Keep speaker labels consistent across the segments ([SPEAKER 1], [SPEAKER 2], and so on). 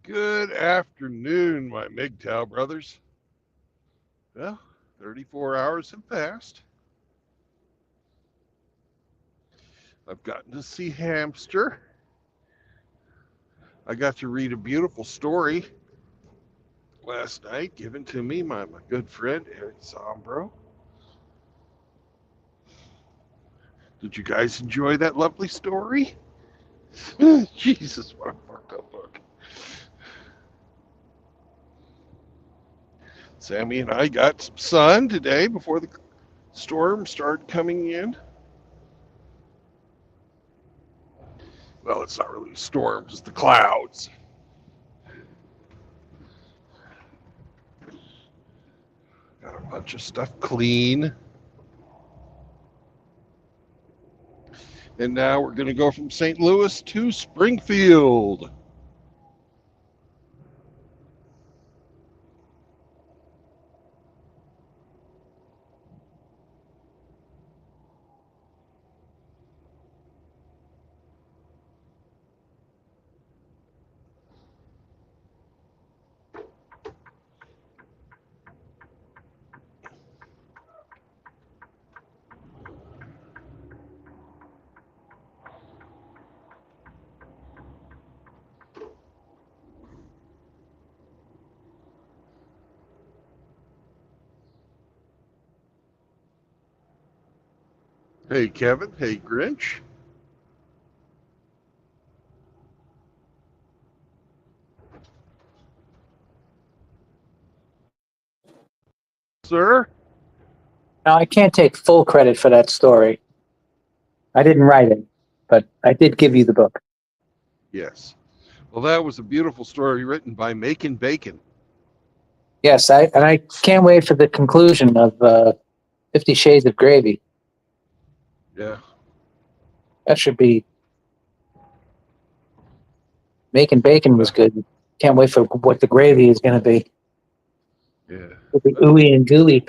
[SPEAKER 1] Good afternoon, my MGTOW brothers. Well, 34 hours have passed. I've gotten to see Hamster. I got to read a beautiful story last night given to me by my good friend Eric Zombro. Did you guys enjoy that lovely story? Jesus, what a fucked up book. Sammy and I got some sun today before the storm started coming in. Well, it's not really storms, it's the clouds. Got a bunch of stuff clean. And now we're going to go from St. Louis to Springfield. Hey, Kevin. Hey, Grinch. Sir?
[SPEAKER 2] Now, I can't take full credit for that story. I didn't write it, but I did give you the book.
[SPEAKER 1] Yes. Well, that was a beautiful story written by Macon Bacon.
[SPEAKER 2] Yes, I can't wait for the conclusion of 50 Shades of Gravy.
[SPEAKER 1] Yeah.
[SPEAKER 2] That should be Making Bacon was good. Can't wait for what the gravy is going to be.
[SPEAKER 1] Yeah.
[SPEAKER 2] It'll be ooey and gooey.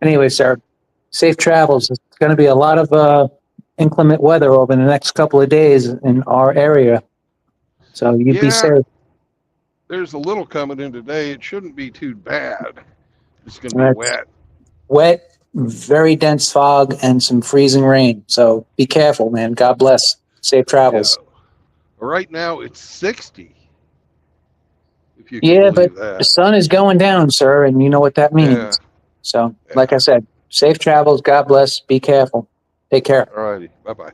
[SPEAKER 2] Anyway, sir, safe travels. It's going to be a lot of inclement weather over the next couple of days in our area. So you be
[SPEAKER 1] Yeah,
[SPEAKER 2] safe.
[SPEAKER 1] there's a little coming in today. It shouldn't be too bad. It's going to be
[SPEAKER 2] That's
[SPEAKER 1] wet.
[SPEAKER 2] wet, very dense fog, and some freezing rain. So be careful, man. God bless. Safe
[SPEAKER 1] Yeah.
[SPEAKER 2] travels.
[SPEAKER 1] Right now, it's 60, if you can
[SPEAKER 2] Yeah, but
[SPEAKER 1] believe
[SPEAKER 2] the
[SPEAKER 1] that.
[SPEAKER 2] sun is going down, sir, and you know what that
[SPEAKER 1] Yeah.
[SPEAKER 2] means. So, like
[SPEAKER 1] Yeah.
[SPEAKER 2] I said, safe travels. God bless. Be careful. Take care.
[SPEAKER 1] All righty. Bye bye.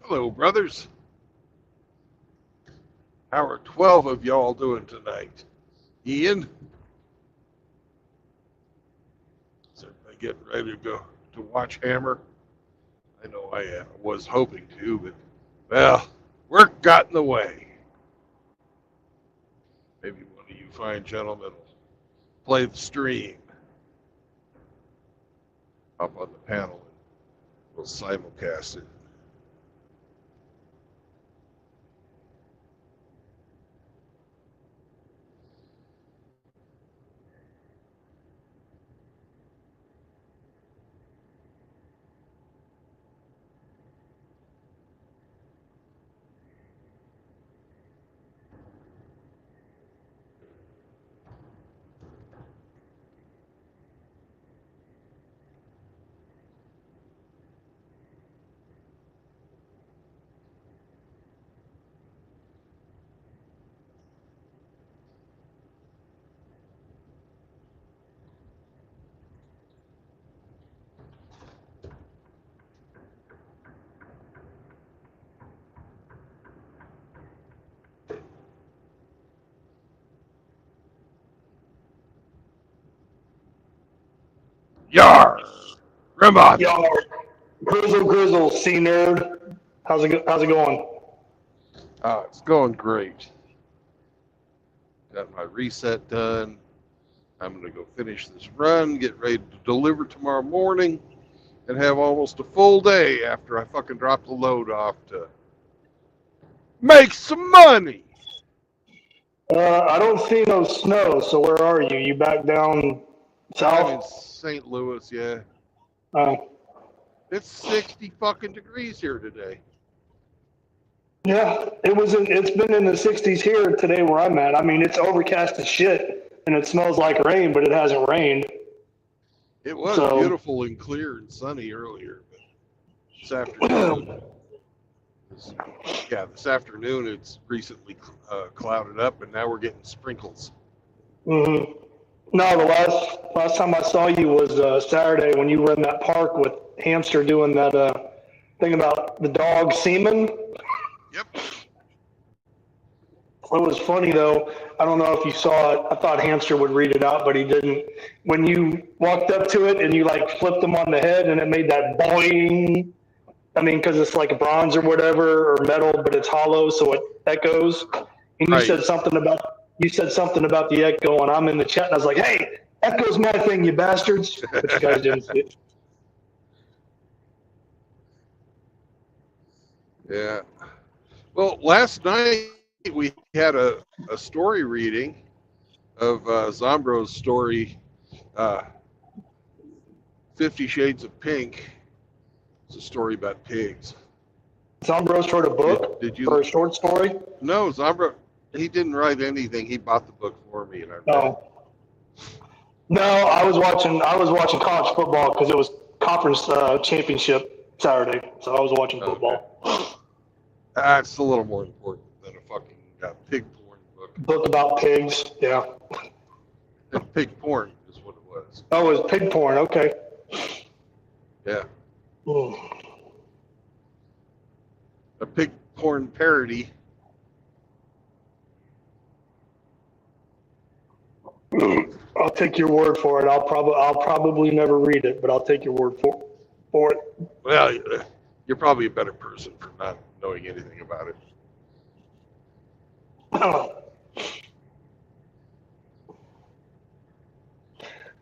[SPEAKER 1] Hello, brothers. How are 12 of y'all doing tonight? Ian? Is everybody getting ready to go to watch Hammer? I know I was hoping to, but, well, work got in the way. Maybe one of you fine gentlemen will play the stream. Up on the panel and we'll simulcast it. Yar! Ramad!
[SPEAKER 3] Y'all, Grizzle, C nerd. How's it going?
[SPEAKER 1] It's going great. Got my reset done. I'm going to go finish this run, get ready to deliver tomorrow morning, and have almost a full day after I fucking drop the load off to make some money.
[SPEAKER 3] I don't see no snow, so where are you? You back down
[SPEAKER 1] I'm in
[SPEAKER 3] south?
[SPEAKER 1] St. Louis, yeah.
[SPEAKER 3] Uh,
[SPEAKER 1] It's 60 fucking degrees here today.
[SPEAKER 3] yeah, it's been in the 60s here today where I'm at. I mean, it's overcast as shit, and it smells like rain, but it hasn't rained.
[SPEAKER 1] It was
[SPEAKER 3] So-
[SPEAKER 1] beautiful and clear and sunny earlier, but this afternoon, this afternoon it's recently clouded up, and now we're getting sprinkles.
[SPEAKER 3] Mm-hmm. No, the last time I saw you was Saturday when you were in that park with Hamster doing that thing about the dog semen.
[SPEAKER 1] Yep.
[SPEAKER 3] It was funny though. I don't know if you saw it. I thought Hamster would read it out, but he didn't. When you walked up to it and you like flipped him on the head and it made that boing. I mean, because it's like bronze or whatever or metal, but it's hollow, so it echoes. And you
[SPEAKER 1] Right.
[SPEAKER 3] said something about the echo, and I'm in the chat, and I was like, "Hey, echo's my thing, you bastards!" But you guys didn't see it.
[SPEAKER 1] Yeah. Well, last night we had a story reading of Zombro's story, 50 Shades of Pink. It's a story about pigs.
[SPEAKER 3] Zombros wrote a book
[SPEAKER 1] Did you?
[SPEAKER 3] for a short story.
[SPEAKER 1] No, Zombro, he didn't write anything. He bought the book for me, and I read it.
[SPEAKER 3] No, I was watching college football because it was conference championship Saturday, so I was watching football.
[SPEAKER 1] That's a little more important than a fucking pig porn book.
[SPEAKER 3] Book about pigs, yeah.
[SPEAKER 1] And pig porn is what it was.
[SPEAKER 3] Oh, it was pig porn. Okay.
[SPEAKER 1] Yeah.
[SPEAKER 3] Mm.
[SPEAKER 1] A pig porn parody.
[SPEAKER 3] I'll take your word for it. I'll probably never read it, but I'll take your word for it.
[SPEAKER 1] Well, you're probably a better person for not knowing anything about it.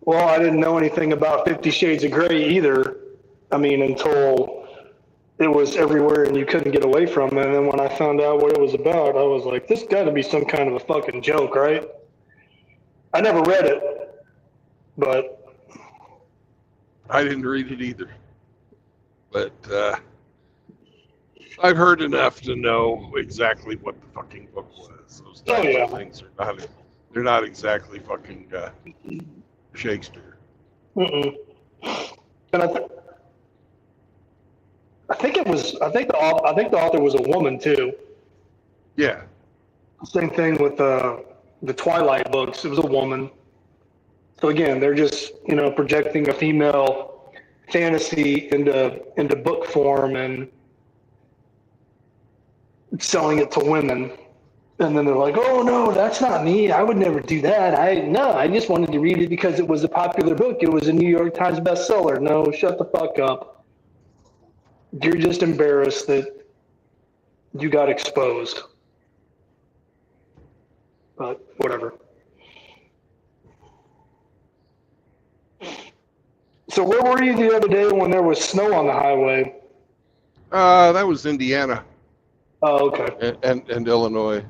[SPEAKER 3] Well, I didn't know anything about 50 Shades of Grey either. I mean, until it was everywhere and you couldn't get away from it. And then when I found out what it was about, I was like, this got to be some kind of a fucking joke, right? I never read it, but
[SPEAKER 1] I didn't read it either. But I've heard enough to know exactly what the fucking book was. Those types of things they're not exactly fucking Shakespeare.
[SPEAKER 3] mm-mm. And I think the author was a woman too.
[SPEAKER 1] Yeah.
[SPEAKER 3] Same thing with the Twilight books. It was a woman. So again, they're just projecting a female fantasy into book form, and selling it to women. And then they're like, oh, no, that's not me. I would never do that. I just wanted to read it because it was a popular book. It was a New York Times bestseller. No, shut the fuck up. You're just embarrassed that you got exposed. But whatever. So where were you the other day when there was snow on the highway?
[SPEAKER 1] That was Indiana
[SPEAKER 3] Oh, okay.
[SPEAKER 1] and Illinois.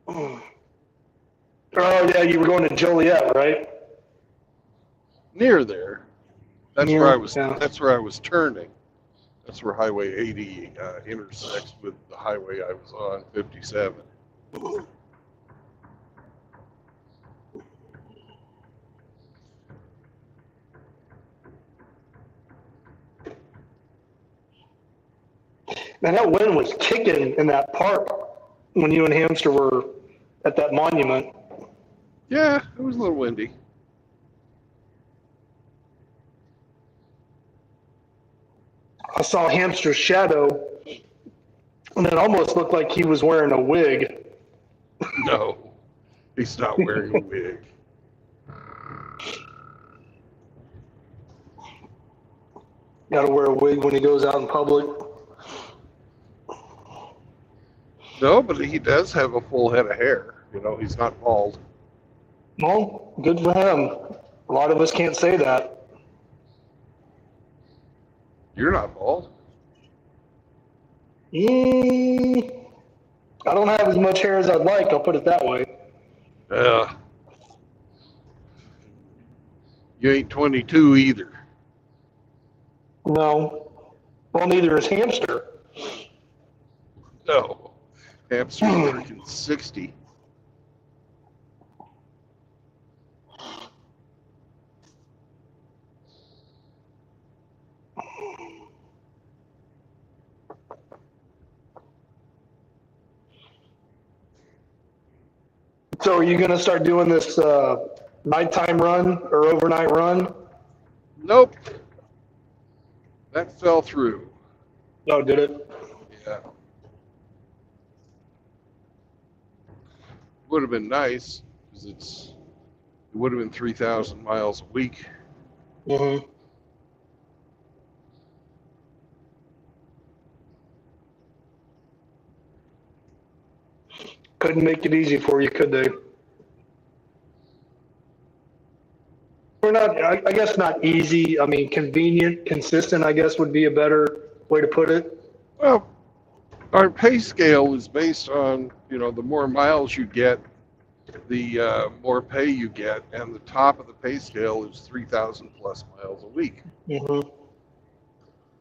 [SPEAKER 3] Oh, yeah, you were going to Joliet, right?
[SPEAKER 1] Near there. That's
[SPEAKER 3] Near,
[SPEAKER 1] where I was.
[SPEAKER 3] yeah.
[SPEAKER 1] That's where I was turning. That's where Highway 80 intersects with the highway I was on, 57.
[SPEAKER 3] Man, that wind was kicking in that park when you and Hamster were at that monument.
[SPEAKER 1] Yeah, it was a little windy.
[SPEAKER 3] I saw Hamster's shadow, and it almost looked like he was wearing a wig.
[SPEAKER 1] No, he's not wearing a wig.
[SPEAKER 3] Got to wear a wig when he goes out in public.
[SPEAKER 1] No, but he does have a full head of hair. You know, he's not bald.
[SPEAKER 3] Well, good for him. A lot of us can't say that.
[SPEAKER 1] You're not bald.
[SPEAKER 3] I don't have as much hair as I'd like, I'll put it that way.
[SPEAKER 1] You ain't 22 either.
[SPEAKER 3] No. Well, neither is Hamster.
[SPEAKER 1] No. Hamster's freaking 60.
[SPEAKER 3] So are you going to start doing this nighttime run or overnight run?
[SPEAKER 1] Nope. That fell through.
[SPEAKER 3] Oh, did it?
[SPEAKER 1] Yeah. Would have been nice because it would have been 3,000 miles a week.
[SPEAKER 3] Mm-hmm. Couldn't make it easy for you, could they? Or not, I guess not easy. I mean, convenient, consistent, I guess would be a better way to put it.
[SPEAKER 1] Well, our pay scale is based on, you know, the more miles you get, the more pay you get, and the top of the pay scale is 3,000 plus miles a week.
[SPEAKER 3] Mm-hmm.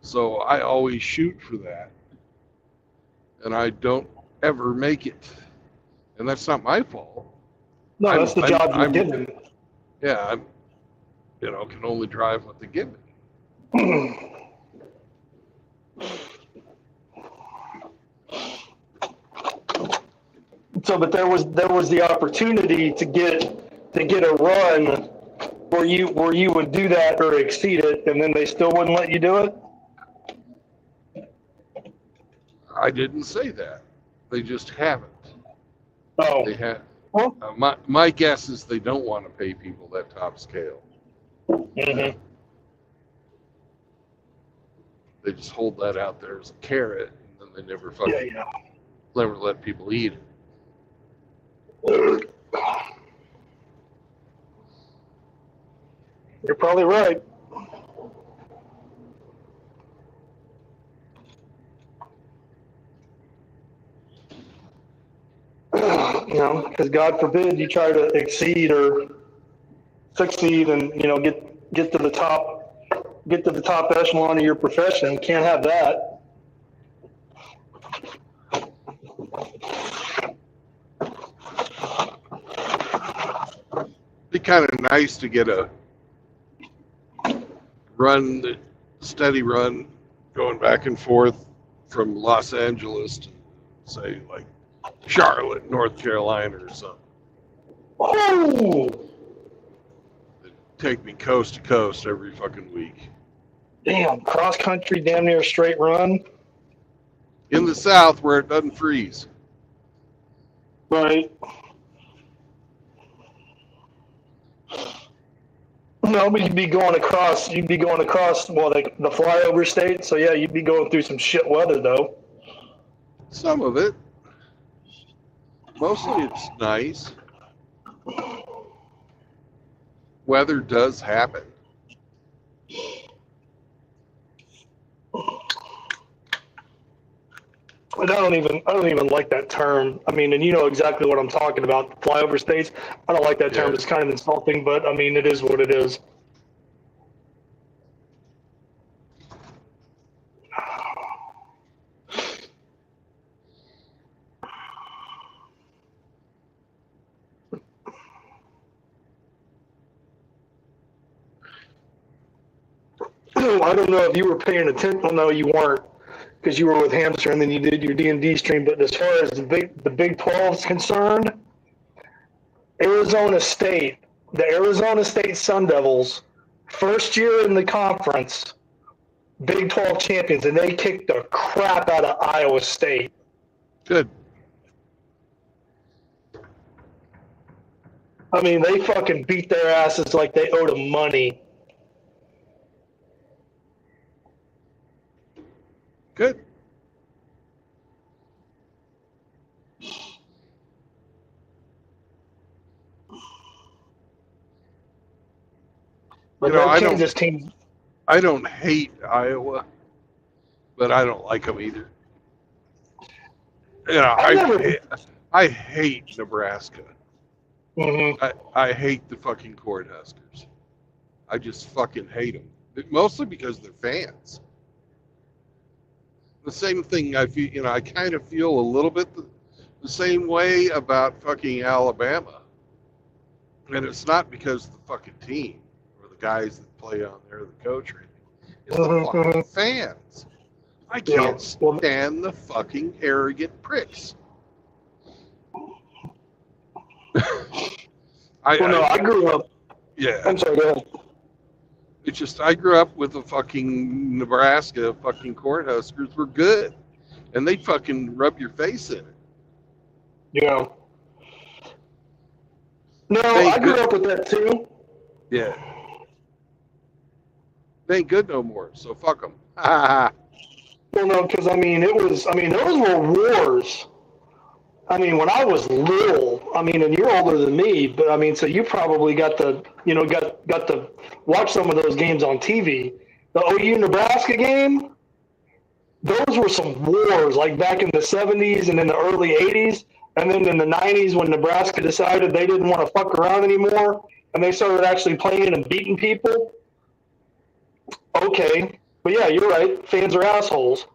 [SPEAKER 1] So I always shoot for that, and I don't ever make it, and that's not my fault.
[SPEAKER 3] No, that's the job you're given.
[SPEAKER 1] Yeah, I'm, you know, can only drive what they give me.
[SPEAKER 3] So, but there was the opportunity to get a run where you would do that or exceed it, and then they still wouldn't let you do it.
[SPEAKER 1] I didn't say that. They just haven't.
[SPEAKER 3] Oh,
[SPEAKER 1] They have.
[SPEAKER 3] well,
[SPEAKER 1] My guess is they don't want to pay people that top scale.
[SPEAKER 3] mm-hmm.
[SPEAKER 1] They just hold that out there as a carrot, and then they never
[SPEAKER 3] Yeah.
[SPEAKER 1] never let people eat it.
[SPEAKER 3] You're probably right. You know, because God forbid you try to exceed or succeed and, you know, get to the top echelon of your profession. Can't have that.
[SPEAKER 1] Be kind of nice to get a steady run going back and forth from Los Angeles to, say, like Charlotte, North Carolina or something.
[SPEAKER 3] Oh,
[SPEAKER 1] It'd take me coast to coast every fucking week.
[SPEAKER 3] damn, cross country, damn near straight run.
[SPEAKER 1] in the South where it doesn't freeze.
[SPEAKER 3] Right. No, but you'd be going across, well, the flyover state. So yeah, you'd be going through some shit weather though.
[SPEAKER 1] Some of it. Mostly it's nice. Weather does happen.
[SPEAKER 3] But I don't even like that term. I mean, and you know exactly what I'm talking about. Flyover states. I don't like that term.
[SPEAKER 1] Yeah.
[SPEAKER 3] It's kind of insulting, but I mean, it is what it is. I don't know if you were paying attention. Well, no, you weren't, because you were with Hamster, and then you did your D&D stream. But as far as the Big 12 is concerned, Arizona State, the Arizona State Sun Devils, first year in the conference, Big 12 champions, and they kicked the crap out of Iowa State.
[SPEAKER 1] Good.
[SPEAKER 3] I mean, they fucking beat their asses like they owed them money.
[SPEAKER 1] Good.
[SPEAKER 3] But
[SPEAKER 1] You know,
[SPEAKER 3] no Kansas team.
[SPEAKER 1] I don't hate Iowa, but I don't like them either. You know, I hate Nebraska.
[SPEAKER 3] Mhm.
[SPEAKER 1] I hate the fucking Cornhuskers. I just fucking hate them. Mostly because they're fans. The same thing I feel, you know, I kind of feel a little bit the same way about fucking Alabama. And it's not because of the fucking team or the guys that play on there, the coach or anything. It's the fucking fans. I can't stand the fucking arrogant pricks.
[SPEAKER 3] I grew up.
[SPEAKER 1] Yeah.
[SPEAKER 3] I'm sorry, go ahead.
[SPEAKER 1] It's just I grew up with the fucking Nebraska fucking Cornhuskers were good, and they fucking rub your face in it.
[SPEAKER 3] Yeah. No, I grew up with that too.
[SPEAKER 1] Yeah. They ain't good no more, so fuck them.
[SPEAKER 3] Well, no, because I mean, those were wars. I mean, when I was little, I mean, and you're older than me, but I mean, so you probably got to watch some of those games on TV. The OU Nebraska game, those were some wars, like back in the 70s and in the early 80s. And then in the 90s, when Nebraska decided they didn't want to fuck around anymore, and they started actually playing and beating people. Okay. But yeah, you're right. Fans are assholes.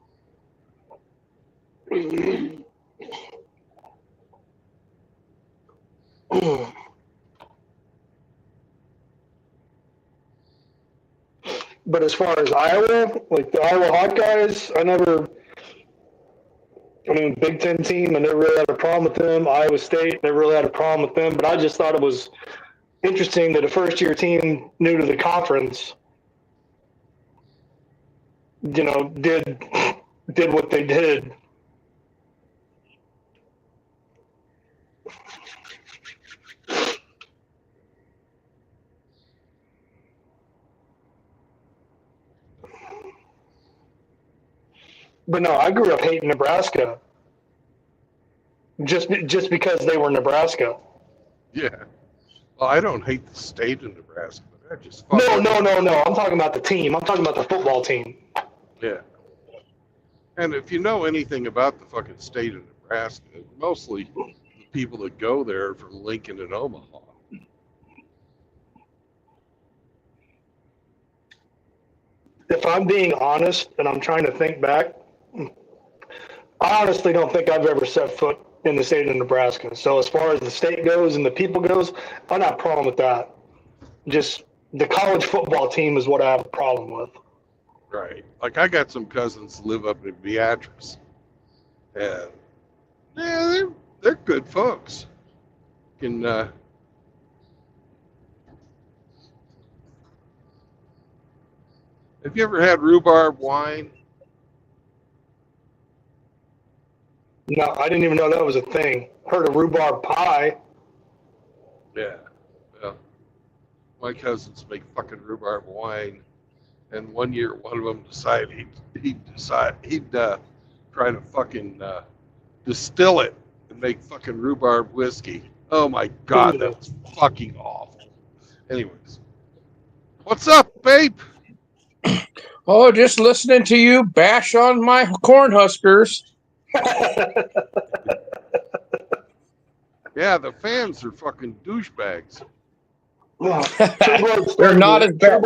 [SPEAKER 3] But as far as Iowa, like the Iowa Hawkeyes, Big Ten team, I never really had a problem with them. Iowa State, never really had a problem with them. But I just thought it was interesting that a first-year team new to the conference, did what they did. But no, I grew up hating Nebraska just because they were Nebraska.
[SPEAKER 1] Yeah. Well, I don't hate the state of Nebraska, but I just
[SPEAKER 3] No. I'm talking about the team. I'm talking about the football team.
[SPEAKER 1] Yeah. And if you know anything about the fucking state of Nebraska, mostly the people that go there are from Lincoln and Omaha.
[SPEAKER 3] If I'm being honest, and I'm trying to think back, I honestly don't think I've ever set foot in the state of Nebraska. So as far as the state goes and the people goes, I'm not a problem with that. Just the college football team is what I have a problem with.
[SPEAKER 1] Right. Like I got some cousins that live up in Beatrice. And yeah, they're good folks. Can have you ever had rhubarb wine?
[SPEAKER 3] No, I didn't even know that was a thing. Heard of rhubarb pie.
[SPEAKER 1] Yeah. Well, my cousins make fucking rhubarb wine, and one year one of them decided he'd try to fucking distill it and make fucking rhubarb whiskey. Oh my god, that was fucking awful. Anyways, what's up, babe?
[SPEAKER 4] Oh, just listening to you bash on my Cornhuskers.
[SPEAKER 1] Yeah, the fans are fucking douchebags.
[SPEAKER 4] They're not as bad.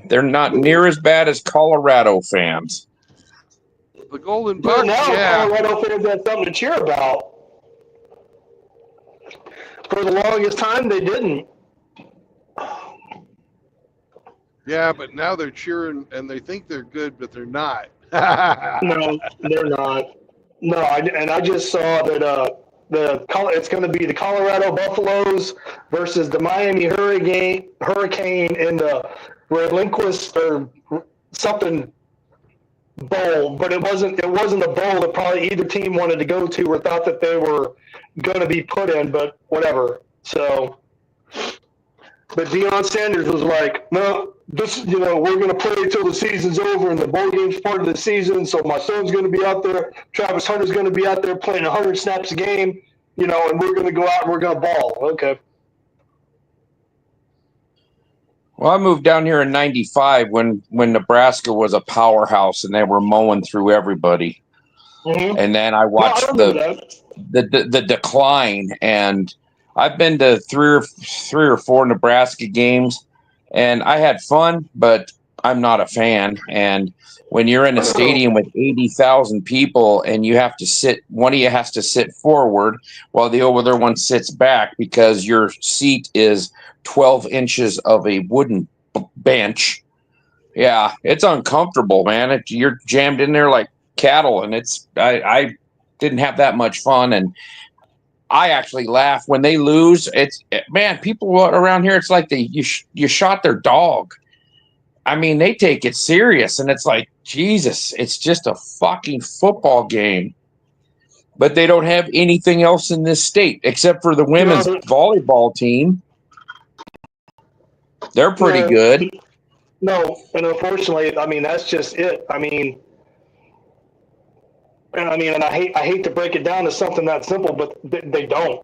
[SPEAKER 4] They're not near as bad as Colorado fans.
[SPEAKER 1] The Golden
[SPEAKER 3] But
[SPEAKER 1] Bucks,
[SPEAKER 3] now
[SPEAKER 1] yeah.
[SPEAKER 3] Colorado fans have something to cheer about. For the longest time, they didn't.
[SPEAKER 1] Yeah, but now they're cheering and they think they're good, but they're not.
[SPEAKER 3] No, they're not. No, I just saw that it's going to be the Colorado Buffaloes versus the Miami Hurricane in the Relinquist or something bowl, but it wasn't a bowl that probably either team wanted to go to or thought that they were going to be put in, but whatever. So, but Deion Sanders was like, no, we're going to play till the season's over and the bowl game's part of the season. So my son's going to be out there. Travis Hunter's going to be out there playing 100 snaps a game, and we're going to go out and we're going to ball. Okay.
[SPEAKER 4] Well, I moved down here in '95 when Nebraska was a powerhouse and they were mowing through everybody. Mm-hmm. And then I watched the decline, and I've been to three or four Nebraska games, and I had fun, but I'm not a fan. And when you're in a stadium with 80,000 people and you have to sit, one of you has to sit forward while the other one sits back because your seat is 12 inches of a wooden bench. Yeah, it's uncomfortable, man. You're jammed in there like cattle, and I didn't have that much fun. And I actually laugh when they lose. Man, people around here, it's like you shot their dog. I mean, they take it serious, and it's like, Jesus, it's just a fucking football game. But they don't have anything else in this state except for the women's volleyball team. They're pretty good.
[SPEAKER 3] No, and unfortunately, I mean, that's just it. I hate to break it down to something that simple, but they don't.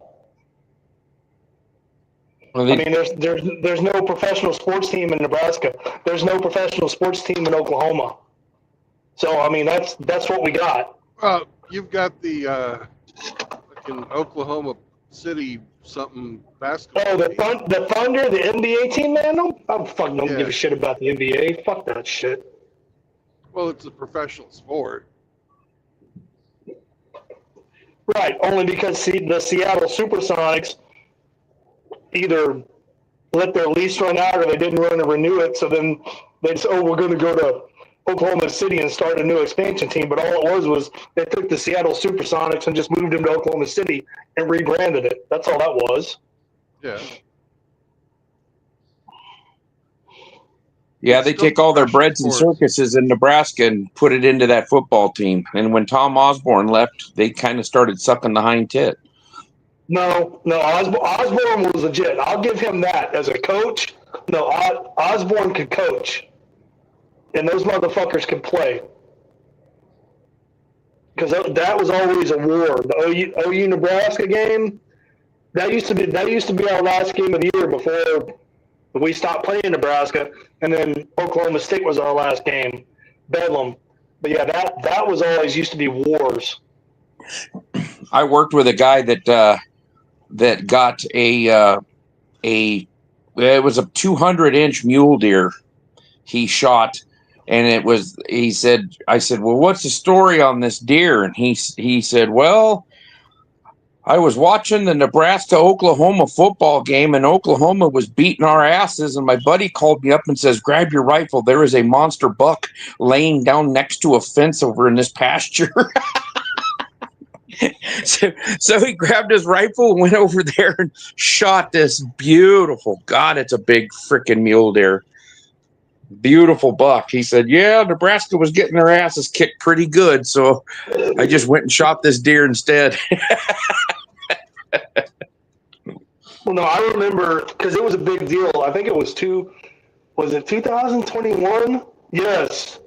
[SPEAKER 3] Well, there's no professional sports team in Nebraska. There's no professional sports team in Oklahoma. So I mean, that's what we got.
[SPEAKER 1] You've got the fucking Oklahoma City something basketball.
[SPEAKER 3] Oh, the Thunder, the NBA team, man. I don't give a shit about the NBA. Fuck that shit.
[SPEAKER 1] Well, it's a professional sport.
[SPEAKER 3] Right, only because the Seattle Supersonics either let their lease run out or they didn't want to renew it. So then they said, we're going to go to Oklahoma City and start a new expansion team. But all it was they took the Seattle Supersonics and just moved them to Oklahoma City and rebranded it. That's all that was.
[SPEAKER 1] Yeah.
[SPEAKER 4] Yeah, they take all their breads and circuses in Nebraska and put it into that football team. And when Tom Osborne left, they kind of started sucking the hind tit.
[SPEAKER 3] No, Osborne was legit. I'll give him that as a coach. No, Osborne could coach, and those motherfuckers could play. Because that was always a war. The OU Nebraska game, that used to be our last game of the year before we stopped playing Nebraska, and then Oklahoma State was our last game, Bedlam. But yeah, that was always used to be wars.
[SPEAKER 4] I worked with a guy that got it was a 200-inch mule deer he shot, and I said, well, what's the story on this deer? And he said, well, I was watching the Nebraska-Oklahoma football game, and Oklahoma was beating our asses, and my buddy called me up and says, grab your rifle. There is a monster buck laying down next to a fence over in this pasture. So he grabbed his rifle and went over there and shot this beautiful, God, it's a big freaking mule deer. Beautiful buck. He said, yeah, Nebraska was getting their asses kicked pretty good, so I just went and shot this deer instead.
[SPEAKER 3] Well, no, I remember because it was a big deal. I think it was was it 2021? Yes.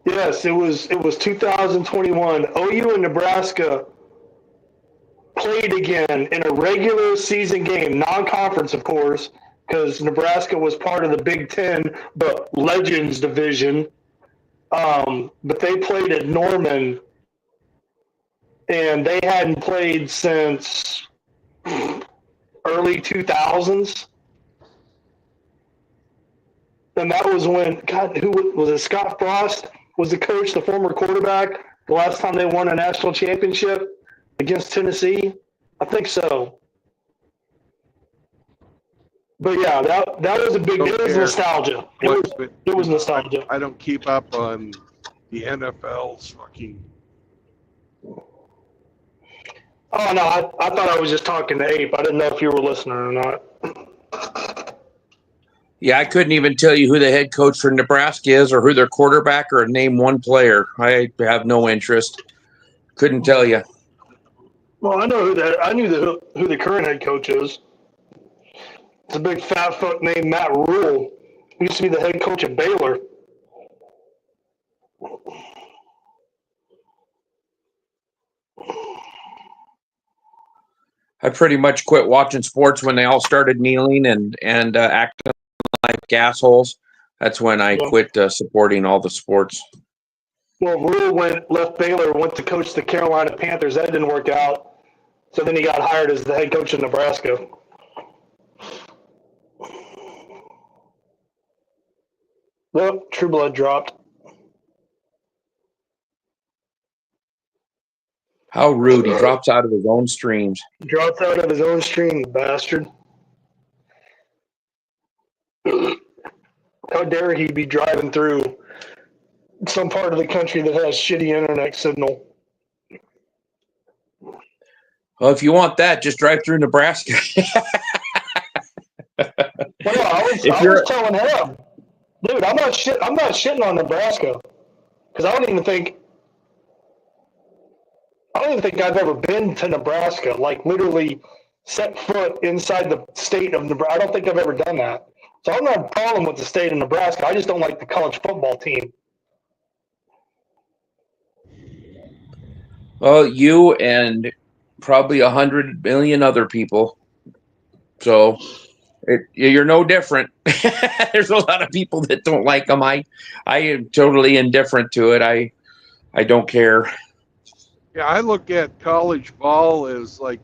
[SPEAKER 3] Yes, it was 2021. OU and Nebraska played again in a regular season game, non-conference, of course, because Nebraska was part of the Big Ten, but Legends division. But they played at Norman, and they hadn't played since early 2000s. And that was when, God, who was it? Scott Frost was the coach, the former quarterback, the last time they won a national championship against Tennessee. I think so. But yeah, that was a big. It was nostalgia. It was nostalgia.
[SPEAKER 1] I don't keep up on the NFL's fucking.
[SPEAKER 3] Oh no, I thought I was just talking to Ape. I didn't know if you were listening or not.
[SPEAKER 4] Yeah, I couldn't even tell you who the head coach for Nebraska is, or who their quarterback, or name one player. I have no interest. Couldn't tell you.
[SPEAKER 3] Well, I know I knew who the current head coach is. It's a big fat fuck named Matt Rule. He used to be the head coach at Baylor.
[SPEAKER 4] I pretty much quit watching sports when they all started kneeling and acting like assholes. That's when I quit supporting all the sports.
[SPEAKER 3] Well, Rule left Baylor, went to coach the Carolina Panthers. That didn't work out. So then he got hired as the head coach of Nebraska. Well, True Blood dropped.
[SPEAKER 4] How rude. He drops out of his own streams.
[SPEAKER 3] Drops out of his own stream, bastard. How dare he be driving through some part of the country that has shitty internet signal?
[SPEAKER 4] Well, if you want that, just drive through Nebraska.
[SPEAKER 3] Well, I was telling him, dude, I'm not shitting on Nebraska because I don't even think I've ever been to Nebraska. Like literally set foot inside the state of Nebraska. I don't think I've ever done that. So I don't have a problem with the state of Nebraska. I just don't like the college football team.
[SPEAKER 4] Well, you and probably 100 million other people. So you're no different. There's a lot of people that don't like them. I am totally indifferent to it. I don't care.
[SPEAKER 1] Yeah, I look at college ball as like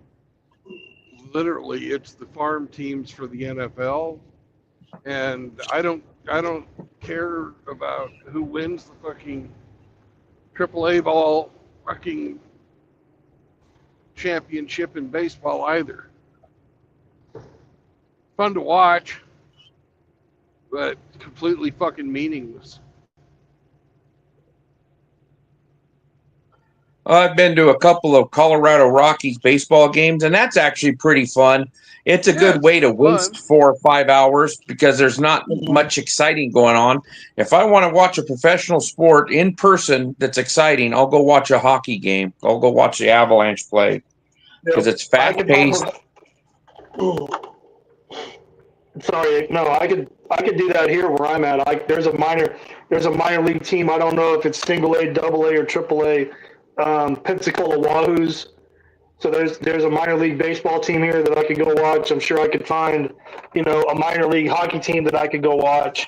[SPEAKER 1] literally it's the farm teams for the NFL, and I don't care about who wins the fucking AAA ball fucking championship in baseball either. Fun to watch, but completely fucking meaningless.
[SPEAKER 4] I've been to a couple of Colorado Rockies baseball games, and that's actually pretty fun. It's a good way to waste 4 or 5 hours because there's not much exciting going on. If I want to watch a professional sport in person that's exciting, I'll go watch a hockey game. I'll go watch the Avalanche play because it's fast-paced.
[SPEAKER 3] Sorry, no, I could do that here where I'm at. There's a minor league team. I don't know if it's single A, double A, or triple A. Pensacola Wahoos. So there's a minor league baseball team here that I could go watch. I'm sure I could find, a minor league hockey team that I could go watch.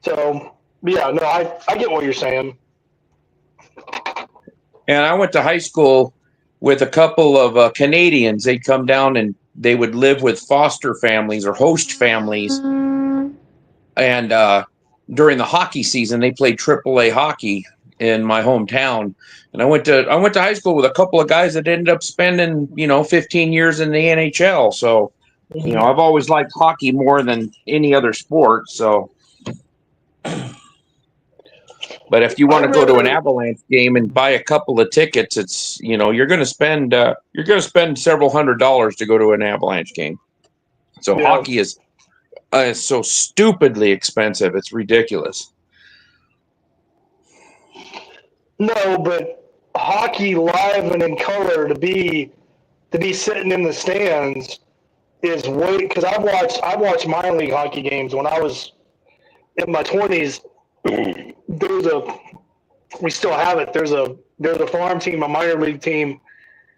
[SPEAKER 3] So yeah, no, I get what you're saying.
[SPEAKER 4] And I went to high school with a couple of Canadians. They'd come down and they would live with foster families or host families. And during the hockey season, they played AAA hockey in my hometown. And I went to high school with a couple of guys that ended up spending, 15 years in the NHL. So, I've always liked hockey more than any other sport. So, but if you want to go to an Avalanche game and buy a couple of tickets, it's, you're going to spend several $100s to go to an Avalanche game. So hockey is is so stupidly expensive. It's ridiculous.
[SPEAKER 3] No, but hockey live and in color to be sitting in the stands is way, because I've watched minor league hockey games when I was in my 20s. We still have it. There's a farm team, a minor league team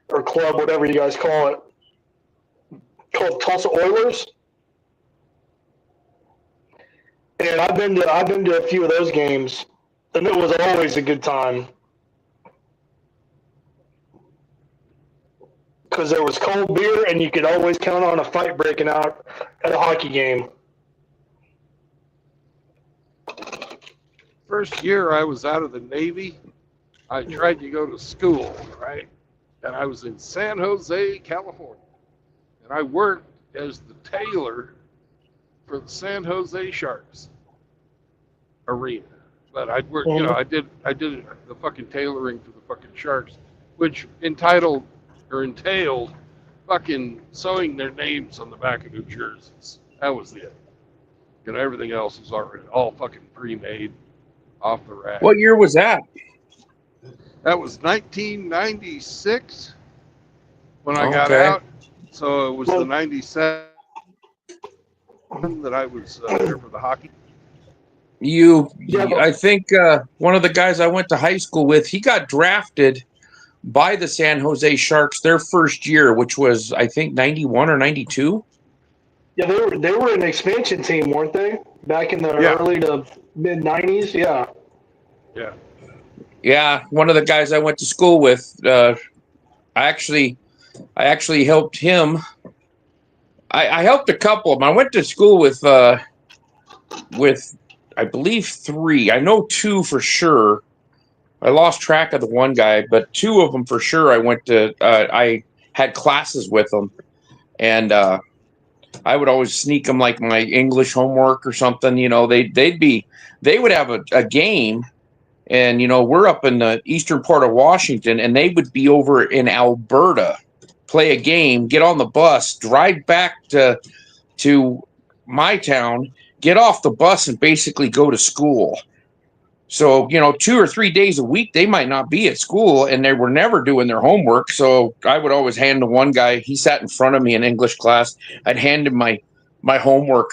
[SPEAKER 3] or club, whatever you guys call it, called Tulsa Oilers. And I've been to a few of those games, and it was always a good time. Because there was cold beer, and you could always count on a fight breaking out at a hockey game.
[SPEAKER 1] First year I was out of the Navy, I tried to go to school, right? And I was in San Jose, California. And I worked as the tailor for the San Jose Sharks arena. But I'd work, I did the fucking tailoring for the fucking Sharks, which entailed fucking sewing their names on the back of their jerseys. That was it. And everything else was already all fucking pre-made. Off the rack.
[SPEAKER 4] What year was that?
[SPEAKER 1] That was 1996 when I got out. So it was the 97 that I was there for the hockey.
[SPEAKER 4] I think one of the guys I went to high school with, he got drafted by the San Jose Sharks their first year, which was, I think, 91 or 92.
[SPEAKER 3] Yeah, they were an expansion team, weren't they? Back in the early to mid 90s, yeah.
[SPEAKER 1] Yeah.
[SPEAKER 4] Yeah, one of the guys I went to school with, I actually helped him. I helped a couple of them. I went to school with I believe 3. I know 2 for sure. I lost track of the one guy, but 2 of them for sure. I had classes with them, and I would always sneak them like my English homework or something. They would have a game, and we're up in the eastern part of Washington, and they would be over in Alberta, play a game, get on the bus, drive back to my town, get off the bus, and basically go to school. So 2 or 3 days a week they might not be at school, and they were never doing their homework. So I would always hand to one guy. He sat in front of me in English class. I'd hand him my homework,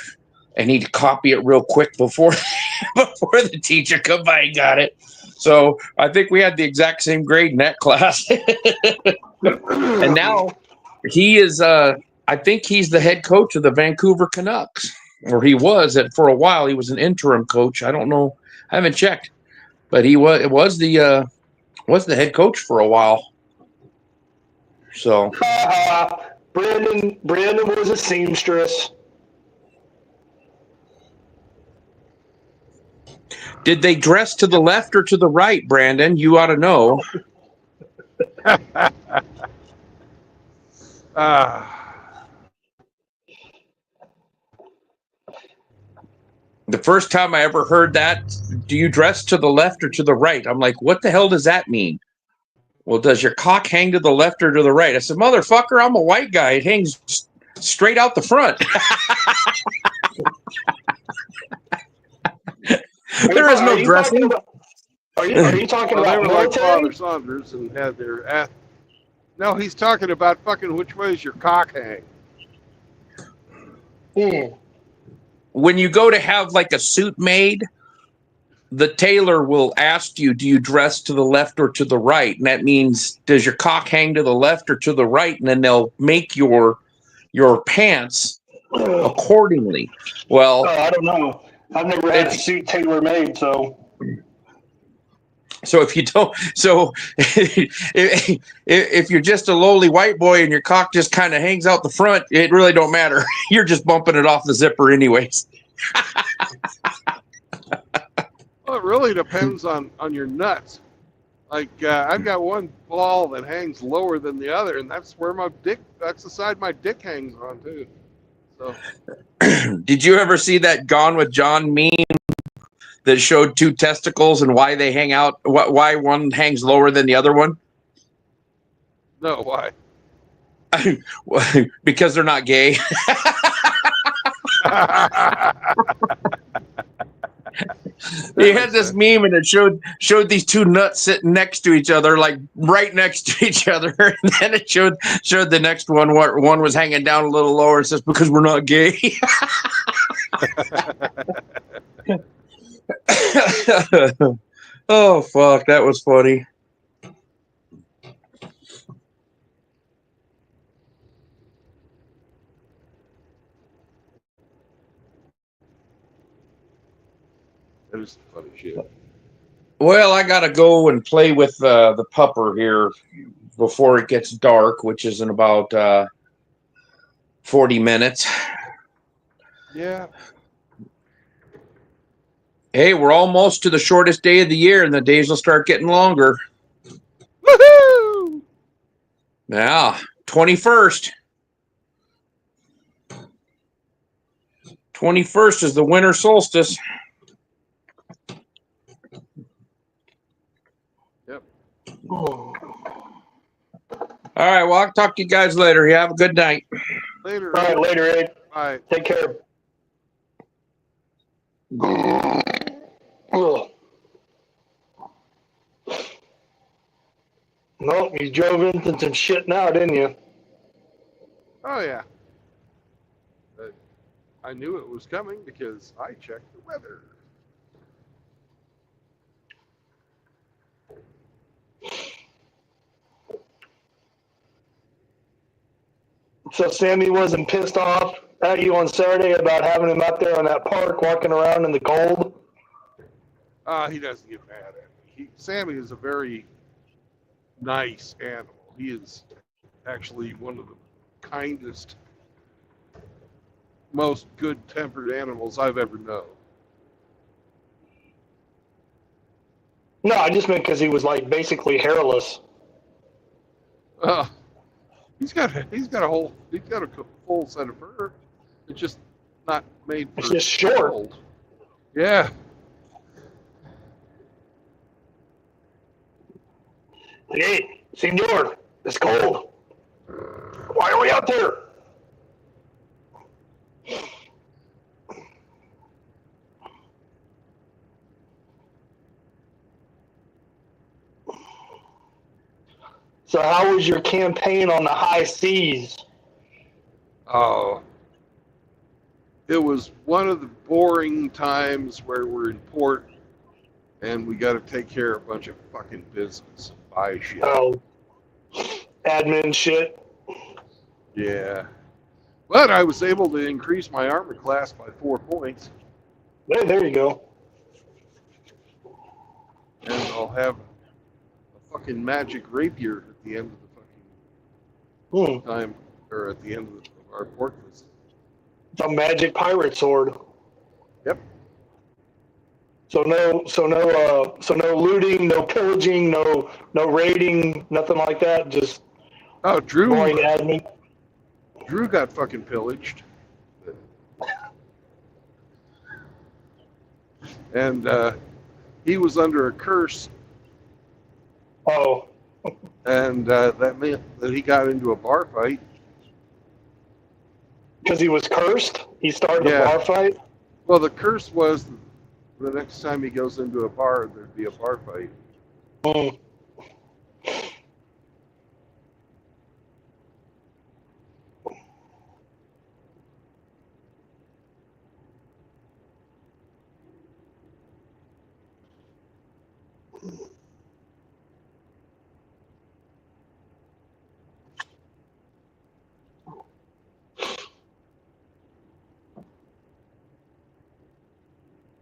[SPEAKER 4] and he'd copy it real quick before the teacher come by and got it. So I think we had the exact same grade in that class. And now he is. I think he's the head coach of the Vancouver Canucks, or he was for a while. He was an interim coach. I don't know. I haven't checked, but he was the head coach for a while. So
[SPEAKER 3] Brandon was a seamstress.
[SPEAKER 4] Did they dress to the left or to the right, Brandon? You ought to know. The first time I ever heard that, do you dress to the left or to the right? I'm like, what the hell does that mean? Well, does your cock hang to the left or to the right? I said, motherfucker, I'm a white guy. It hangs straight out the front. There is no dressing.
[SPEAKER 3] Are you talking about
[SPEAKER 1] they were like
[SPEAKER 3] military?
[SPEAKER 1] Father Saunders and had their... No, he's talking about fucking which way is your cock hang.
[SPEAKER 4] When you go to have like a suit made, the tailor will ask you, do you dress to the left or to the right? And that means, does your cock hang to the left or to the right? And then they'll make your pants accordingly. Well,
[SPEAKER 3] I don't know. I've never had a suit tailor made, so.
[SPEAKER 4] So if you don't, if you're just a lowly white boy and your cock just kind of hangs out the front, it really don't matter. You're just bumping it off the zipper anyways.
[SPEAKER 1] Well, it really depends on your nuts. Like I've got one ball that hangs lower than the other, and that's the side my dick hangs on too. So.
[SPEAKER 4] Did you ever see that Gone with John meme that showed 2 testicles and why they hang out, why one hangs lower than the other one?
[SPEAKER 1] No, why?
[SPEAKER 4] Because they're not gay. He had this meme and it showed these two nuts sitting next to each other, like right next to each other, and then it showed the next one. What one was hanging down a little lower. It says, "Because we're not gay." Oh fuck, that was funny.
[SPEAKER 1] That is funny shit.
[SPEAKER 4] Well, I gotta go and play with the pupper here before it gets dark, which is in about 40 minutes.
[SPEAKER 1] Yeah.
[SPEAKER 4] Hey, we're almost to the shortest day of the year, and the days will start getting longer.
[SPEAKER 1] Woohoo!
[SPEAKER 4] Yeah, 21st. 21st is the winter solstice.
[SPEAKER 1] Yep.
[SPEAKER 3] Oh.
[SPEAKER 4] All right, well, I'll talk to you guys later. You have a good night.
[SPEAKER 1] Later.
[SPEAKER 3] All right, later, Ed.
[SPEAKER 1] Bye.
[SPEAKER 3] Take care. Ugh. Nope, you drove into some shit now, didn't you?
[SPEAKER 1] Oh yeah. I knew it was coming because I checked the weather.
[SPEAKER 3] So Sammy wasn't pissed off at you on Saturday about having him out there on that park walking around in the cold?
[SPEAKER 1] He doesn't get mad at me. Sammy is a very nice animal. He is actually one of the kindest, most good-tempered animals I've ever known.
[SPEAKER 3] No, I just meant because he was like basically hairless.
[SPEAKER 1] He's got a full set of fur. It's just not made for.
[SPEAKER 3] It's just short.
[SPEAKER 1] Cold. Yeah.
[SPEAKER 3] Hey, senor, it's cold. Why are we out there? So how was your campaign on the high seas?
[SPEAKER 1] Oh. It was one of the boring times where we're in port and we got to take care of a bunch of fucking business and buy shit.
[SPEAKER 3] Oh, admin shit.
[SPEAKER 1] Yeah. But I was able to increase my armor class by 4 points.
[SPEAKER 3] There you go.
[SPEAKER 1] And I'll have a fucking magic rapier at the end of the fucking time, or at the end of our port visit.
[SPEAKER 3] A magic pirate sword.
[SPEAKER 1] Yep.
[SPEAKER 3] So no looting, no pillaging, no raiding, nothing like that. Just
[SPEAKER 1] Drew
[SPEAKER 3] boring admin.
[SPEAKER 1] Drew got fucking pillaged. And he was under a curse.
[SPEAKER 3] Oh.
[SPEAKER 1] And that meant that he got into a bar fight.
[SPEAKER 3] Because he was cursed? He started a bar fight?
[SPEAKER 1] Well, the curse was the next time he goes into a bar, there'd be a bar fight.
[SPEAKER 3] Mm.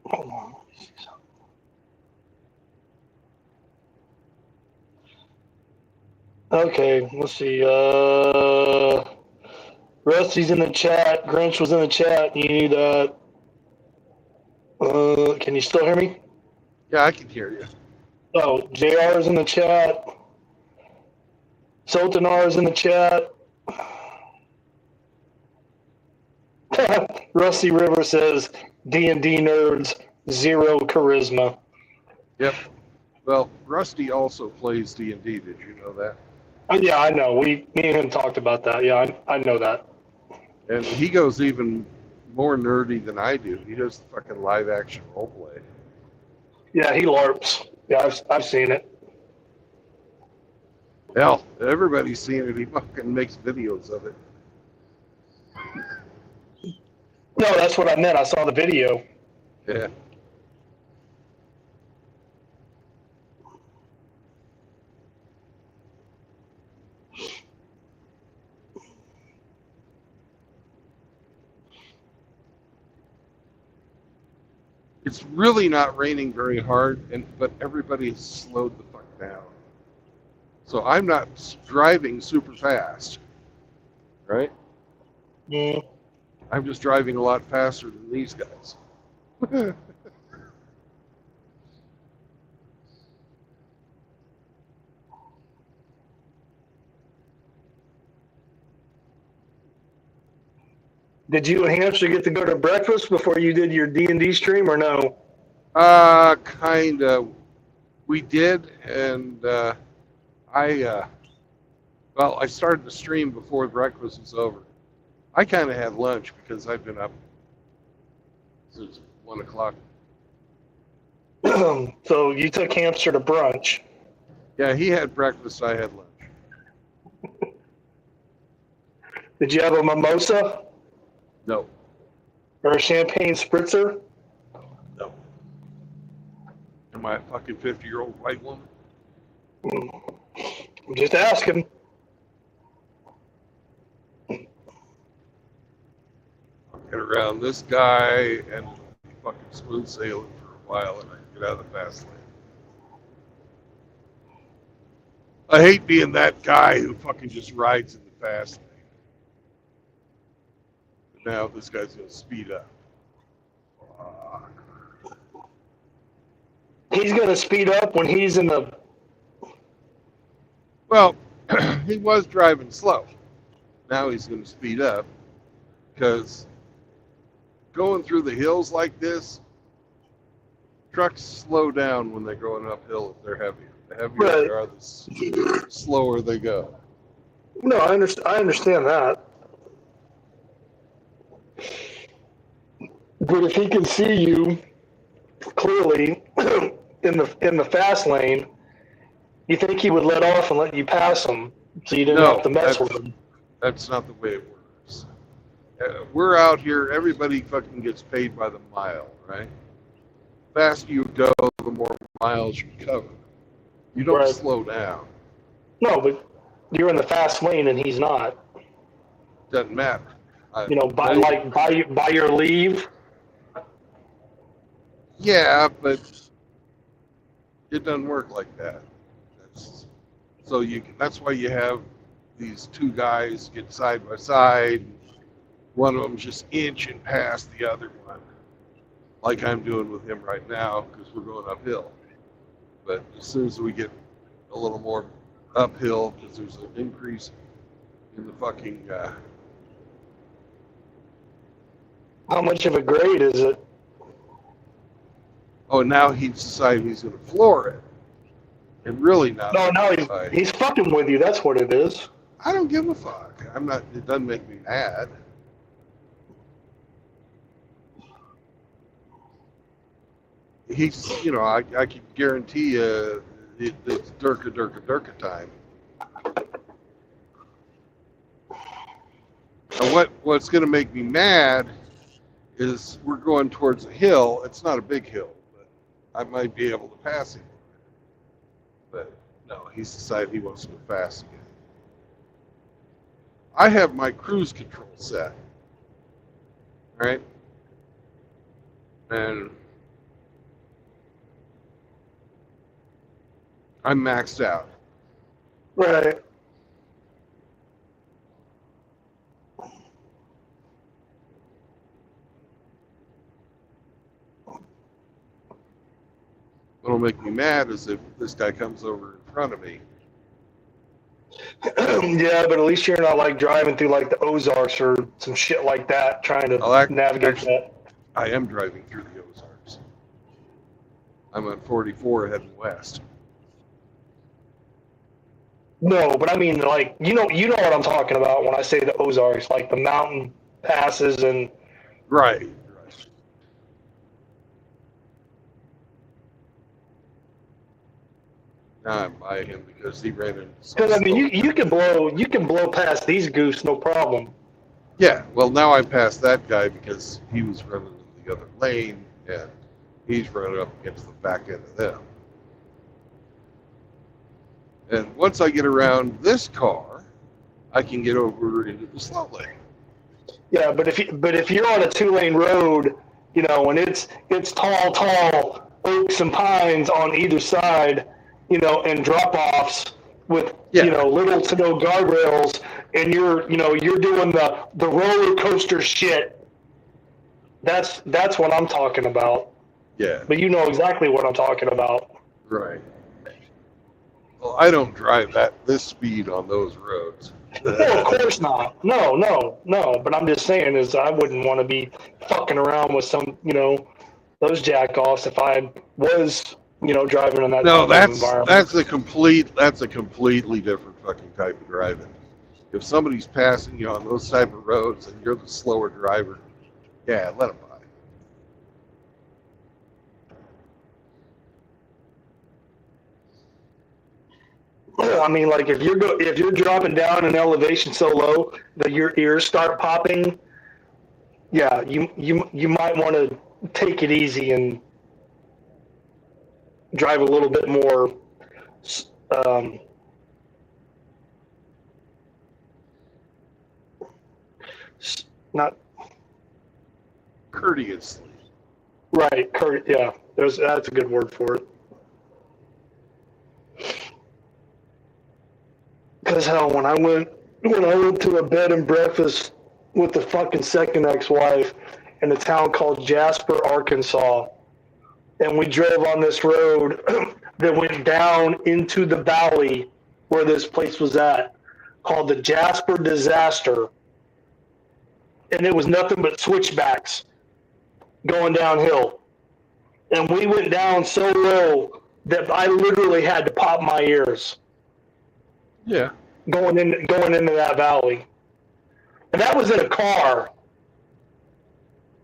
[SPEAKER 3] Hold on, let me see something. Okay, let's see. Rusty's in the chat. Grinch was in the chat. You need can you still hear me?
[SPEAKER 1] Yeah, I can hear you.
[SPEAKER 3] Oh, JR is in the chat. Sultanar is in the chat. Rusty River says D&D nerds, zero charisma.
[SPEAKER 1] Yep. Well, Rusty also plays D&D. Did you know that?
[SPEAKER 3] Yeah, I know. Me and him talked about that. Yeah, I know that.
[SPEAKER 1] And he goes even more nerdy than I do. He does the fucking live action role play.
[SPEAKER 3] Yeah, he LARPs. Yeah, I've seen it.
[SPEAKER 1] Hell, everybody's seen it. He fucking makes videos of it.
[SPEAKER 3] No, that's what I meant. I saw the video.
[SPEAKER 1] Yeah. It's really not raining very hard, but everybody has slowed the fuck down. So I'm not driving super fast, right?
[SPEAKER 3] Mm.
[SPEAKER 1] I'm just driving a lot faster than these guys.
[SPEAKER 3] Did you and Hampshire get to go to breakfast before you did your D&D stream, or no?
[SPEAKER 1] Kind of. We did, and I started the stream before breakfast was over. I kind of had lunch because I've been up since 1 o'clock.
[SPEAKER 3] So you took Hampshire to brunch.
[SPEAKER 1] Yeah, he had breakfast, I had lunch.
[SPEAKER 3] Did you have a mimosa
[SPEAKER 1] No,
[SPEAKER 3] or a champagne spritzer?
[SPEAKER 1] no. Am I a fucking 50-year-old white woman?
[SPEAKER 3] I'm just asking.
[SPEAKER 1] I'll get around this guy and be fucking smooth sailing for a while, and I can get out of the fast lane. I hate being that guy who fucking just rides in the fast lane. Now this guy's gonna speed up.
[SPEAKER 3] He's going to speed up when he's in the...
[SPEAKER 1] Well, he was driving slow. Now he's gonna speed up because going through the hills like this, trucks slow down when they're going uphill if they're heavier. The heavier
[SPEAKER 3] Right.
[SPEAKER 1] they are, the slower they go.
[SPEAKER 3] No, I understand that. But if he can see you clearly in the fast lane, you think he would let off and let you pass him so you didn't
[SPEAKER 1] No,
[SPEAKER 3] have to mess with him?
[SPEAKER 1] That's not the way it works. We're out here, everybody fucking gets paid by the mile, right? The faster you go, the more miles you cover. You don't
[SPEAKER 3] Right.
[SPEAKER 1] slow down.
[SPEAKER 3] No, but you're in the fast lane and he's not.
[SPEAKER 1] Doesn't matter.
[SPEAKER 3] You know, by your leave.
[SPEAKER 1] Yeah, but it doesn't work like that. That's why you have these two guys get side by side. One of them just inching past the other one, like I'm doing with him right now, because we're going uphill. But as soon as we get a little more uphill, because there's an increase in the fucking.
[SPEAKER 3] How much of a grade is it?
[SPEAKER 1] Oh, now he's decided he's going to floor it, and really not.
[SPEAKER 3] No, he's fucking with you. That's what it is.
[SPEAKER 1] I don't give a fuck. I'm not. It doesn't make me mad. He's, I can guarantee you, it's Durka time. And what's going to make me mad is we're going towards a hill. It's not a big hill, but I might be able to pass him. But no, he's decided he wants to go fast again. I have my cruise control set, right? And I'm maxed out.
[SPEAKER 3] Right.
[SPEAKER 1] What'll make me mad is if this guy comes over in front of me.
[SPEAKER 3] Yeah, but at least you're not like driving through like the Ozarks or some shit like that, trying to navigate that.
[SPEAKER 1] I am driving through the Ozarks. I'm on 44 heading west.
[SPEAKER 3] No, but I mean, like, you know what I'm talking about when I say the Ozarks, like the mountain passes and
[SPEAKER 1] Right. Now I'm by him because he ran into some
[SPEAKER 3] Because I mean,
[SPEAKER 1] stuff.
[SPEAKER 3] you can blow past these goose, no problem.
[SPEAKER 1] Yeah, well, now I'm past that guy because he was running in the other lane and he's running up against the back end of them. And once I get around this car, I can get over into the slow lane.
[SPEAKER 3] Yeah, but if you're on a 2-lane road, you know, and it's tall oaks and pines on either side, you know, and drop offs with
[SPEAKER 1] Yeah.
[SPEAKER 3] you know little to no guardrails, and you're doing the roller coaster shit. That's what I'm talking about.
[SPEAKER 1] Yeah,
[SPEAKER 3] But you know exactly what I'm talking about.
[SPEAKER 1] right. Well, I don't drive at this speed on those roads.
[SPEAKER 3] No, of course not. No. But I'm just saying is I wouldn't want to be fucking around with some, you know, those jack-offs if I was, you know, driving in that
[SPEAKER 1] No,
[SPEAKER 3] type of environment.
[SPEAKER 1] that's a completely different fucking type of driving. If somebody's passing you on those type of roads and you're the slower driver, yeah, let them by.
[SPEAKER 3] I mean, like if you're dropping down an elevation so low that your ears start popping, yeah, you might want to take it easy and drive a little bit more. Um, not
[SPEAKER 1] Courteously.
[SPEAKER 3] right, yeah. That's a good word for it. Because hell, when I went to a bed and breakfast with the fucking second ex-wife in a town called Jasper, Arkansas, and we drove on this road that went down into the valley where this place was at, called the Jasper Disaster, and it was nothing but switchbacks going downhill, and we went down so low that I literally had to pop my ears.
[SPEAKER 1] Yeah.
[SPEAKER 3] Going into that valley, and that was in a car.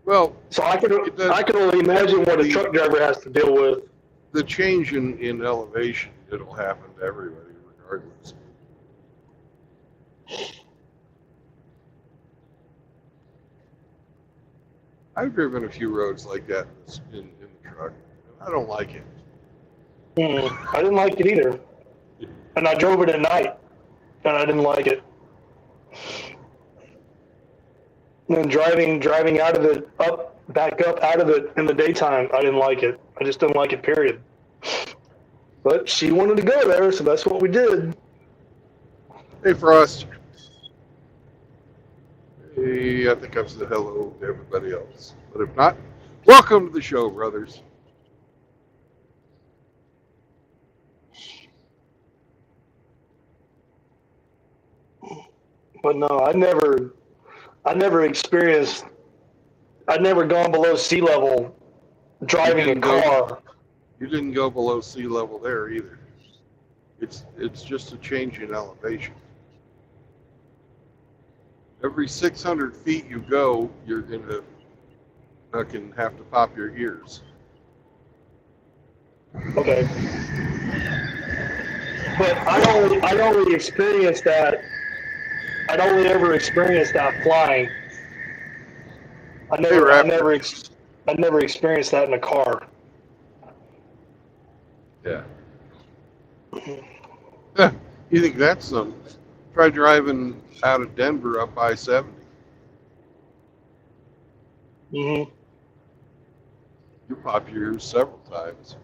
[SPEAKER 1] Well,
[SPEAKER 3] So I could only imagine what a truck driver has to deal with.
[SPEAKER 1] the change in elevation, it'll happen to everybody regardless. I've driven a few roads like that in the truck, and I don't like it.
[SPEAKER 3] I didn't like it either, and I drove it at night, and I didn't like it. And then driving out of it back up out of it in the daytime, I didn't like it. I just didn't like it. Period. But she wanted to go there, so that's what we did.
[SPEAKER 1] Hey, Frost. Hey, I think I've said hello to everybody else. But if not, welcome to the show, brothers.
[SPEAKER 3] But no, I never experienced. I'd never gone below sea level driving a car.
[SPEAKER 1] You didn't go below sea level there either. It's just a change in elevation. Every 600 feet you go, you're gonna fucking have to pop your ears.
[SPEAKER 3] Okay. But I'd only experienced that. I'd only ever experienced that flying. I never experienced that in a car.
[SPEAKER 1] Yeah. You think that's something? Try driving out of Denver up I-70.
[SPEAKER 3] Mm-hmm.
[SPEAKER 1] You pop your ears several times.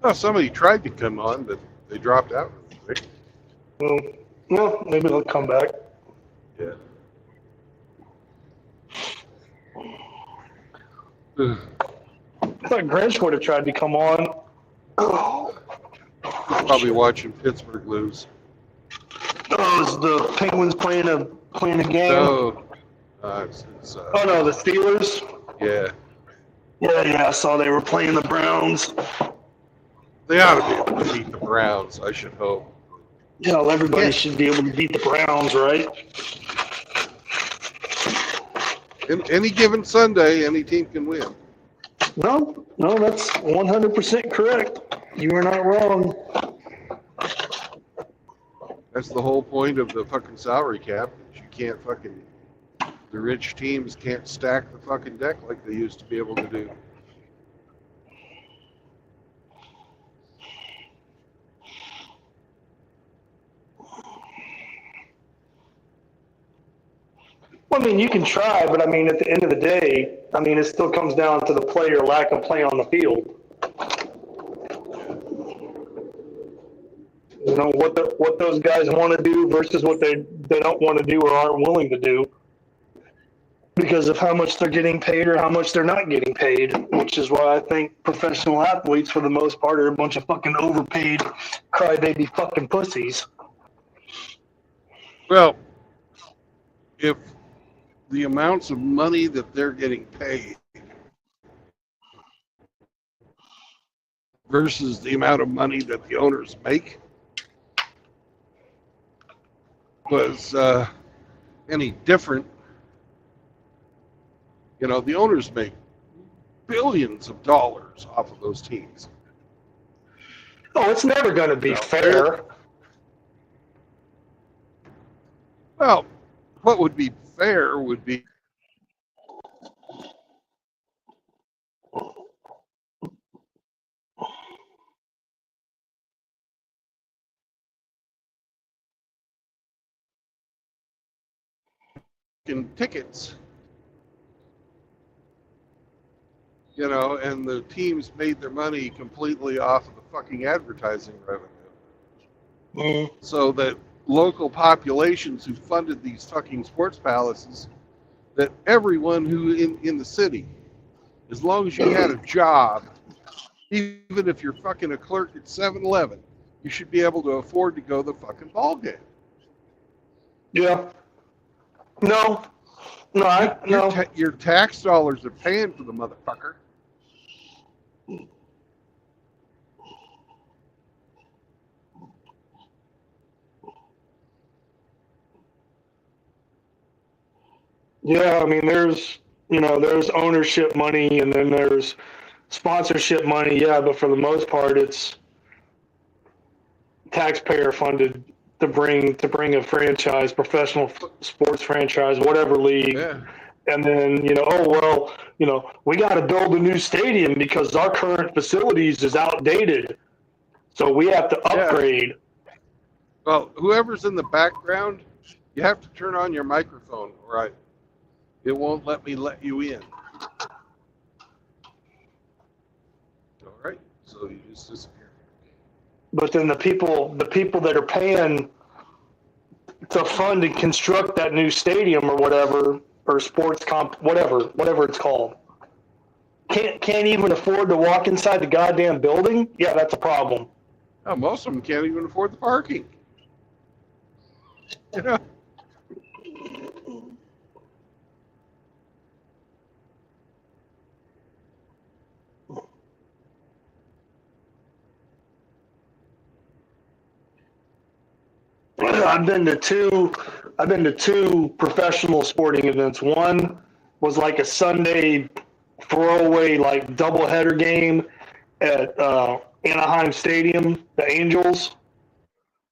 [SPEAKER 1] Oh, somebody tried to come on, but they dropped out. Right?
[SPEAKER 3] Well, maybe they'll come back.
[SPEAKER 1] Yeah.
[SPEAKER 3] I thought Grinch would have tried to come on.
[SPEAKER 1] Probably watching Pittsburgh lose.
[SPEAKER 3] Oh, is the Penguins playing a game?
[SPEAKER 1] No.
[SPEAKER 3] Oh no, the Steelers.
[SPEAKER 1] Yeah.
[SPEAKER 3] Yeah, I saw they were playing the Browns.
[SPEAKER 1] They ought to be able to beat the Browns, I should hope.
[SPEAKER 3] Yeah, well, everybody should be able to beat the Browns, right?
[SPEAKER 1] In any given Sunday, any team can win.
[SPEAKER 3] No, that's 100% correct. You are not wrong.
[SPEAKER 1] That's the whole point of the fucking salary cap. You can't fucking, the rich teams can't stack the fucking deck like they used to be able to do.
[SPEAKER 3] Well, I mean, you can try, but I mean, at the end of the day, I mean, it still comes down to the player lack of play on the field. You know, what those guys want to do versus what they don't want to do or aren't willing to do because of how much they're getting paid or how much they're not getting paid, which is why I think professional athletes, for the most part, are a bunch of fucking overpaid crybaby fucking pussies.
[SPEAKER 1] Well, if the amounts of money that they're getting paid versus the amount of money that the owners make was any different, you know, the owners make billions of dollars off of those teams.
[SPEAKER 3] Oh, it's never going to be fair.
[SPEAKER 1] Well, what would be fair would be in tickets, you know, and the teams made their money completely off of the fucking advertising revenue. So that local populations who funded these fucking sports palaces, that everyone who in the city, as long as you had a job, even if you're fucking a clerk at 7-Eleven, you should be able to afford to go to the fucking ball game.
[SPEAKER 3] Yeah. No.
[SPEAKER 1] Your tax dollars are paying for the motherfucker.
[SPEAKER 3] Yeah, I mean, there's ownership money and then there's sponsorship money. Yeah, but for the most part, it's taxpayer funded to bring a franchise, professional sports franchise, whatever league.
[SPEAKER 1] Yeah.
[SPEAKER 3] And then, we got to build a new stadium because our current facilities is outdated. So we have to upgrade.
[SPEAKER 1] Yeah. Well, whoever's in the background, you have to turn on your microphone, right? It won't let you in. All right, so you just disappear.
[SPEAKER 3] But then the people that are paying to fund and construct that new stadium or whatever, or sports comp, whatever it's called, can't even afford to walk inside the goddamn building. Yeah, that's a problem.
[SPEAKER 1] Oh, most of them can't even afford the parking. You know. I've been to two professional sporting events. One was like a Sunday throwaway, like doubleheader game at Anaheim Stadium, the Angels.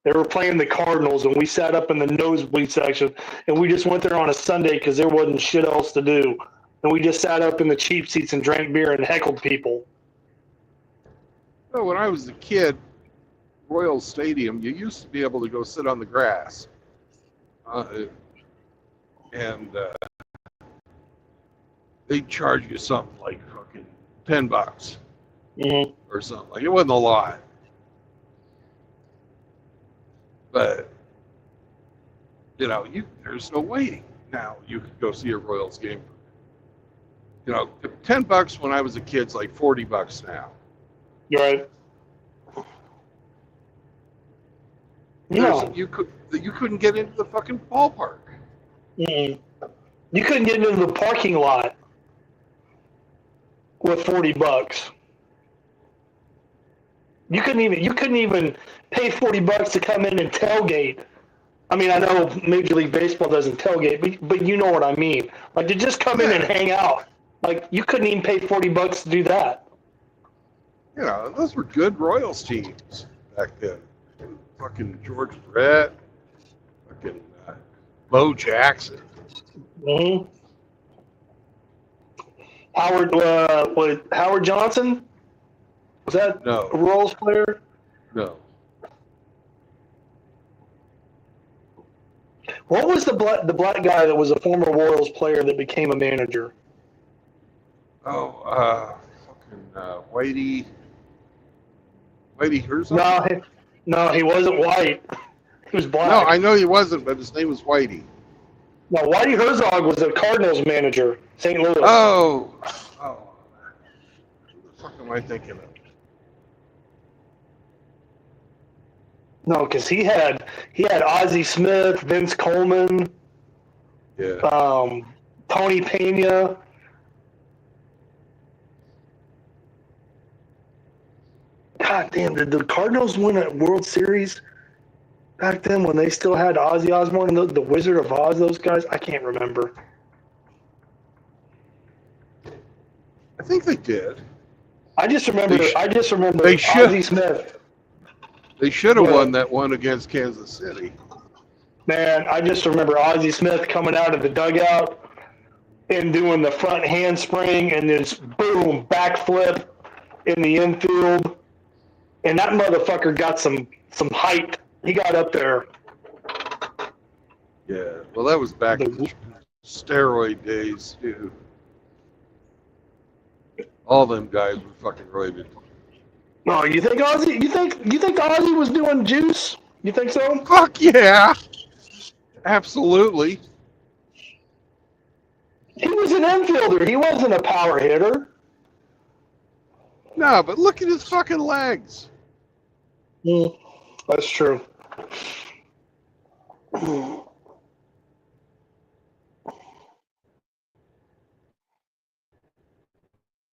[SPEAKER 1] They were playing the Cardinals, and we sat up in the nosebleed section, and we just went there on a Sunday because there wasn't shit else to do. And we just sat up in the cheap seats and drank beer and heckled people. Well, when I was a kid, Royal Stadium, you used to be able to go sit on the grass. And they'd charge you something like fucking $10 or something. Like, it wasn't a lot. But, you know, there's no waiting. Now, you could go see a Royals game. You know, $10 when I was a kid's like $40 now.
[SPEAKER 3] Right. No.
[SPEAKER 1] You couldn't get into the fucking ballpark.
[SPEAKER 3] Mm-mm. You couldn't get into the parking lot with $40. You couldn't even pay $40 to come in and tailgate. I mean, I know Major League Baseball doesn't tailgate, but you know what I mean. Like, to just come in and hang out. Like, you couldn't even pay $40 to do that.
[SPEAKER 1] You know, those were good Royals teams back then. Fucking George Brett, fucking Bo Jackson.
[SPEAKER 3] Mm-hmm. Howard Johnson? Was that
[SPEAKER 1] No.
[SPEAKER 3] a Royals player?
[SPEAKER 1] No.
[SPEAKER 3] What was the black guy that was a former Royals player that became a manager?
[SPEAKER 1] Oh, fucking Whitey Herzog?
[SPEAKER 3] No, he wasn't white. He was black.
[SPEAKER 1] No, I know he wasn't, but his name was Whitey.
[SPEAKER 3] No, Whitey Herzog was the Cardinals manager, St. Louis.
[SPEAKER 1] Oh. Who the fuck am I thinking of?
[SPEAKER 3] No, because he had Ozzie Smith, Vince Coleman,
[SPEAKER 1] Yeah.
[SPEAKER 3] Tony Pena. God damn, did the Cardinals win a World Series back then when they still had Ozzy Osbourne and the Wizard of Oz, those guys? I can't remember.
[SPEAKER 1] I think they did.
[SPEAKER 3] I just remember
[SPEAKER 1] they should.
[SPEAKER 3] Ozzie Smith.
[SPEAKER 1] They should have won that one against Kansas City.
[SPEAKER 3] Man, I just remember Ozzie Smith coming out of the dugout and doing the front handspring and this boom backflip in the infield. And that motherfucker got some height. He got up there.
[SPEAKER 1] Yeah. Well, that was back in the steroid days, too. All them guys were fucking roided.
[SPEAKER 3] No, you think Ozzy? You think Ozzy was doing juice? You think so?
[SPEAKER 1] Fuck yeah! Absolutely.
[SPEAKER 3] He was an infielder. He wasn't a power hitter.
[SPEAKER 1] No, but look at his fucking legs.
[SPEAKER 3] That's true.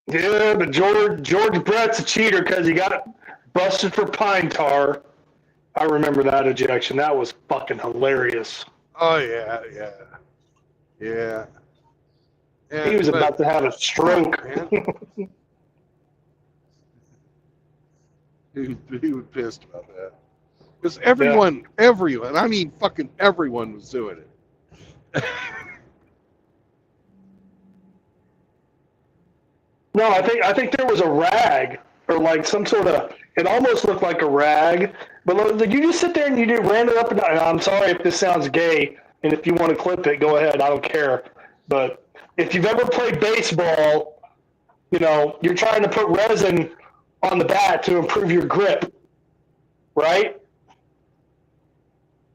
[SPEAKER 3] Yeah, but George Brett's a cheater because he got busted for pine tar. I remember that ejection. That was fucking hilarious.
[SPEAKER 1] Oh, yeah.
[SPEAKER 3] He was about to have a stroke.
[SPEAKER 1] He was pissed about that. Because everyone, I mean fucking everyone was doing it.
[SPEAKER 3] No, I think there was a rag or like some sort of. It almost looked like a rag, but you just sit there and you ran it up and down. I'm sorry if this sounds gay, and if you want to clip it, go ahead. I don't care. But if you've ever played baseball, you know you're trying to put resin on the bat to improve your grip, right?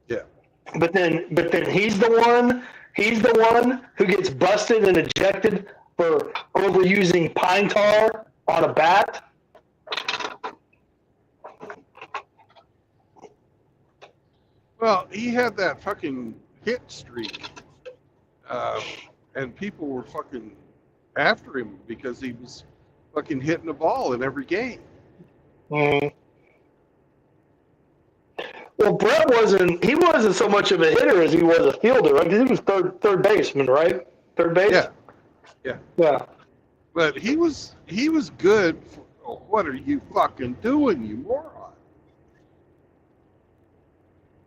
[SPEAKER 1] Yeah.
[SPEAKER 3] But then he's the one who gets busted and ejected for overusing pine tar on a bat.
[SPEAKER 1] Well, he had that fucking hit streak, and people were fucking after him because he was fucking hitting the ball in every game.
[SPEAKER 3] Mm. Well, Brett wasn't so much of a hitter as he was a fielder, right? He was third baseman, right? Third base? Yeah.
[SPEAKER 1] But he was good. What are you fucking doing, you moron?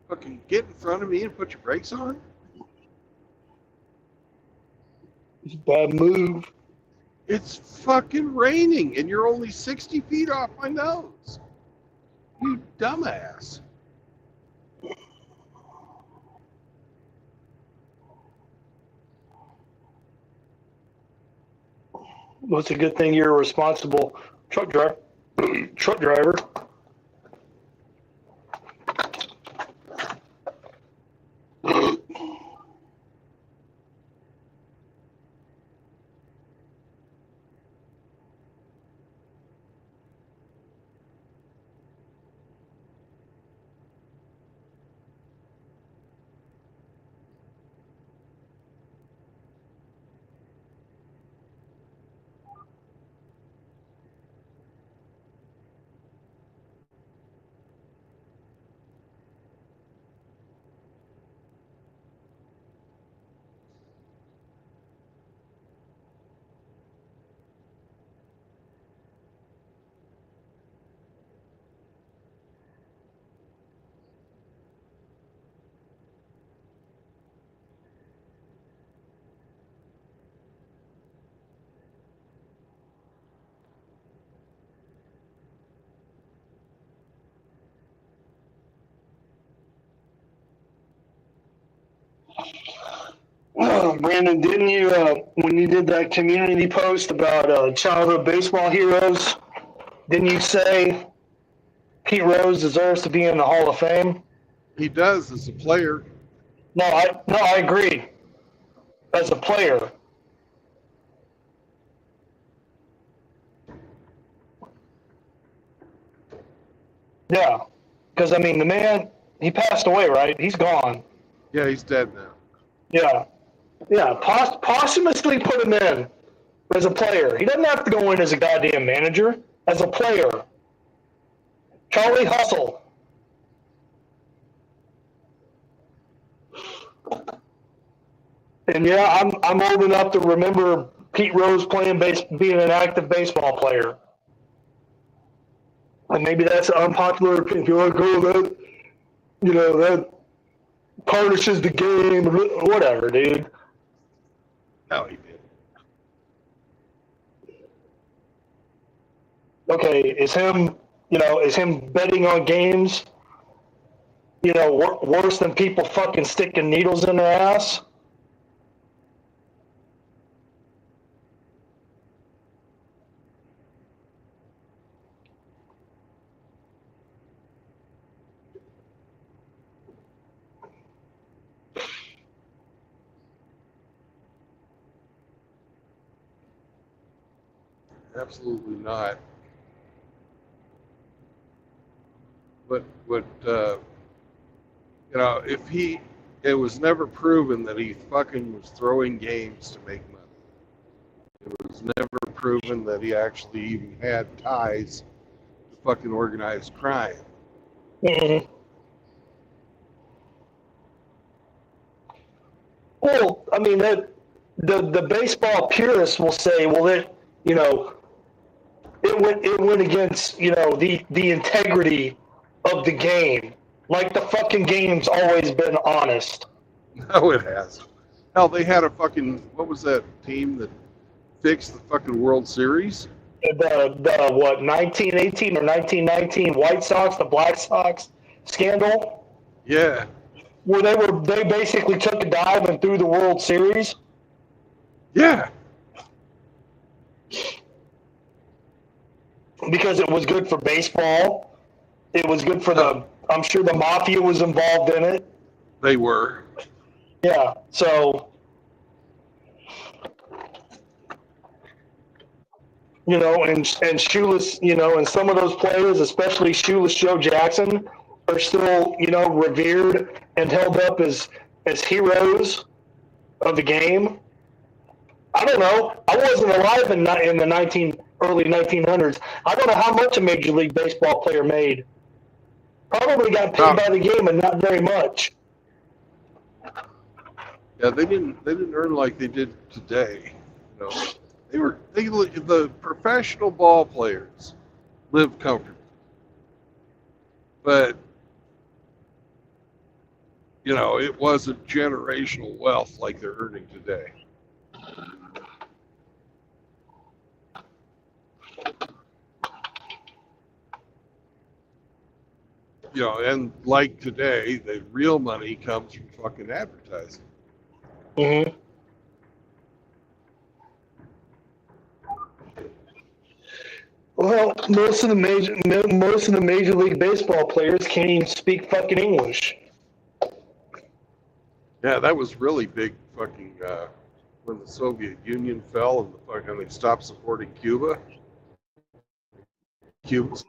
[SPEAKER 1] Fucking get in front of me and put your brakes on?
[SPEAKER 3] It's a bad move.
[SPEAKER 1] It's fucking raining and you're only 60 feet off my nose. You dumbass.
[SPEAKER 3] Well, it's a good thing you're a responsible truck driver. Truck driver. Brandon, didn't you, when you did that community post about childhood baseball heroes, didn't you say Pete Rose deserves to be in the Hall of Fame?
[SPEAKER 1] He does as a player.
[SPEAKER 3] No, I agree. As a player. Yeah. Because, I mean, the man, he passed away, right? He's gone.
[SPEAKER 1] Yeah, he's dead now.
[SPEAKER 3] Yeah. Yeah. Posthumously put him in as a player. He doesn't have to go in as a goddamn manager. As a player. Charlie Hustle. And yeah, I'm old enough to remember Pete Rose being an active baseball player. And maybe that's unpopular if you're like, oh, that, that tarnishes the game, whatever, dude.
[SPEAKER 1] No, he didn't.
[SPEAKER 3] Okay, is him betting on games, worse than people fucking sticking needles in their ass?
[SPEAKER 1] Absolutely not. But if it was never proven that he fucking was throwing games to make money. It was never proven that he actually even had ties to fucking organized crime.
[SPEAKER 3] Mm-hmm. Well, I mean, the baseball purists will say, well, it went against the integrity of the game. Like the fucking game's always been honest.
[SPEAKER 1] No, it hasn't. Hell, they had a fucking, what was that team that fixed the fucking World Series?
[SPEAKER 3] The 1918 or 1919 White Sox, the Black Sox scandal?
[SPEAKER 1] Yeah.
[SPEAKER 3] Where they basically took a dive and threw the World Series?
[SPEAKER 1] Yeah.
[SPEAKER 3] Because it was good for baseball. It was good for I'm sure the mafia was involved in it.
[SPEAKER 1] They were.
[SPEAKER 3] Yeah, so, and Shoeless, and some of those players, especially Shoeless Joe Jackson, are still, revered and held up as heroes of the game. I don't know. I wasn't alive in the early 1900s. I don't know how much a Major League Baseball player made. Probably got paid by the game and not very much.
[SPEAKER 1] Yeah, they didn't earn like they did today. The professional ball players lived comfortably. But it wasn't generational wealth like they're earning today. And like today, the real money comes from fucking advertising.
[SPEAKER 3] Mm-hmm. Well, most of the Major League Baseball players can't even speak fucking English.
[SPEAKER 1] Yeah, that was really big fucking when the Soviet Union fell and they stopped supporting Cuba. Cuba's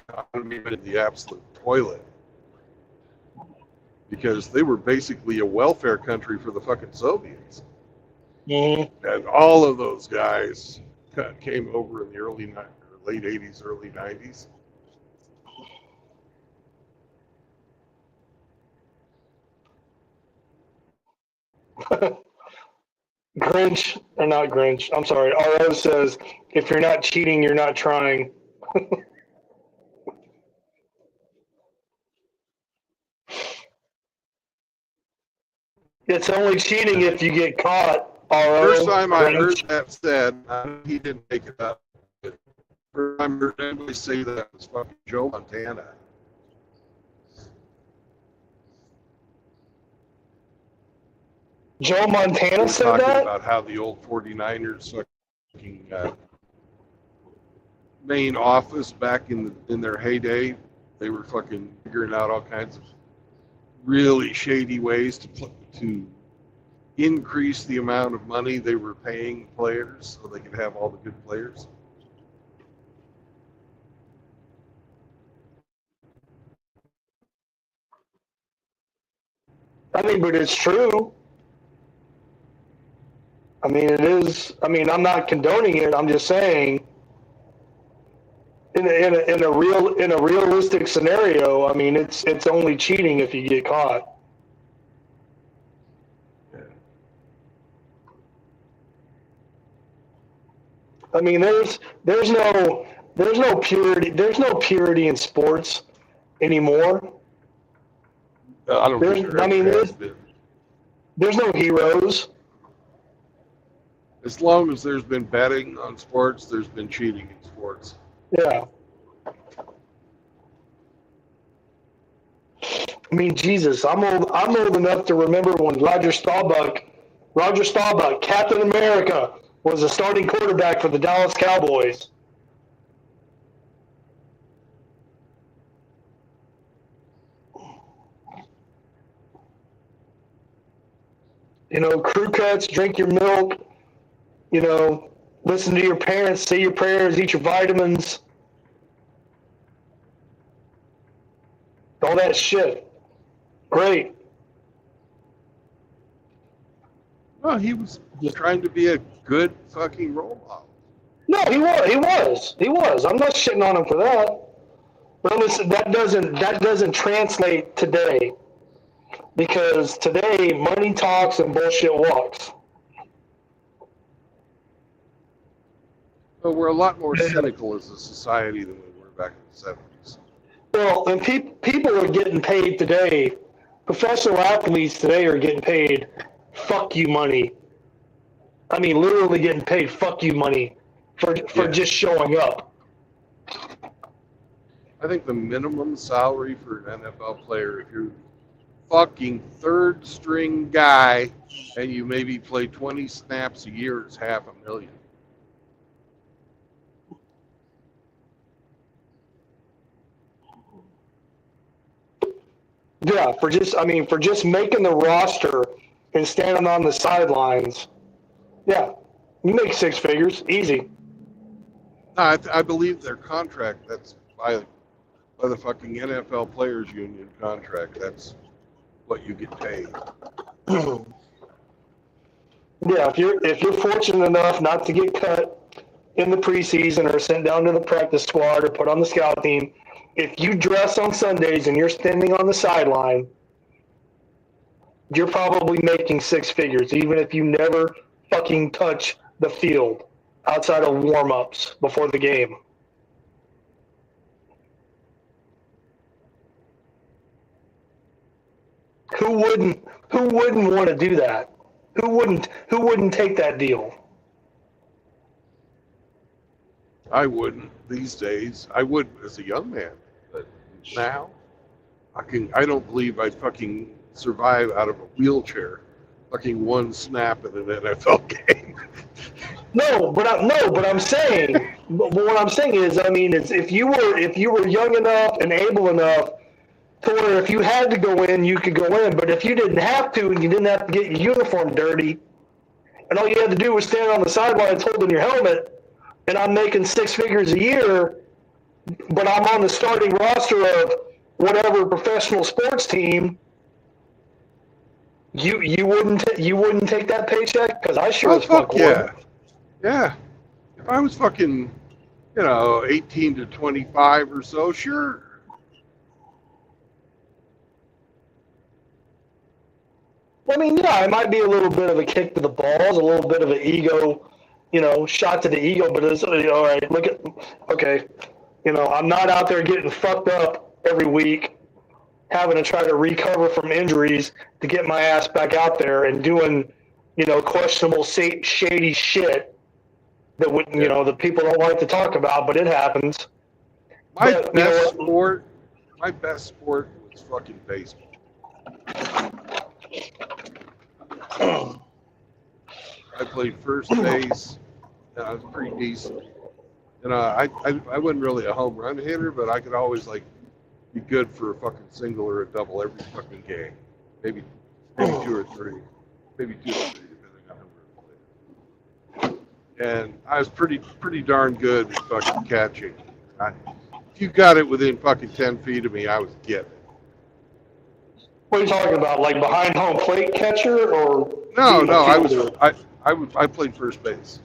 [SPEAKER 1] economy went in the absolute toilet because they were basically a welfare country for the fucking Soviets.
[SPEAKER 3] Mm-hmm.
[SPEAKER 1] And all of those guys came over in the late 80s, early 90s.
[SPEAKER 3] Grinch, or not Grinch, I'm sorry, RO says, if you're not cheating, you're not trying. It's only cheating if you get caught, RO.
[SPEAKER 1] First time I heard
[SPEAKER 3] Grinch.
[SPEAKER 1] that said, he didn't make it up. First time I heard anybody say that was fucking Joe Montana.
[SPEAKER 3] Joe Montana said
[SPEAKER 1] talking
[SPEAKER 3] that?
[SPEAKER 1] about how the old 49ers fucking main office back in their heyday, they were fucking figuring out all kinds of really shady ways to increase the amount of money they were paying players so they could have all the good players.
[SPEAKER 3] I mean, but it's true. I mean, it is. I mean, I'm not condoning it. I'm just saying, in a realistic scenario, I mean, it's only cheating if you get caught.
[SPEAKER 1] Yeah.
[SPEAKER 3] I mean, there's no purity in sports anymore.
[SPEAKER 1] I don't think there has been.
[SPEAKER 3] There's no heroes.
[SPEAKER 1] As long as there's been betting on sports, there's been cheating in sports.
[SPEAKER 3] Yeah. I mean, Jesus, I'm old enough to remember when Roger Staubach, Captain America, was a starting quarterback for the Dallas Cowboys. You know, crew cuts, drink your milk, you know, listen to your parents, say your prayers, eat your vitamins. All that shit. Great.
[SPEAKER 1] Well, he was trying to be a good fucking role model.
[SPEAKER 3] No, he was. I'm not shitting on him for that. But listen, that doesn't translate today. Because today, money talks and bullshit walks.
[SPEAKER 1] But we're a lot more cynical as a society than we were back in the 70s.
[SPEAKER 3] Well, and people are getting paid today. Professional athletes today are getting paid fuck you money. I mean, literally getting paid fuck you money for just showing up.
[SPEAKER 1] I think the minimum salary for an NFL player, if you're fucking third string guy and you maybe play 20 snaps a year, is $500,000.
[SPEAKER 3] Yeah, for just making the roster and standing on the sidelines. Yeah, you make six figures, easy.
[SPEAKER 1] No, I believe their contract, that's by the fucking NFL Players Union contract, that's what you get paid.
[SPEAKER 3] Yeah, if you're fortunate enough not to get cut in the preseason or sent down to the practice squad or put on the scout team, if you dress on Sundays and you're standing on the sideline, you're probably making six figures, even if you never fucking touch the field outside of warm-ups before the game. Who wouldn't want to do that? Who wouldn't take that deal?
[SPEAKER 1] I wouldn't these days. I would as a young man, but now I don't believe I'd fucking survive out of a wheelchair fucking one snap in an NFL game.
[SPEAKER 3] But I'm saying, but what I'm saying is, I mean, is if you were young enough and able enough to where if you had to go in, you could go in. But if you didn't have to and you didn't have to get your uniform dirty, and all you had to do was stand on the sidelines holding your helmet, and I'm making six figures a year, but I'm on the starting roster of whatever professional sports team, you wouldn't take that paycheck? Because I sure
[SPEAKER 1] Oh
[SPEAKER 3] as fuck
[SPEAKER 1] fuck yeah,
[SPEAKER 3] would.
[SPEAKER 1] yeah. If I was fucking, 18 to 25 or so, sure.
[SPEAKER 3] I mean, yeah, it might be a little bit of a kick to the balls, a little bit of an ego, shot to the ego. But it's all right. Okay, I'm not out there getting fucked up every week, having to try to recover from injuries to get my ass back out there and doing, questionable, shady shit that would, that people don't like to talk about, but it happens.
[SPEAKER 1] My
[SPEAKER 3] But
[SPEAKER 1] best sport was fucking baseball. I played first base. And I was pretty decent. I wasn't really a home run hitter, but I could always be good for a fucking single or a double every fucking game. Maybe two or three, maybe two or three, depending on how we played. And I was pretty darn good at fucking catching. If you got it within fucking 10 feet of me, I was getting it.
[SPEAKER 3] what are you talking about? Like behind home plate catcher or?
[SPEAKER 1] No,
[SPEAKER 3] being a
[SPEAKER 1] I
[SPEAKER 3] fielder?
[SPEAKER 1] I played first base.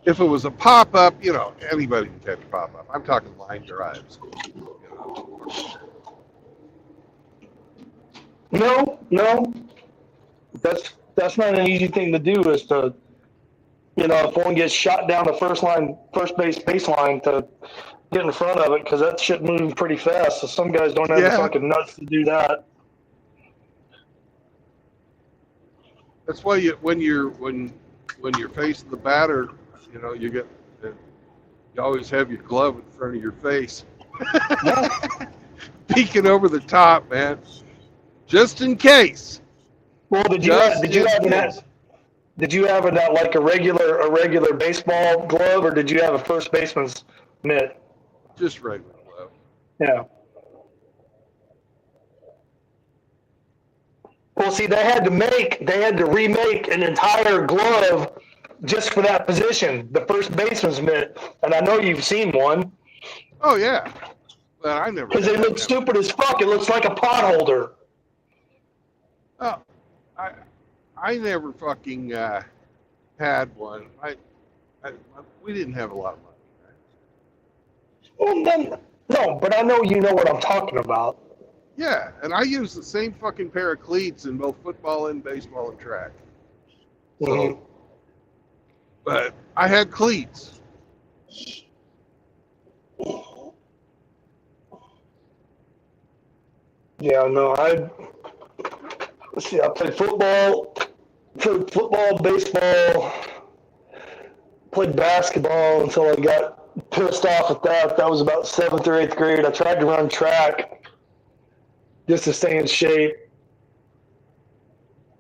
[SPEAKER 1] If it was a pop up, anybody can catch pop up. I'm talking line drives.
[SPEAKER 3] No, that's not an easy thing to do. Is to, if one gets shot down the first base baseline, to get in front of it because that shit moves pretty fast. So some guys don't have the fucking nuts to do that.
[SPEAKER 1] That's why when you're facing the batter, you always have your glove in front of your face, peeking over the top, man, just in case.
[SPEAKER 3] Well, did you have that like a regular baseball glove, or did you have a first baseman's mitt?
[SPEAKER 1] Just regular glove.
[SPEAKER 3] Yeah. Well, see, they had to remake an entire glove just for that position, the first baseman's mitt. And I know you've seen one.
[SPEAKER 1] Oh yeah, but I never.
[SPEAKER 3] Because they look stupid as fuck. It looks like a pot holder.
[SPEAKER 1] Oh, I never fucking had one. We didn't have a lot of money.
[SPEAKER 3] Well, then, no, but I know you know what I'm talking about.
[SPEAKER 1] Yeah, and I use the same fucking pair of cleats in both football and baseball and track. So, but I had cleats.
[SPEAKER 3] Yeah, no, let's see, I played football, baseball, played basketball until I got pissed off at that. That was about 7th or 8th grade. I tried to run track just to stay in shape.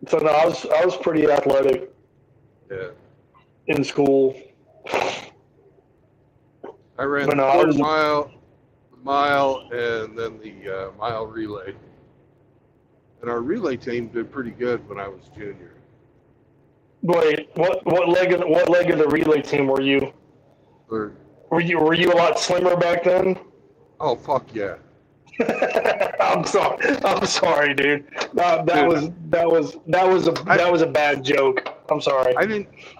[SPEAKER 3] So no, I was pretty athletic.
[SPEAKER 1] Yeah.
[SPEAKER 3] In school.
[SPEAKER 1] I ran the quarter mile, and then the mile relay. And our relay team did pretty good when I was junior.
[SPEAKER 3] Wait, what leg of the relay team were you?
[SPEAKER 1] Third.
[SPEAKER 3] Were you a lot slimmer back then?
[SPEAKER 1] Oh fuck yeah.
[SPEAKER 3] I'm sorry, dude. That was a bad joke. I'm sorry.
[SPEAKER 1] I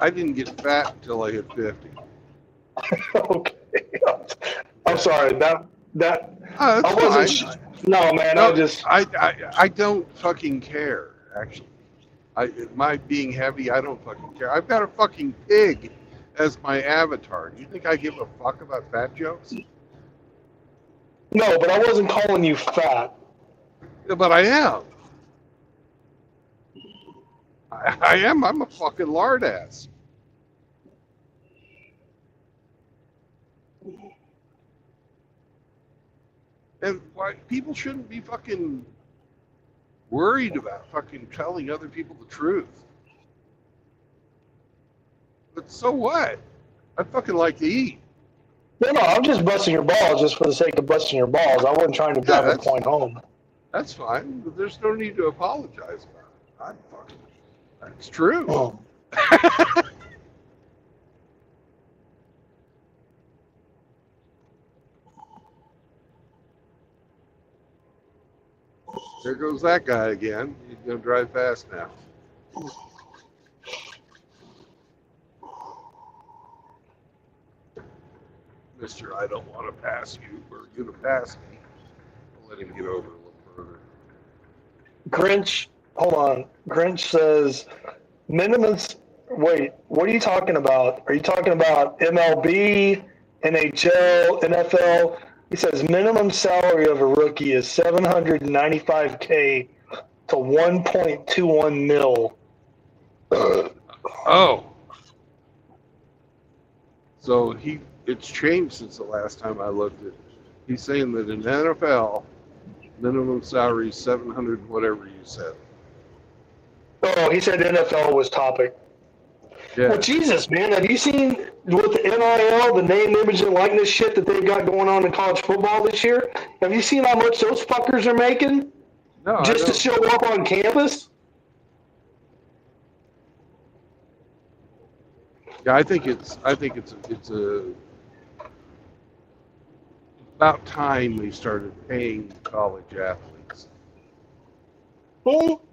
[SPEAKER 1] didn't get fat until I hit 50.
[SPEAKER 3] Okay. I'm sorry.
[SPEAKER 1] That's
[SPEAKER 3] I wasn't.
[SPEAKER 1] fine.
[SPEAKER 3] No, man.
[SPEAKER 1] No,
[SPEAKER 3] I
[SPEAKER 1] I don't fucking care. Actually, my being heavy, I don't fucking care. I've got a fucking pig as my avatar. Do you think I give a fuck about fat jokes?
[SPEAKER 3] No, but I wasn't calling you fat.
[SPEAKER 1] Yeah, but I am. I am. I'm a fucking lard ass. And why people shouldn't be fucking worried about fucking telling other people the truth. But so what? I fucking like to eat.
[SPEAKER 3] No, I'm just busting your balls just for the sake of busting your balls. I wasn't trying to drive a point home.
[SPEAKER 1] That's fine, but there's no need to apologize about it. That's true.
[SPEAKER 3] Oh.
[SPEAKER 1] There goes that guy again. He's gonna drive fast now. Mister, I don't want to pass you. Or you're gonna pass me. I'll let him get over a little further.
[SPEAKER 3] Grinch, hold on. Grinch says minimums. Wait, what are you talking about? Are you talking about MLB, NHL, NFL? He says minimum salary of a rookie is $795K to 1.21 mil.
[SPEAKER 1] Oh. So it's changed since the last time I looked at it. He's saying that in NFL, minimum salary is 700, whatever you said.
[SPEAKER 3] Oh, he said NFL was topic.
[SPEAKER 1] Yeah.
[SPEAKER 3] Well, Jesus, man, have you seen with the NIL, the name, image, and likeness shit that they've got going on in college football this year? Have you seen how much those fuckers are making
[SPEAKER 1] No,
[SPEAKER 3] just to show up on campus?
[SPEAKER 1] Yeah, I think it's about time they started paying college athletes.
[SPEAKER 3] Well,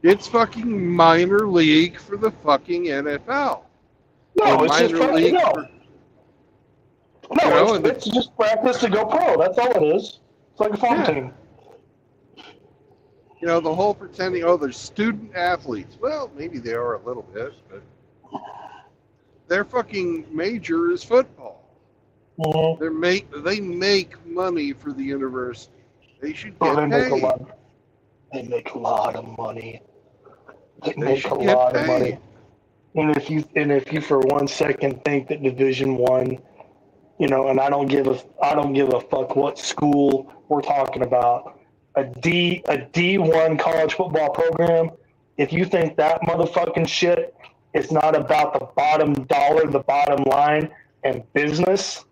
[SPEAKER 1] It's fucking minor league for the fucking NFL.
[SPEAKER 3] no,
[SPEAKER 1] Or
[SPEAKER 3] it's just
[SPEAKER 1] minor league for,
[SPEAKER 3] it's just practice to go pro. That's all it is. It's like a farm team.
[SPEAKER 1] You know, the whole pretending, they're student athletes. Well, maybe they are a little bit, but their fucking major is football.
[SPEAKER 3] Mm-hmm.
[SPEAKER 1] They make money for the university. They should get paid.
[SPEAKER 3] They make a lot of money. They
[SPEAKER 1] They
[SPEAKER 3] make a
[SPEAKER 1] should get
[SPEAKER 3] lot of
[SPEAKER 1] paid.
[SPEAKER 3] money. And if you for 1 second think that Division I, and I don't give a fuck what school we're talking about, a D1 college football program, if you think that motherfucking shit is not about the bottom dollar, the bottom line, and business,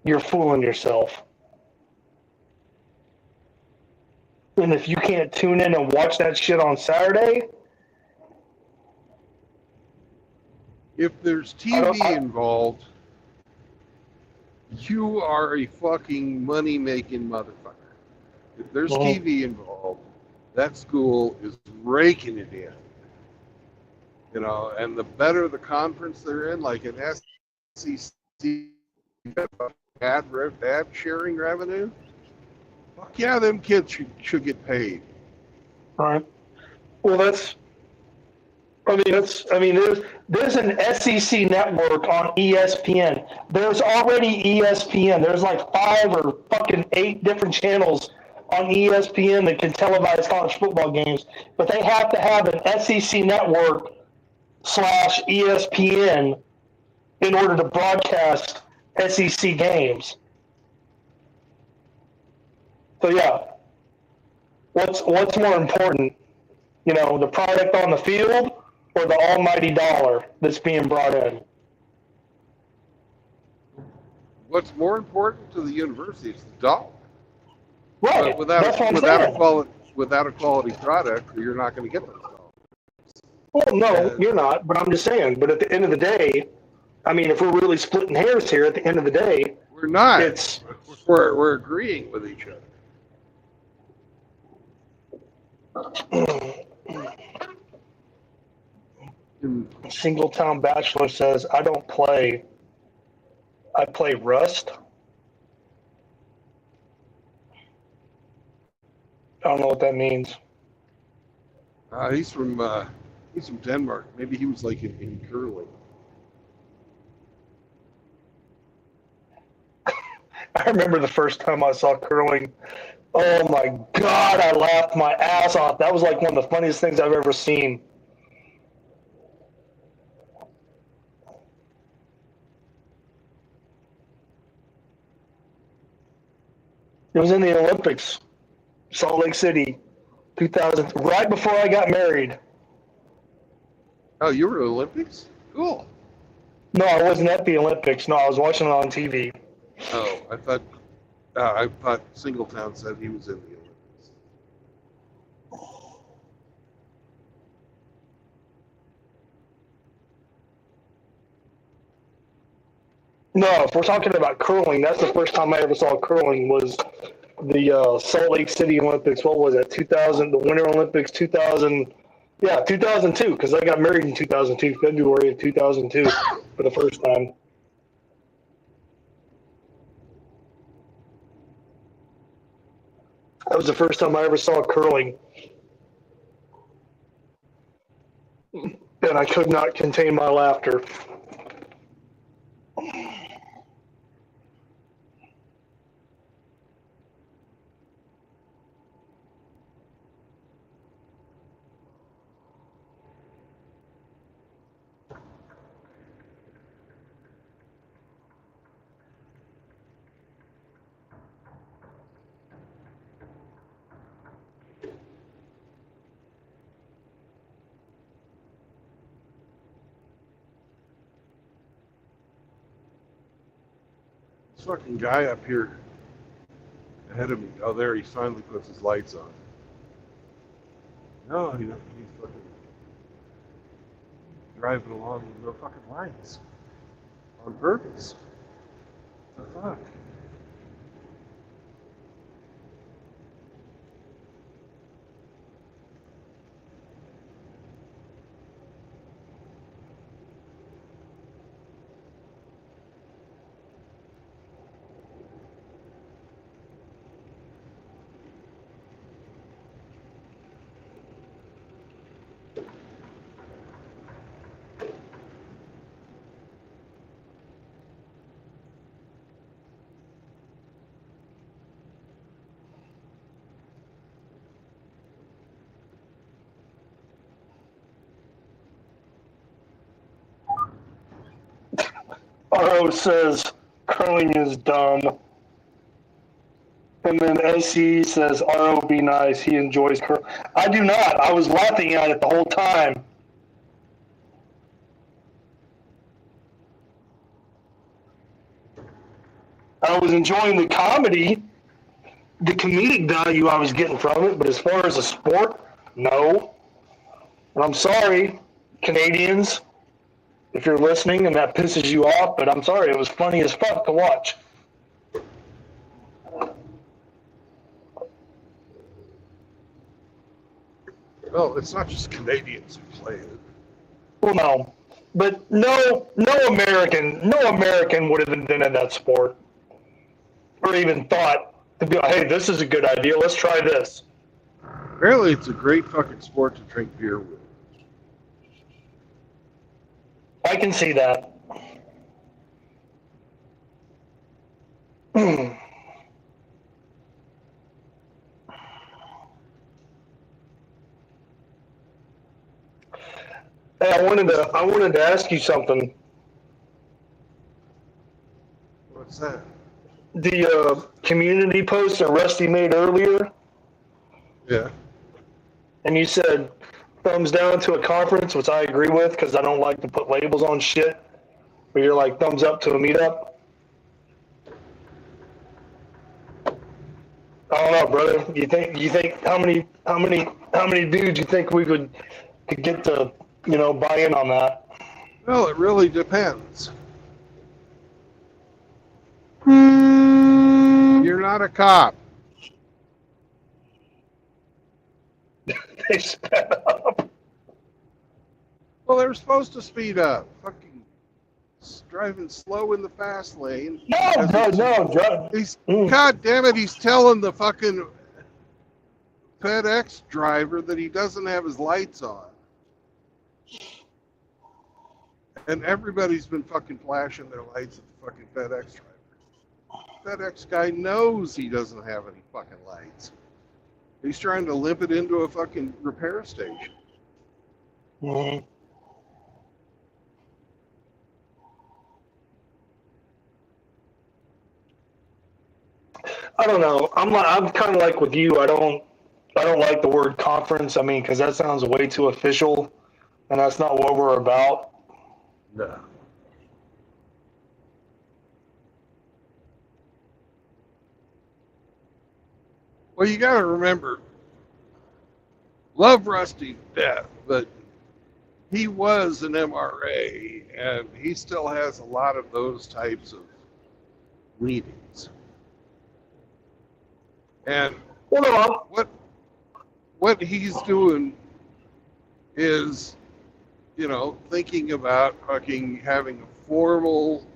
[SPEAKER 3] you're fooling yourself. And if you can't tune in and watch that shit on Saturday,
[SPEAKER 1] if there's TV involved, you are a fucking money-making motherfucker. If there's TV involved, that school is raking it in. And the better the conference they're in, like an SEC, ad sharing revenue, fuck yeah, them kids should get paid.
[SPEAKER 3] All right. Well, there's an SEC network on ESPN. There's already ESPN. There's like 5 or fucking 8 different channels on ESPN that can televise college football games, but they have to have an SEC network / ESPN in order to broadcast SEC games. So yeah, what's more important? The product on the field or the almighty dollar that's being brought in?
[SPEAKER 1] What's more important to the university is the dollar.
[SPEAKER 3] Right.
[SPEAKER 1] But
[SPEAKER 3] That's what I'm saying.
[SPEAKER 1] without a quality product, you're not going to get those dollars.
[SPEAKER 3] Well, no, you're not. But I'm just saying. But at the end of the day, if we're really splitting hairs here, at the end of the day,
[SPEAKER 1] we're not. We're agreeing with each other.
[SPEAKER 3] Singletown Bachelor says, I don't play. I play Rust. I don't know what that means.
[SPEAKER 1] He's from Denmark. Maybe he was like in curling.
[SPEAKER 3] I remember the first time I saw curling. Oh my God, I laughed my ass off. That was like one of the funniest things I've ever seen. It was in the Olympics, Salt Lake City, 2000, right before I got married.
[SPEAKER 1] Oh, you were Olympics? Cool.
[SPEAKER 3] No, I wasn't at the Olympics. No, I was watching it on TV.
[SPEAKER 1] Oh, I thought Singletown said he was in the Olympics.
[SPEAKER 3] No, if we're talking about curling, that's the first time I ever saw curling was the Salt Lake City Olympics. What was it? 2000, the Winter Olympics, 2000. Yeah, 2002, because I got married in 2002, February of 2002, for the first time. That was the first time I ever saw curling. And I could not contain my laughter.
[SPEAKER 1] This fucking guy up here ahead of me. Oh, there, he finally puts his lights on. No, he's fucking driving along with no fucking lights. On purpose. What the fuck?
[SPEAKER 3] RO says curling is dumb. And then SC says RO be nice. He enjoys curling. I do not. I was laughing at it the whole time. I was enjoying the comedy, the comedic value I was getting from it, but as far as a sport, no. And I'm sorry, Canadians, if you're listening and that pisses you off, but I'm sorry, it was funny as fuck to watch.
[SPEAKER 1] Well, it's not just Canadians who play it.
[SPEAKER 3] Well, no, but no American would have invented that sport, or even thought to be like, hey, this is a good idea. Let's try this.
[SPEAKER 1] Apparently, it's a great fucking sport to drink beer with.
[SPEAKER 3] I can see that. Hey, I wanted to ask you something.
[SPEAKER 1] What's that?
[SPEAKER 3] The community post that Rusty made earlier,
[SPEAKER 1] Yeah.
[SPEAKER 3] and you said thumbs down to a conference, which I agree with because I don't like to put labels on shit. But you're like thumbs up to a meetup. I don't know, brother. You think how many dudes you think we could get to buy in on that?
[SPEAKER 1] Well, it really depends. You're not a cop.
[SPEAKER 3] They sped up.
[SPEAKER 1] Well, they're supposed to speed up. Fucking driving slow in the fast lane.
[SPEAKER 3] No.
[SPEAKER 1] He's God damn it! He's telling the fucking FedEx driver that he doesn't have his lights on, and everybody's been fucking flashing their lights at the fucking FedEx driver. FedEx guy knows he doesn't have any fucking lights. He's trying to limp it into a fucking repair station.
[SPEAKER 3] Mm-hmm. I don't know. I'm kind of like with you. I don't like the word conference. I mean, because that sounds way too official, and that's not what we're about.
[SPEAKER 1] No. Well, you got to remember, love Rusty to death, but he was an MRA, and he still has a lot of those types of leanings. And
[SPEAKER 3] Well,
[SPEAKER 1] what he's doing is, thinking about fucking having a formal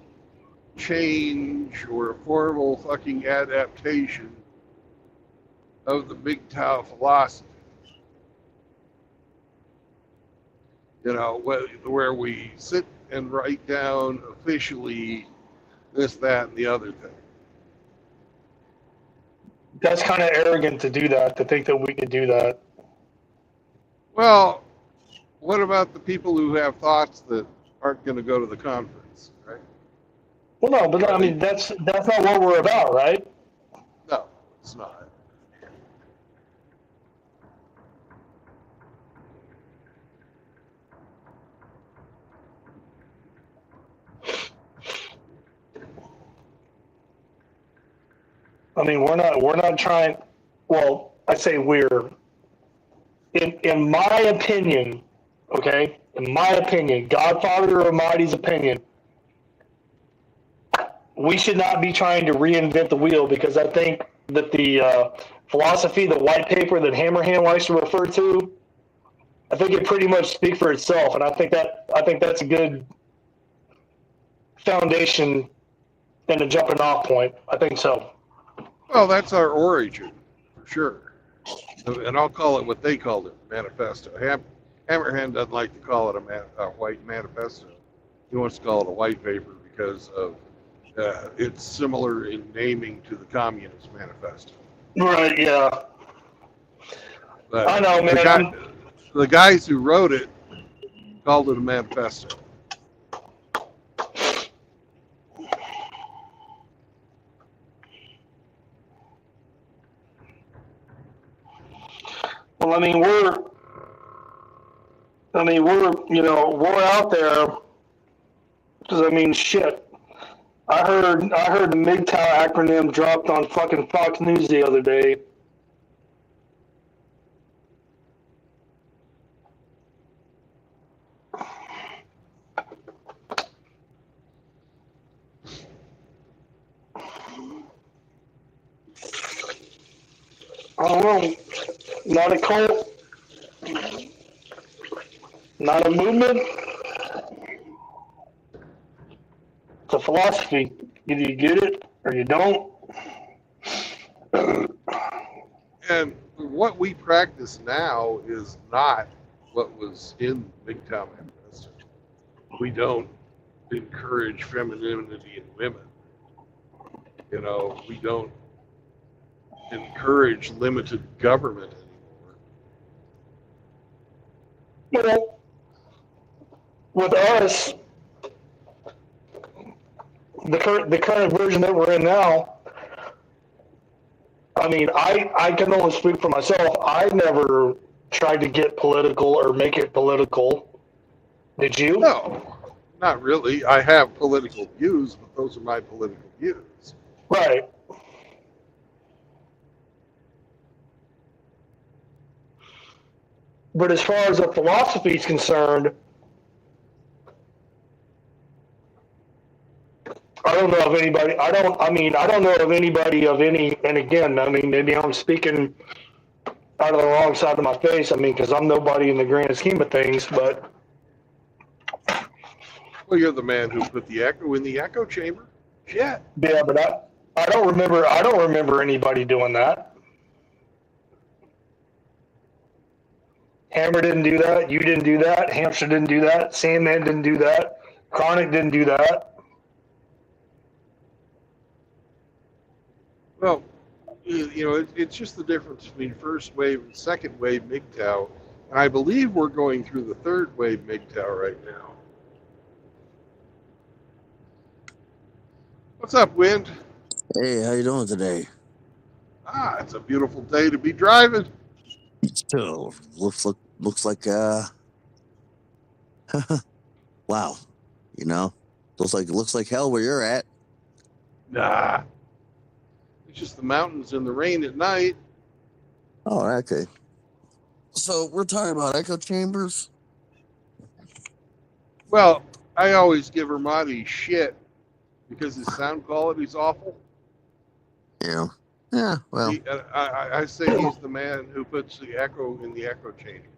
[SPEAKER 1] change or a formal fucking adaptation of the MGTOW philosophy. Where we sit and write down officially this, that, and the other thing.
[SPEAKER 3] that's kind of arrogant to do that, to think that we could do that.
[SPEAKER 1] Well, what about the people who have thoughts that aren't going to go to the conference, right?
[SPEAKER 3] Well, no, but I mean, that's not what we're about, right?
[SPEAKER 1] No, it's not.
[SPEAKER 3] I mean, we're not trying. Well, I say we're. In my opinion, okay. In my opinion, Godfather Almighty's opinion, we should not be trying to reinvent the wheel, because I think that the philosophy, the white paper that Hammerhand likes to refer to, I think it pretty much speaks for itself, and I think that's a good foundation and a jumping off point. I think so.
[SPEAKER 1] Well, that's our origin, for sure. And I'll call it what they called it, manifesto. Hammerhand doesn't like to call it a white manifesto. He wants to call it a white paper because of it's similar in naming to the Communist Manifesto.
[SPEAKER 3] Right, yeah.
[SPEAKER 1] But
[SPEAKER 3] I know, man.
[SPEAKER 1] The guys who wrote it called it a manifesto.
[SPEAKER 3] Well, I mean, we're out there, because I mean, shit. I heard the MGTOW acronym dropped on fucking Fox News the other day. I don't know. Not a cult. Not a movement. It's a philosophy. Either you get it or you don't.
[SPEAKER 1] And what we practice now is not what was in the MGTOW Manifesto. We don't encourage femininity in women. We don't encourage limited government anymore.
[SPEAKER 3] Well, with us, the current version that we're in now, I mean, I can only speak for myself. I never tried to get political or make it political. Did you?
[SPEAKER 1] No, not really. I have political views, but those are my political views.
[SPEAKER 3] Right. But as far as the philosophy is concerned, I don't know of anybody. I don't know of anybody of any. And again, I mean, maybe I'm speaking out of the wrong side of my face. I mean, because I'm nobody in the grand scheme of things. But
[SPEAKER 1] well, you're the man who put the echo in the echo chamber. Shit.
[SPEAKER 3] Yeah, but I don't remember. I don't remember anybody doing that. Hammer didn't do that. You didn't do that. Hamster didn't do that. Sandman didn't do that. Chronic didn't do that.
[SPEAKER 1] Well, it's just the difference between first wave and second wave MGTOW. And I believe we're going through the third wave MGTOW right now. What's up, Wind?
[SPEAKER 5] Hey, how you doing today?
[SPEAKER 1] Ah, it's a beautiful day to be driving.
[SPEAKER 5] Still looks like wow, you know, looks like hell where you're at.
[SPEAKER 1] Nah, it's just the mountains and the rain at night.
[SPEAKER 5] Oh, okay. So we're talking about echo chambers.
[SPEAKER 1] Well, I always give Ramadi shit because his sound quality's awful.
[SPEAKER 5] Yeah. Yeah. Well,
[SPEAKER 1] I say he's the man who puts the echo in the echo chamber.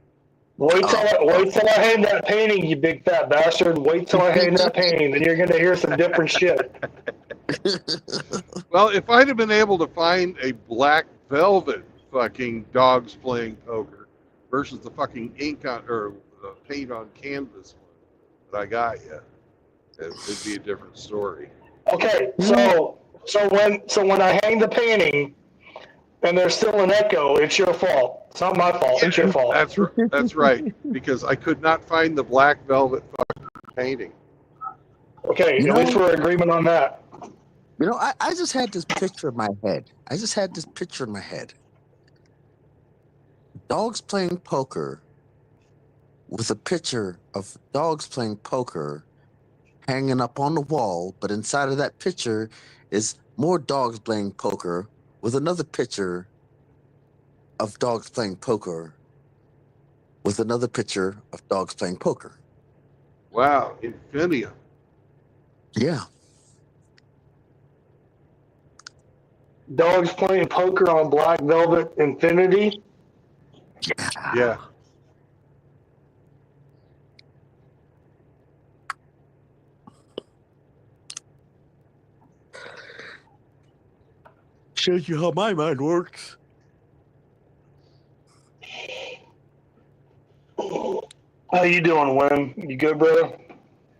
[SPEAKER 3] Wait till I hang that painting, you big fat bastard. Wait till I hang that painting, then you're gonna hear some different shit.
[SPEAKER 1] Well, if I'd have been able to find a black velvet fucking dogs playing poker versus the fucking ink on or paint on canvas one that I got yet, it'd be a different story.
[SPEAKER 3] Okay, so when I hang the painting and there's still an echo, it's your fault. It's not my fault. It's your fault.
[SPEAKER 1] That's right. Because I could not find the black velvet fucking painting.
[SPEAKER 3] Okay, at least we're in agreement on that.
[SPEAKER 5] you know, I just had this picture in my head. Dogs playing poker with a picture of dogs playing poker hanging up on the wall, but inside of that picture is more dogs playing poker with another picture of dogs playing poker with another picture of dogs playing poker.
[SPEAKER 1] Wow, Infinium.
[SPEAKER 5] Yeah.
[SPEAKER 3] Dogs playing poker on Black Velvet Infinity.
[SPEAKER 1] Yeah.
[SPEAKER 5] Shows you how my mind works.
[SPEAKER 3] How you doing, Wim? You good, brother?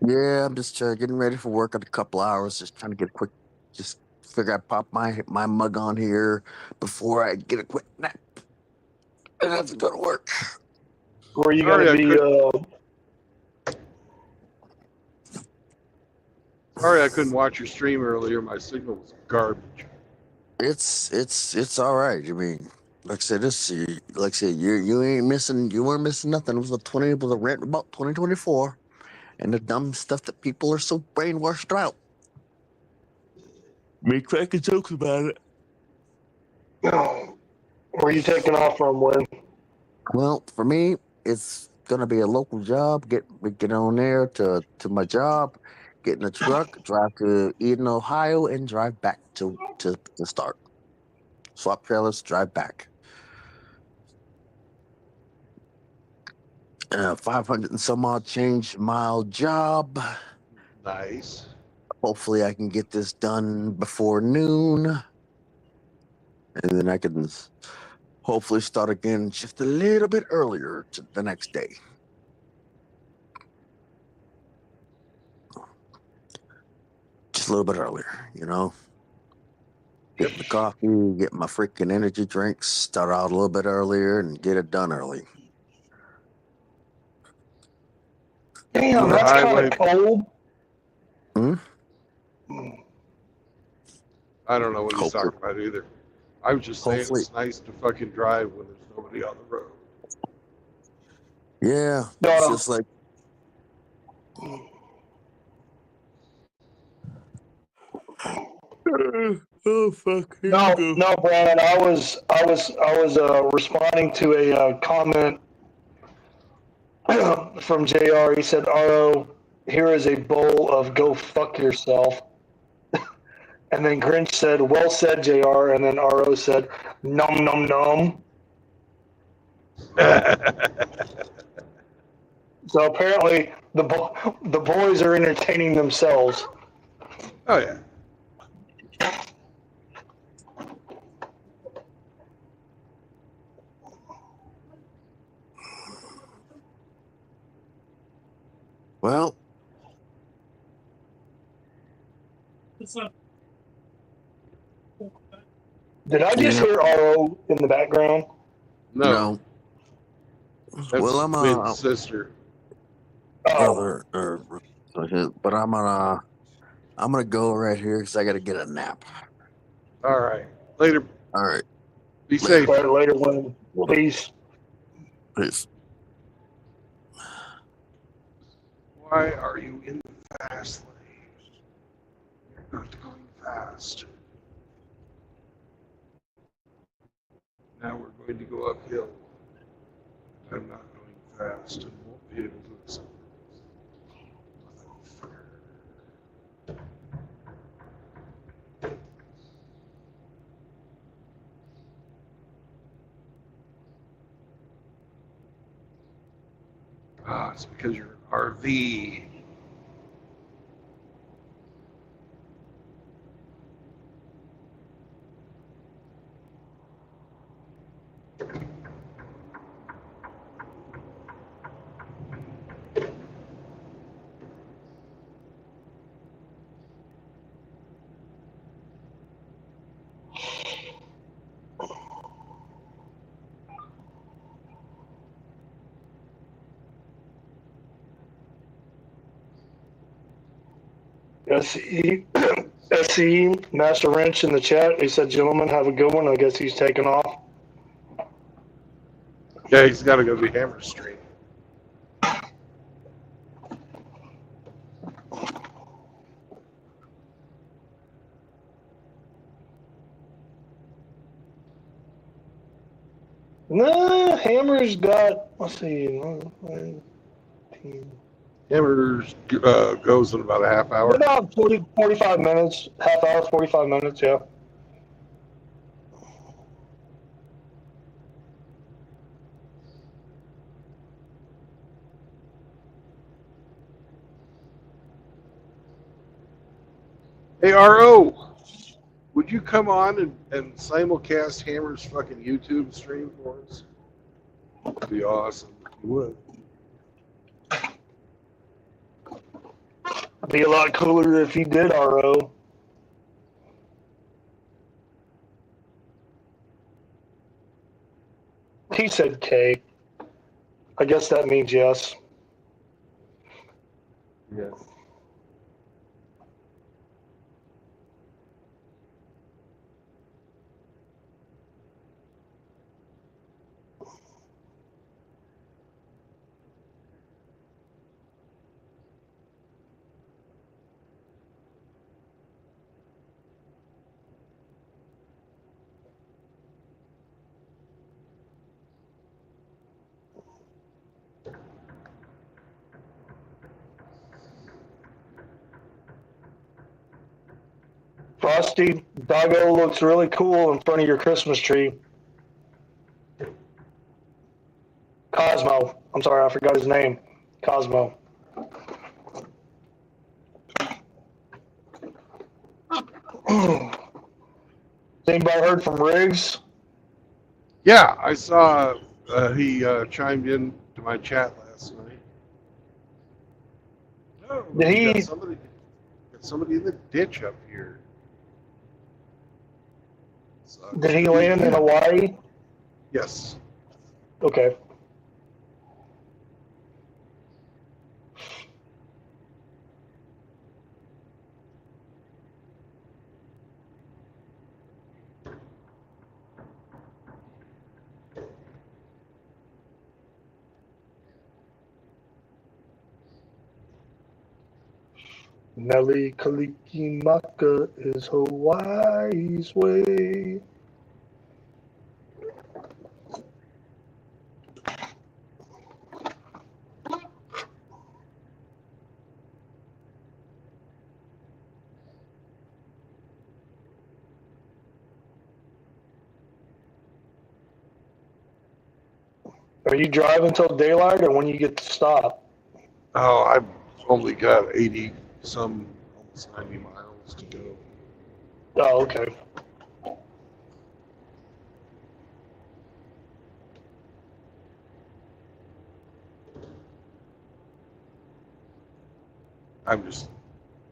[SPEAKER 5] Yeah, I'm just getting ready for work in a couple hours. Just trying to get a quick, just figure I'd pop my mug on here before I get a quick nap. And have to go to work.
[SPEAKER 3] Where you gonna be?
[SPEAKER 1] Sorry, I couldn't watch your stream earlier. My signal was garbage.
[SPEAKER 5] It's all right. I mean, like I said, you ain't missing. You weren't missing nothing. It was a rant about 2024, and the dumb stuff that people are so brainwashed about. Me cracking jokes about it.
[SPEAKER 3] Where are you taking off from, Wim?
[SPEAKER 5] Well, for me, it's gonna be a local job. Get on there to my job, get in a truck, drive to Eden, Ohio, and drive back to start. Swap trailers, drive back. 500 and some odd change mile job.
[SPEAKER 1] Nice.
[SPEAKER 5] Hopefully, I can get this done before noon, and then I can hopefully start again just a little bit earlier to the next day. Just a little bit earlier, you know. Get the coffee, get my freaking energy drinks, start out a little bit earlier, and get it done early.
[SPEAKER 3] Damn, that's kind of cold.
[SPEAKER 1] I don't know what he's talking about either. I was just saying it's nice to fucking drive when there's nobody on the road.
[SPEAKER 5] Yeah, it's just like. Oh fuck!
[SPEAKER 3] No, Brian. I was responding to a comment from JR. He said, "RO, here is a bowl of go fuck yourself." And then Grinch said, "Well said, JR." And then RO said, "Nom nom nom." So apparently the boys are entertaining themselves.
[SPEAKER 1] Oh yeah.
[SPEAKER 5] Well,
[SPEAKER 3] did I just hear RO in the background?
[SPEAKER 1] No. That's
[SPEAKER 5] well, I'm a
[SPEAKER 1] sister.
[SPEAKER 5] brother, but I'm gonna go right here because I gotta get a nap.
[SPEAKER 1] All right. Later.
[SPEAKER 5] All right.
[SPEAKER 1] Be safe.
[SPEAKER 3] Later, Wayne. Peace.
[SPEAKER 5] Peace.
[SPEAKER 1] Why are you in the fast lane? You're not going fast. Now we're going to go uphill. I'm not going fast and won't be able to accelerate. Ah, it's because you're an RV.
[SPEAKER 3] SE Master Wrench in the chat. He said, "Gentlemen, have a good one." I guess he's taking off.
[SPEAKER 1] Yeah, he's got to go to Hammer Street.
[SPEAKER 3] Nah, Hammer's got. Let's see.
[SPEAKER 1] Hammer's goes in about a half hour.
[SPEAKER 3] About 45 minutes. Half hour, 45 minutes. Yeah.
[SPEAKER 1] Hey, RO, would you come on and simulcast Hammer's fucking YouTube stream for us? That'd be awesome. You would.
[SPEAKER 3] It'd be a lot cooler if he did, RO. He said K. I guess that means yes.
[SPEAKER 1] Yeah.
[SPEAKER 3] Frosty, Doggo looks really cool in front of your Christmas tree. Cosmo. I'm sorry, I forgot his name. Cosmo. Has anybody heard from Riggs?
[SPEAKER 1] Yeah, I saw he chimed in to my chat last night. Oh,
[SPEAKER 3] Did he-
[SPEAKER 1] got somebody in the ditch up here. Sucks.
[SPEAKER 3] Did he land in Hawaii?
[SPEAKER 1] Yes.
[SPEAKER 3] Okay. Nelly Kalikimaka is Hawaii's way. Are you driving till daylight or when you get to stop?
[SPEAKER 1] Oh, I've only got 80 some, almost 90 miles to go.
[SPEAKER 3] Oh, okay.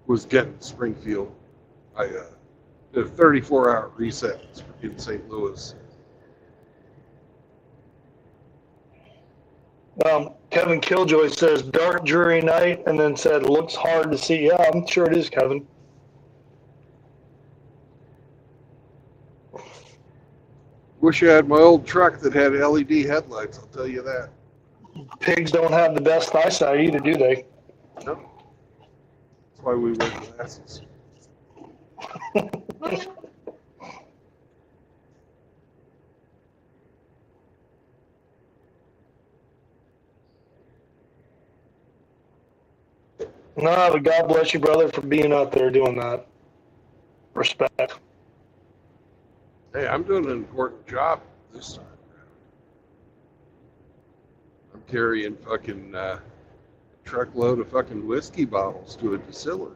[SPEAKER 1] Was getting Springfield. I did a 34-hour reset in St. Louis.
[SPEAKER 3] Kevin Killjoy says dark dreary night and then said looks hard to see. Yeah, I'm sure it is, Kevin.
[SPEAKER 1] Wish I had my old truck that had LED headlights, I'll tell you that.
[SPEAKER 3] Pigs don't have the best eyesight either, do they?
[SPEAKER 1] No. That's why we wear glasses.
[SPEAKER 3] No, but God bless you, brother, for being out there doing that. Respect.
[SPEAKER 1] Hey, I'm doing an important job this time. I'm carrying fucking truckload of fucking whiskey bottles to a distillery.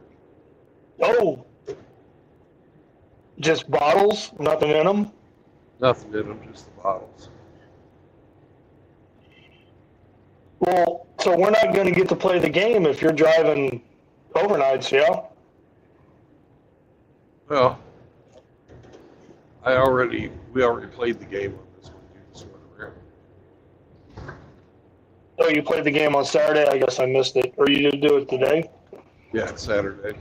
[SPEAKER 3] Oh, just bottles, nothing in them?
[SPEAKER 1] Nothing in them, just the bottles.
[SPEAKER 3] Well, so we're not going to get to play the game if you're driving overnights, yeah?
[SPEAKER 1] Well, we already played the game on this one. Just went around.
[SPEAKER 3] Oh, you played the game on Saturday? I guess I missed it. Or you did do it today?
[SPEAKER 1] Yeah, it's Saturday.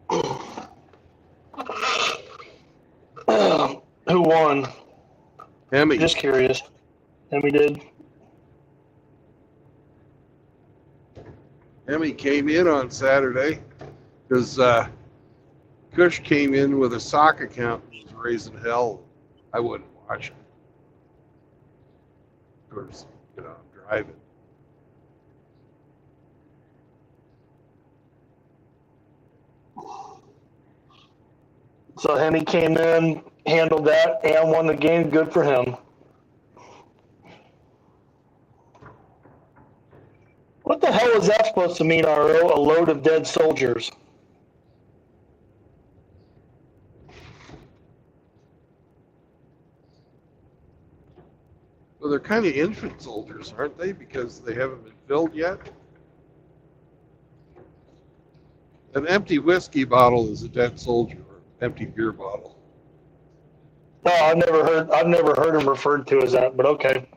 [SPEAKER 3] Who won?
[SPEAKER 1] Hemi.
[SPEAKER 3] Just curious. Hemi did?
[SPEAKER 1] Hemi came in on Saturday because Kush came in with a sock account and was raising hell. I wouldn't watch it. Of course, I'm driving.
[SPEAKER 3] So Hemi came in, handled that, and won the game. Good for him. What the hell is that supposed to mean, RO? A load of dead soldiers.
[SPEAKER 1] Well, they're kind of infant soldiers, aren't they? Because they haven't been filled yet. An empty whiskey bottle is a dead soldier, or an empty beer bottle.
[SPEAKER 3] No, I've never heard him referred to as that, but okay.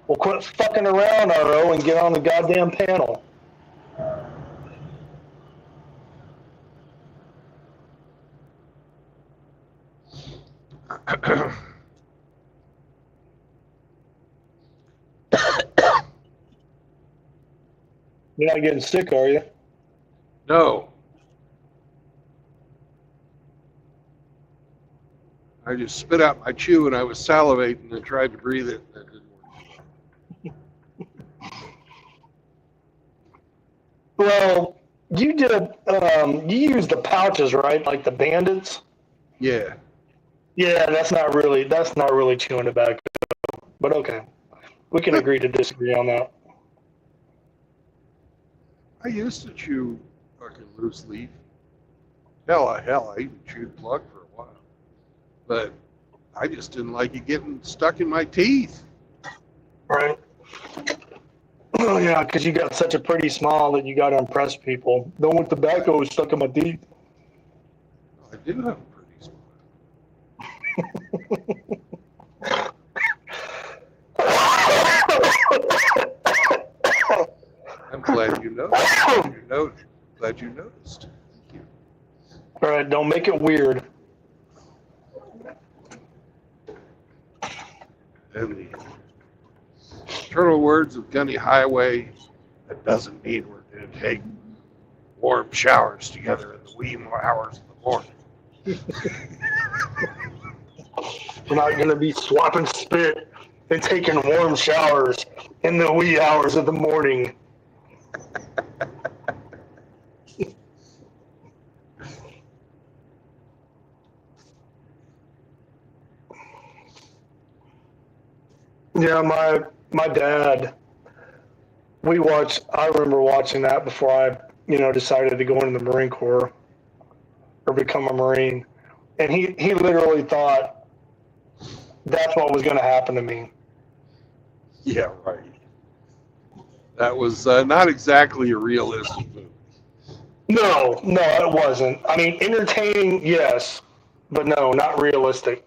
[SPEAKER 3] Well, quit fucking around, RO, and get on the goddamn panel. You're not getting sick, are you?
[SPEAKER 1] No. I just spit out my chew and I was salivating and tried to breathe it. And that didn't work.
[SPEAKER 3] Well, you did. You used the pouches, right? Like the Bandits.
[SPEAKER 1] Yeah.
[SPEAKER 3] Yeah, that's not really chewing tobacco. But okay, we can agree to disagree on that.
[SPEAKER 1] I used to chew fucking loose leaf. Hell, I even chewed plug for a while. But I just didn't like it getting stuck in my teeth.
[SPEAKER 3] Right. Oh yeah, because you got such a pretty smile that you got to impress people. Don't want tobacco stuck in my teeth.
[SPEAKER 1] I do have a pretty smile. I'm glad you noticed. Glad you noticed. Thank you.
[SPEAKER 3] All right, don't make it weird.
[SPEAKER 1] And the eternal words of Gunny Highway, that doesn't mean we're going to take warm showers together in the wee hours of the morning.
[SPEAKER 3] We're not going to be swapping spit and taking warm showers in the wee hours of the morning. Yeah, my dad, I remember watching that before I, decided to go into the Marine Corps or become a Marine. And he literally thought that's what was going to happen to me.
[SPEAKER 1] Yeah, right. That was not exactly a realistic movie.
[SPEAKER 3] No, it wasn't. I mean, entertaining, yes, but no, not realistic.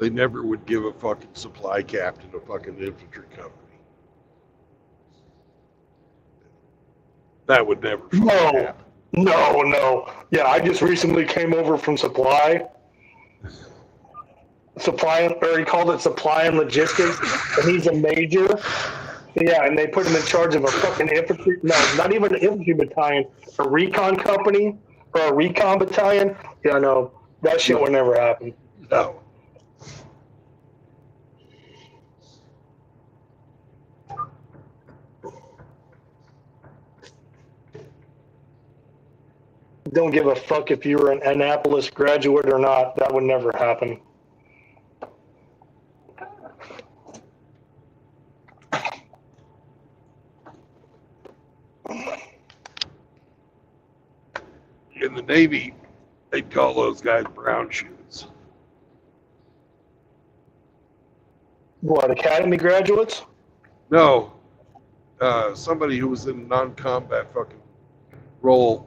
[SPEAKER 1] They never would give a fucking supply captain a fucking infantry company. That would never fucking happen.
[SPEAKER 3] No. Yeah, I just recently came over from supply, or he called it supply and logistics, and he's a major. Yeah, and they put him in charge of a fucking infantry, no, not even an infantry battalion, a recon company, or a recon battalion. Yeah, no, that shit would never happen.
[SPEAKER 1] No.
[SPEAKER 3] Don't give a fuck if you were an Annapolis graduate or not. That would never happen.
[SPEAKER 1] In the Navy, they'd call those guys brown shoes.
[SPEAKER 3] What, academy graduates?
[SPEAKER 1] No. Somebody who was in a non-combat fucking role.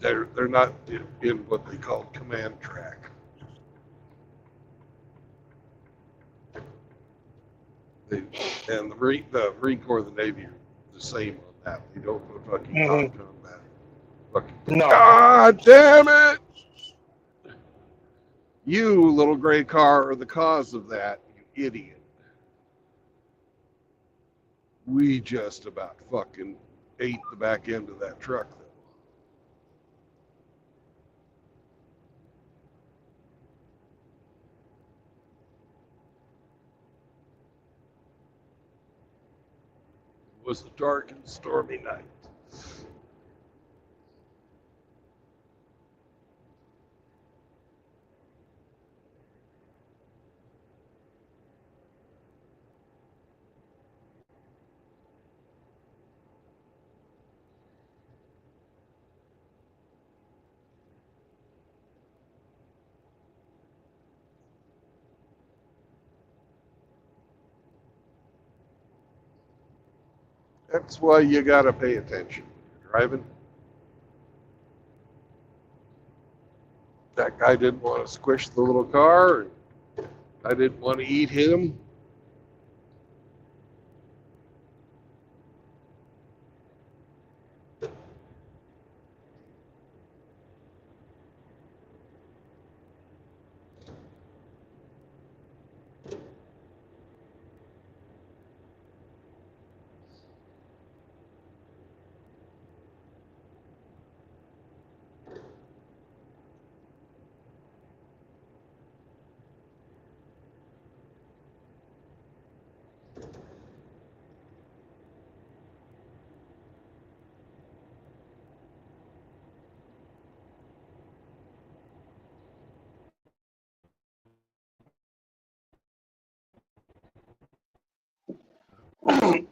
[SPEAKER 1] They're not in what they call command track. And the Marine Corps and the Navy are the same on that. They don't put fucking non-combat. Fucking,
[SPEAKER 3] No.
[SPEAKER 1] God damn it! You, little gray car, are the cause of that, you idiot. We just about fucking ate the back end of that truck, though. It was a dark and stormy night. That's why you gotta pay attention when you're driving. That guy didn't want to squish the little car, and I didn't want to eat him.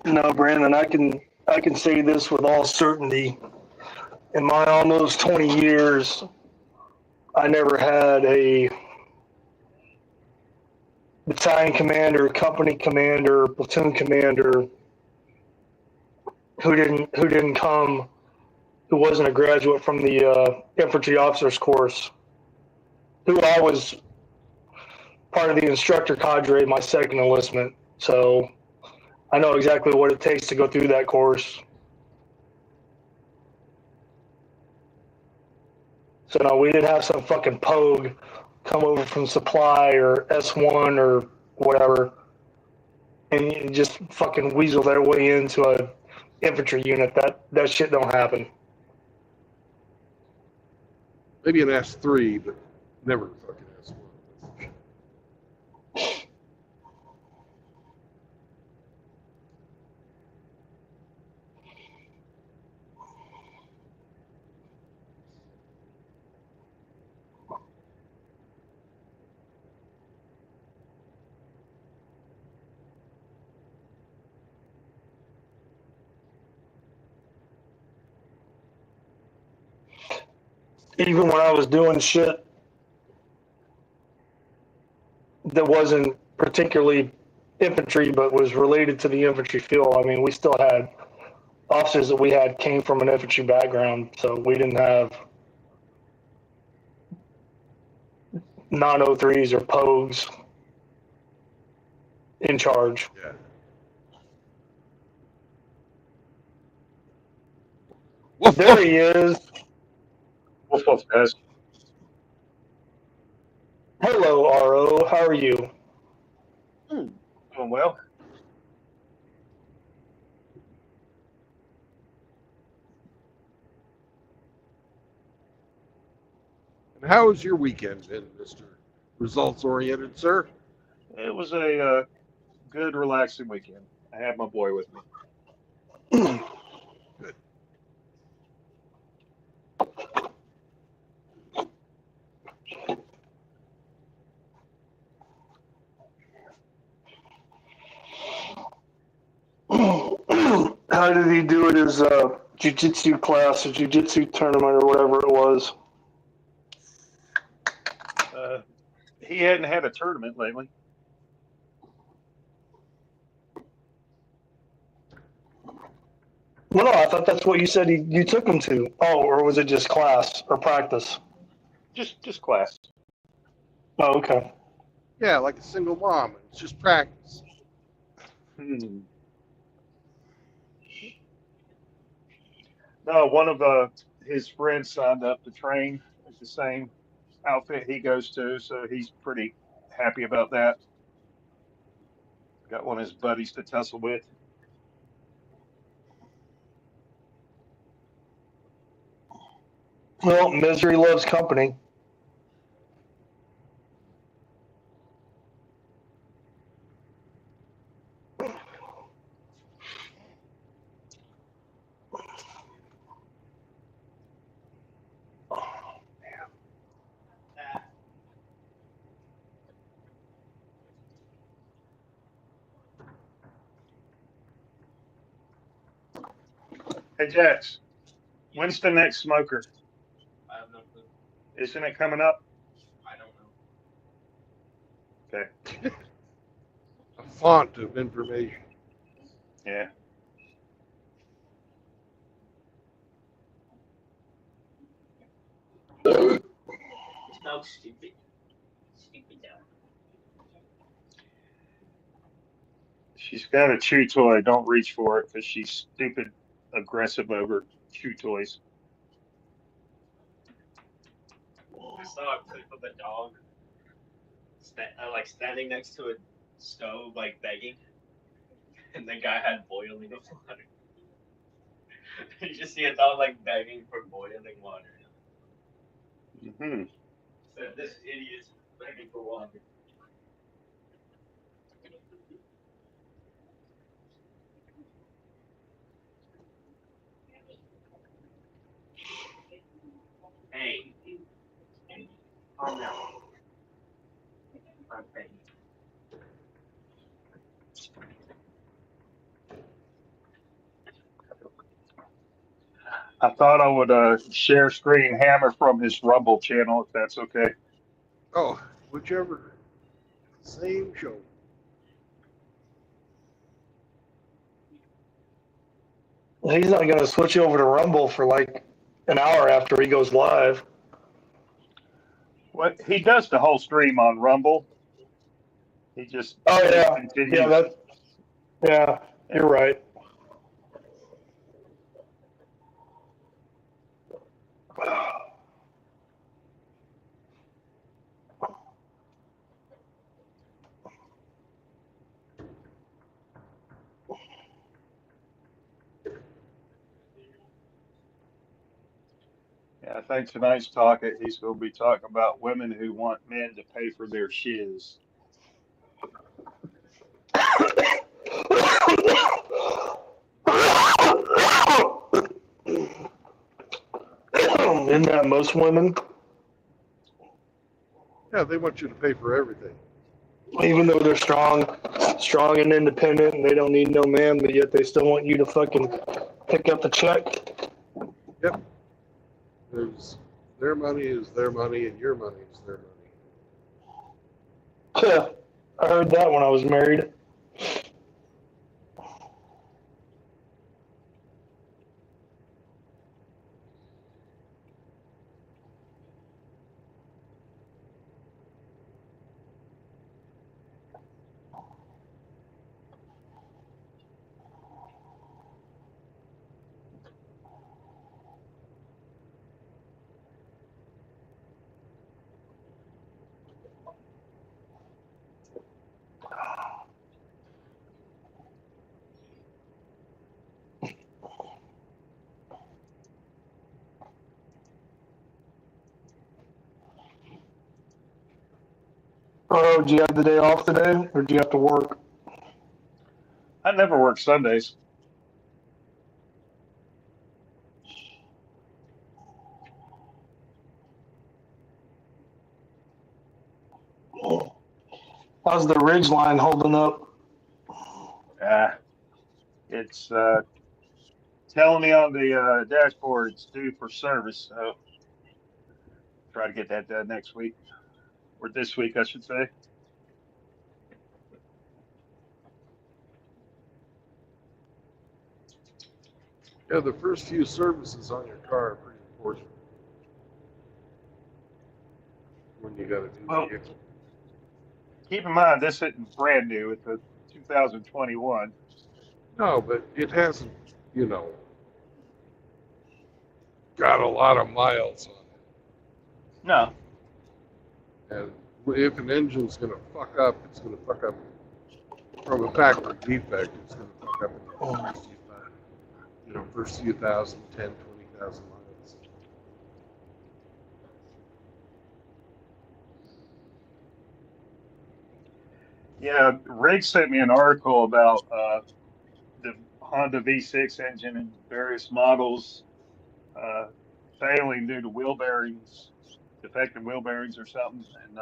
[SPEAKER 3] No, Brandon, I can say this with all certainty. In my almost 20 years, I never had a battalion commander, company commander, platoon commander who wasn't a graduate from the infantry officers course, who I was part of the instructor cadre my second enlistment. So I know exactly what it takes to go through that course. So no, we didn't have some fucking pogue come over from supply or S1 or whatever and just fucking weasel their way into a infantry unit. That shit don't happen.
[SPEAKER 1] Maybe an S3, but never fucking S1.
[SPEAKER 3] Even when I was doing shit that wasn't particularly infantry but was related to the infantry field, I mean, we still had officers that we had came from an infantry background, so we didn't have non-03s or Pogues in charge.
[SPEAKER 1] Yeah. Woof,
[SPEAKER 3] There
[SPEAKER 1] woof.
[SPEAKER 3] he is.
[SPEAKER 6] Woof woof, guys.
[SPEAKER 3] Hello, RO. How are you?
[SPEAKER 6] Doing well.
[SPEAKER 1] And how was your weekend been, Mr. Results Oriented, sir?
[SPEAKER 6] It was a good, relaxing weekend. I had my boy with me.
[SPEAKER 1] Good.
[SPEAKER 3] How did he do at his jiu-jitsu class, or jiu-jitsu tournament, or whatever it was?
[SPEAKER 6] He hadn't had a tournament lately.
[SPEAKER 3] Well, no, I thought that's what you said you took him to. Oh, or was it just class or practice?
[SPEAKER 6] Just class.
[SPEAKER 3] Oh, okay.
[SPEAKER 1] Yeah, like a single mom. It's just practice.
[SPEAKER 6] Hmm. No, one of his friends signed up to train at the same outfit he goes to, so he's pretty happy about that. Got one of his buddies to tussle with.
[SPEAKER 3] Well, misery loves company.
[SPEAKER 6] Hey, Jax, when's the next smoker?
[SPEAKER 7] I have no clue.
[SPEAKER 6] Isn't it coming up?
[SPEAKER 7] I don't know.
[SPEAKER 6] Okay.
[SPEAKER 1] A font of information.
[SPEAKER 6] Yeah.
[SPEAKER 7] No, stupid. Stupid dog.
[SPEAKER 6] She's got a chew toy. Don't reach for it because she's stupid aggressive over chew toys.
[SPEAKER 7] I saw a clip of a dog like standing next to a stove, like begging, and the guy had boiling water. You just see a dog like begging for boiling water.
[SPEAKER 6] Hmm.
[SPEAKER 7] So this idiot's begging for water. Hey, calm down. Okay.
[SPEAKER 6] I thought I would share screen Hammer from his Rumble channel if that's okay.
[SPEAKER 1] Oh, whichever. Same show.
[SPEAKER 3] He's not going to switch over to Rumble for like an hour after he goes live.
[SPEAKER 6] What he does the whole stream on Rumble. He just continues.
[SPEAKER 3] Yeah, you're right.
[SPEAKER 6] Yeah, I think tonight's talk he's going to be talking about women who want men to pay for their shiz.
[SPEAKER 3] Isn't that most women?
[SPEAKER 1] Yeah, they want you to pay for everything.
[SPEAKER 3] Even though they're strong and independent, and they don't need no man, but yet they still want you to fucking pick up the check.
[SPEAKER 1] Yep. Their money is their money, and your money is their money.
[SPEAKER 3] I heard that when I was married. Oh, do you have the day off today, or do you have to work?
[SPEAKER 6] I never work Sundays.
[SPEAKER 3] How's the ridge line holding up?
[SPEAKER 6] It's telling me on the dashboard it's due for service. So try to get that done next week or this week, I should say.
[SPEAKER 1] Yeah, the first few services on your car are pretty important when you got to do
[SPEAKER 6] Well,
[SPEAKER 1] the
[SPEAKER 6] keep in mind this isn't brand new. It's a 2021.
[SPEAKER 1] No, but it hasn't, got a lot of miles on
[SPEAKER 6] No.
[SPEAKER 1] it. And if an engine's going to fuck up, it's going to fuck up from a factory defect. It's going to fuck up in the first few thousand, 10, 20,000 miles.
[SPEAKER 6] Yeah, Rick sent me an article about the Honda V6 engine in various models failing due to wheel bearings, defective wheel bearings or something. And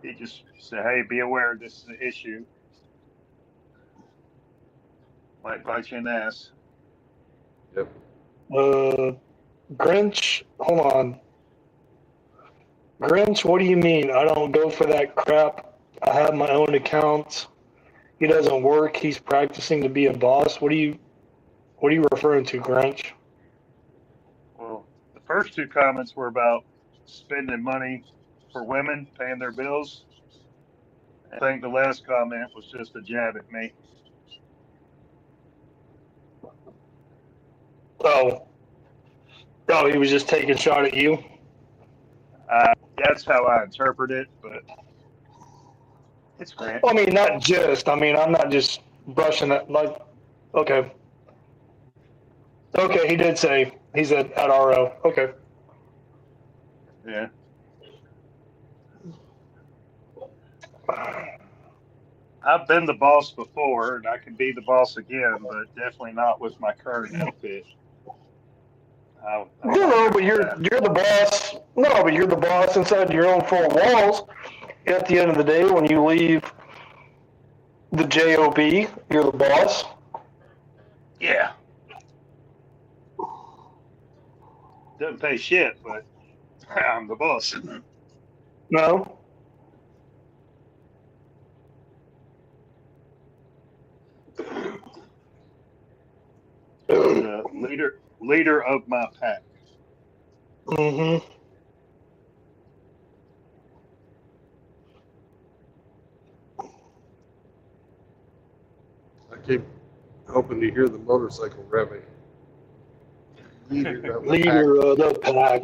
[SPEAKER 6] he just said, hey, be aware this is an issue. Might bite you in the ass.
[SPEAKER 1] Yep.
[SPEAKER 3] Grinch, hold on. Grinch, what do you mean? I don't go for that crap. I have my own accounts. He doesn't work. He's practicing to be a boss. What are you referring to, Grinch?
[SPEAKER 6] Well, the first two comments were about spending money for women, paying their bills. I think the last comment was just a jab at me.
[SPEAKER 3] Oh, he was just taking a shot at you?
[SPEAKER 6] That's how I interpret it, but it's great.
[SPEAKER 3] I mean, not just. I mean, I'm not just brushing it. Like, okay. Okay, he did say he's at RO. Okay.
[SPEAKER 6] Yeah. I've been the boss before, and I can be the boss again, but definitely not with my current outfit.
[SPEAKER 3] No, but you're the boss. No, but you're the boss inside your own four walls. At the end of the day, when you leave the job, you're the boss.
[SPEAKER 6] Yeah. Doesn't pay shit, but I'm the boss.
[SPEAKER 3] No.
[SPEAKER 6] The leader of my pack.
[SPEAKER 3] Mm-hmm.
[SPEAKER 1] I keep hoping to hear the motorcycle revving. Leader of the
[SPEAKER 3] pack.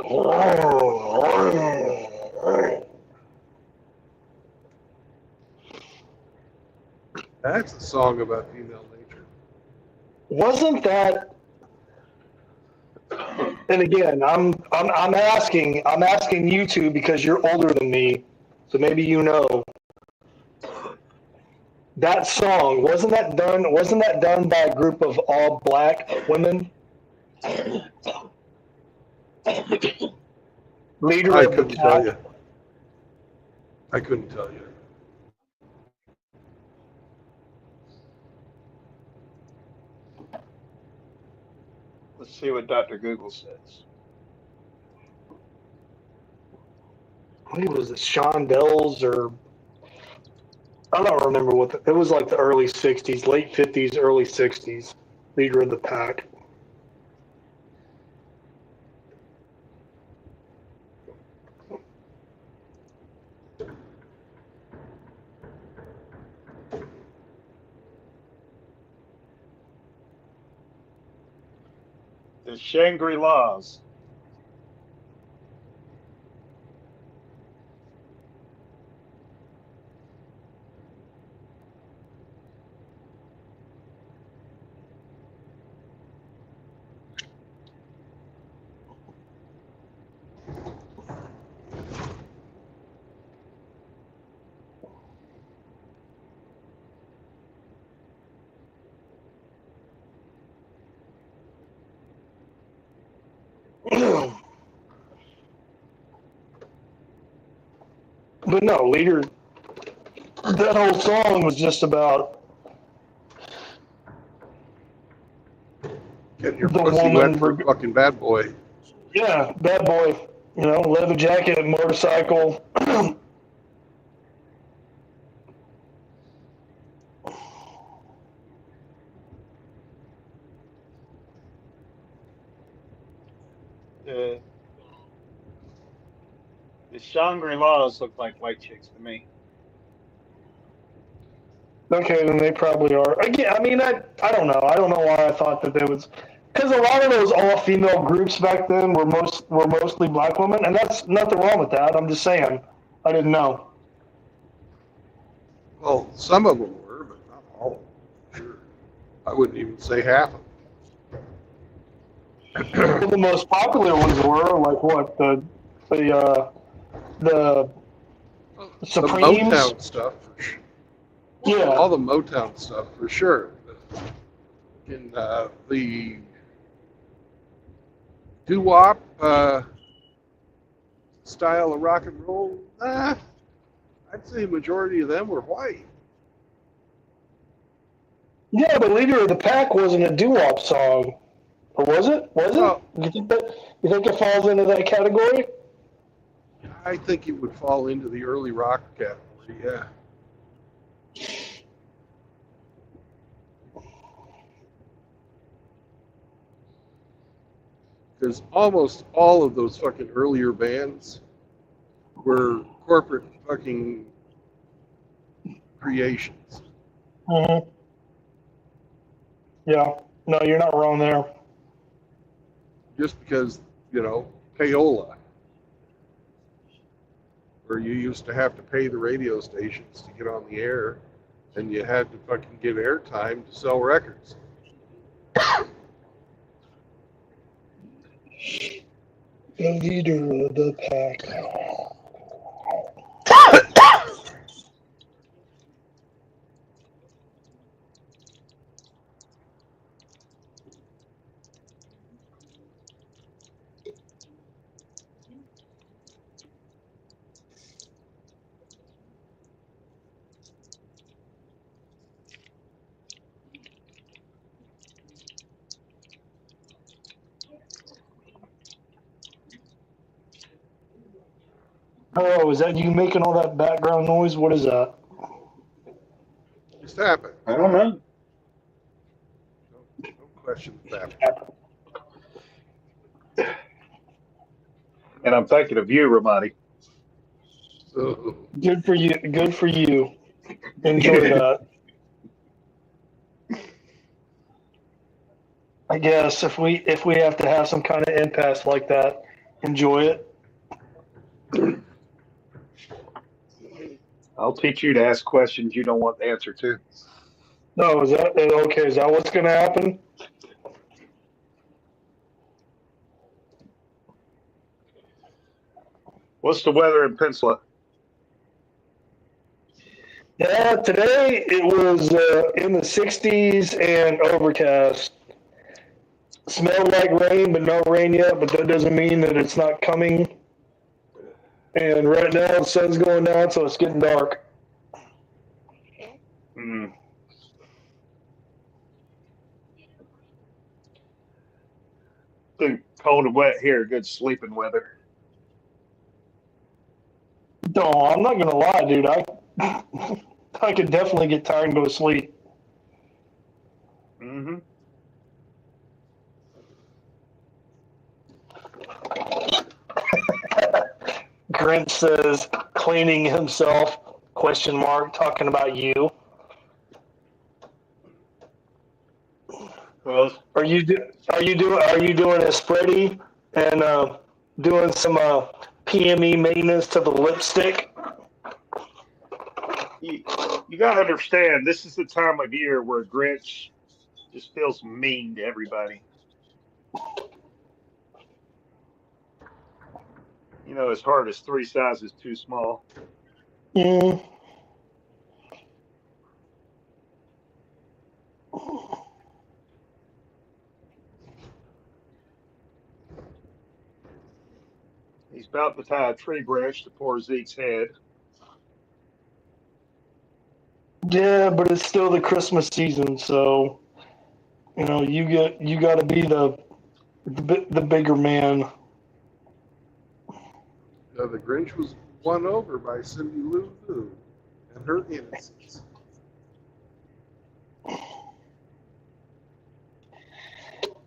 [SPEAKER 1] That's a song about female nature.
[SPEAKER 3] Wasn't that? And again, I'm asking you two because you're older than me, so maybe you know. That song wasn't that done by a group of all black women? Leader
[SPEAKER 1] I
[SPEAKER 3] of the
[SPEAKER 1] couldn't tell
[SPEAKER 3] pack.
[SPEAKER 1] you. I couldn't tell you.
[SPEAKER 6] Let's see what Dr. Google says.
[SPEAKER 3] Who was it? Shondells or I don't remember it was like the early '60s, late '50s, early '60s. Leader of the pack.
[SPEAKER 6] The Shangri-Las.
[SPEAKER 3] but no, Leader. That whole song was just about
[SPEAKER 1] Getting your
[SPEAKER 3] the
[SPEAKER 1] pussy
[SPEAKER 3] woman.
[SPEAKER 1] wet for a fucking bad boy.
[SPEAKER 3] Yeah, bad boy. You know, leather jacket, motorcycle.
[SPEAKER 8] The Shangri-Las look like white chicks to me.
[SPEAKER 3] Okay, then they probably are. Again, I mean, I don't know. I don't know why I thought that they was, because a lot of those all-female groups back then were mostly black women, and that's nothing wrong with that. I'm just saying, I didn't know.
[SPEAKER 1] Well, some of them were, but not all. Sure. I wouldn't even say half of
[SPEAKER 3] Well, the most popular ones were like what the
[SPEAKER 1] them. The
[SPEAKER 3] Supremes.
[SPEAKER 1] Motown stuff, for sure.
[SPEAKER 3] Yeah.
[SPEAKER 1] All the Motown stuff, for sure. In the doo-wop style of rock and roll, I'd say a majority of them were white.
[SPEAKER 3] Yeah, but Leader of the Pack wasn't a doo-wop song, or was it?
[SPEAKER 1] Well,
[SPEAKER 3] You think it falls into that category?
[SPEAKER 1] I think it would fall into the early rock category, yeah. Because almost all of those fucking earlier bands were corporate fucking creations.
[SPEAKER 3] Mm-hmm. Yeah. No, you're not wrong there.
[SPEAKER 1] Just because, payola, where you used to have to pay the radio stations to get on the air, and you had to fucking get airtime to sell records.
[SPEAKER 3] The Leader of the Pack. Oh, is that you making all that background noise? What is that?
[SPEAKER 1] Just happened.
[SPEAKER 8] I don't know.
[SPEAKER 1] No question that.
[SPEAKER 6] And I'm thinking of you, Ramadi.
[SPEAKER 1] So,
[SPEAKER 3] Good for you. Good for you. Enjoy that. I guess if we have to have some kind of impasse like that, enjoy it.
[SPEAKER 6] I'll teach you to ask questions you don't want the answer to.
[SPEAKER 3] No, is that okay? Is that what's going to happen?
[SPEAKER 6] What's the weather in Peninsula?
[SPEAKER 3] Yeah, today it was in the 60s and overcast. Smelled like rain, but no rain yet. But that doesn't mean that it's not coming. And right now the sun's going down, so it's getting dark.
[SPEAKER 6] Mm. Been cold and wet here. Good sleeping weather.
[SPEAKER 3] No, I'm not gonna lie, dude. I could definitely get tired and go to sleep.
[SPEAKER 6] Mm-hmm.
[SPEAKER 3] Grinch says cleaning himself ? Talking about you.
[SPEAKER 6] Well,
[SPEAKER 3] Are you doing a spready and doing some PME maintenance to the lipstick?
[SPEAKER 6] you got to understand, this is the time of year where Grinch just feels mean to everybody. His heart is 3 sizes too small.
[SPEAKER 3] Mm.
[SPEAKER 6] He's about to tie a tree branch to poor Zeke's head.
[SPEAKER 3] Yeah, but it's still the Christmas season, so you know you got to be the bigger man.
[SPEAKER 1] The Grinch was won over by Cindy Lou Who and her innocence.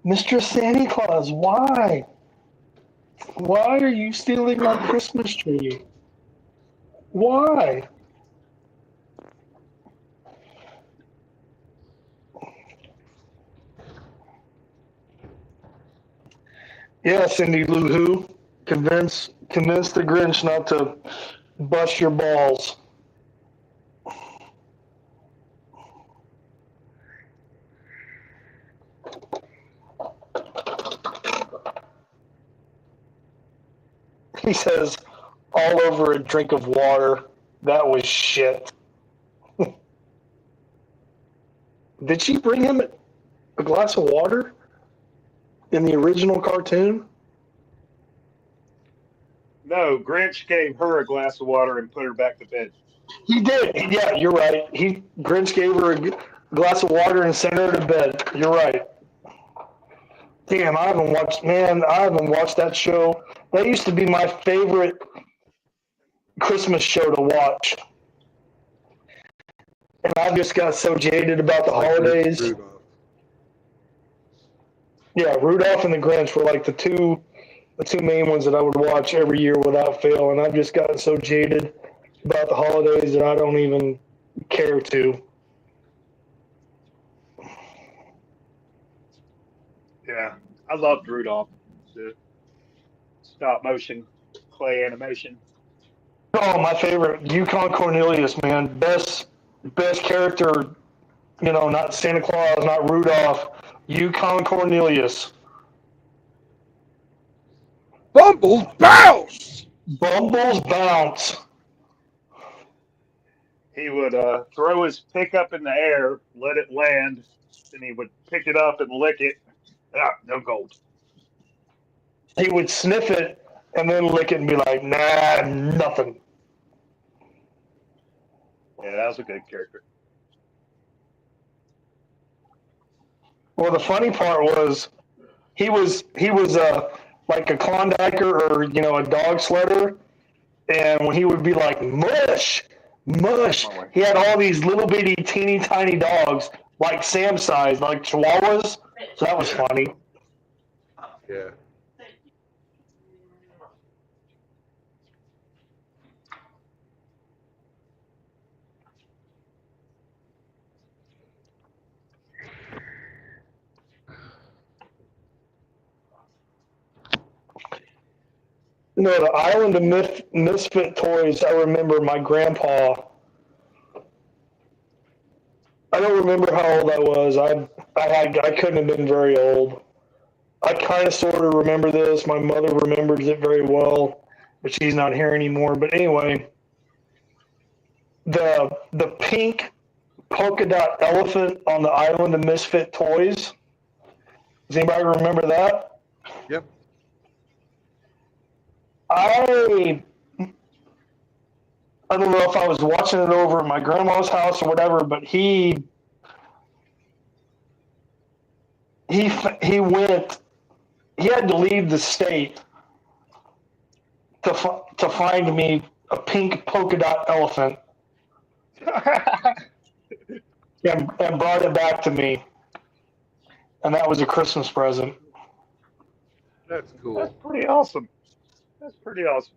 [SPEAKER 3] Mr. Santa Claus, why? Why are you stealing my Christmas tree? Why? Yeah, Cindy Lou Who, convince the Grinch not to bust your balls. He says, all over a drink of water. That was shit. Did she bring him a glass of water in the original cartoon?
[SPEAKER 6] No, Grinch gave her a glass of water and put her back to bed.
[SPEAKER 3] He did. Yeah, you're right. Grinch gave her a glass of water and sent her to bed. You're right. Damn, I haven't watched that show. That used to be my favorite Christmas show to watch. And I just got so jaded about the holidays.
[SPEAKER 1] Rudolph.
[SPEAKER 3] Yeah, Rudolph and the Grinch were like the two main ones that I would watch every year without fail. And I've just gotten so jaded about the holidays that I don't even care to.
[SPEAKER 6] Yeah, I loved Rudolph. The stop motion clay animation.
[SPEAKER 3] Oh, my favorite, Yukon Cornelius, man, best character. You know, not Santa Claus, not Rudolph. Yukon Cornelius.
[SPEAKER 1] Bumbles bounce!
[SPEAKER 3] Bumbles bounce.
[SPEAKER 6] He would throw his pickup in the air, let it land, and he would pick it up and lick it. Ah, no gold.
[SPEAKER 3] He would sniff it and then lick it and be like, nah, nothing.
[SPEAKER 6] Yeah, that was a good character.
[SPEAKER 3] Well, the funny part was he was like a Klondiker or, you know, a dog sledder. And when he would be like, mush, he had all these little bitty, teeny tiny dogs, like Sam size, like Chihuahuas. So that was funny.
[SPEAKER 1] Yeah.
[SPEAKER 3] You know, the Island of Misfit Toys, I remember my grandpa. I don't remember how old I was. I couldn't have been very old. I kind of sort of remember this. My mother remembers it very well, but she's not here anymore. But anyway, the pink polka dot elephant on the Island of Misfit Toys. Does anybody remember that?
[SPEAKER 1] Yep.
[SPEAKER 3] I don't know if I was watching it over at my grandma's house or whatever, but he had to leave the state to find me a pink polka dot elephant and brought it back to me, and that was a Christmas present.
[SPEAKER 1] That's cool.
[SPEAKER 6] That's pretty awesome. That's pretty awesome.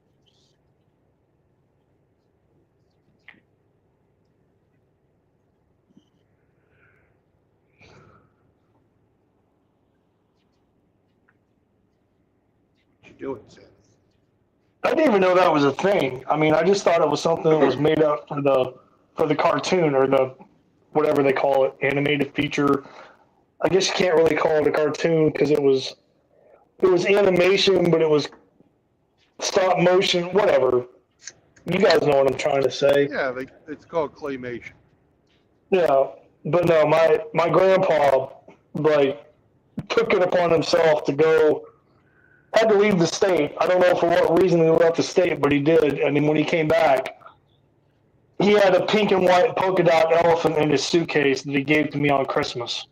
[SPEAKER 1] What you doing, Seth?
[SPEAKER 3] I didn't even know that was a thing. I mean, I just thought it was something that was made up for the cartoon or the whatever they call it, animated feature. I guess you can't really call it a cartoon because it was animation, but it was stop motion, whatever. You guys know what I'm trying to say.
[SPEAKER 1] Yeah, it's called claymation.
[SPEAKER 3] Yeah, but no, my grandpa like took it upon himself to go. Had to leave the state. I don't know for what reason he left the state, but he did. And then when he came back, He had a pink and white polka dot elephant in his suitcase that he gave to me on Christmas.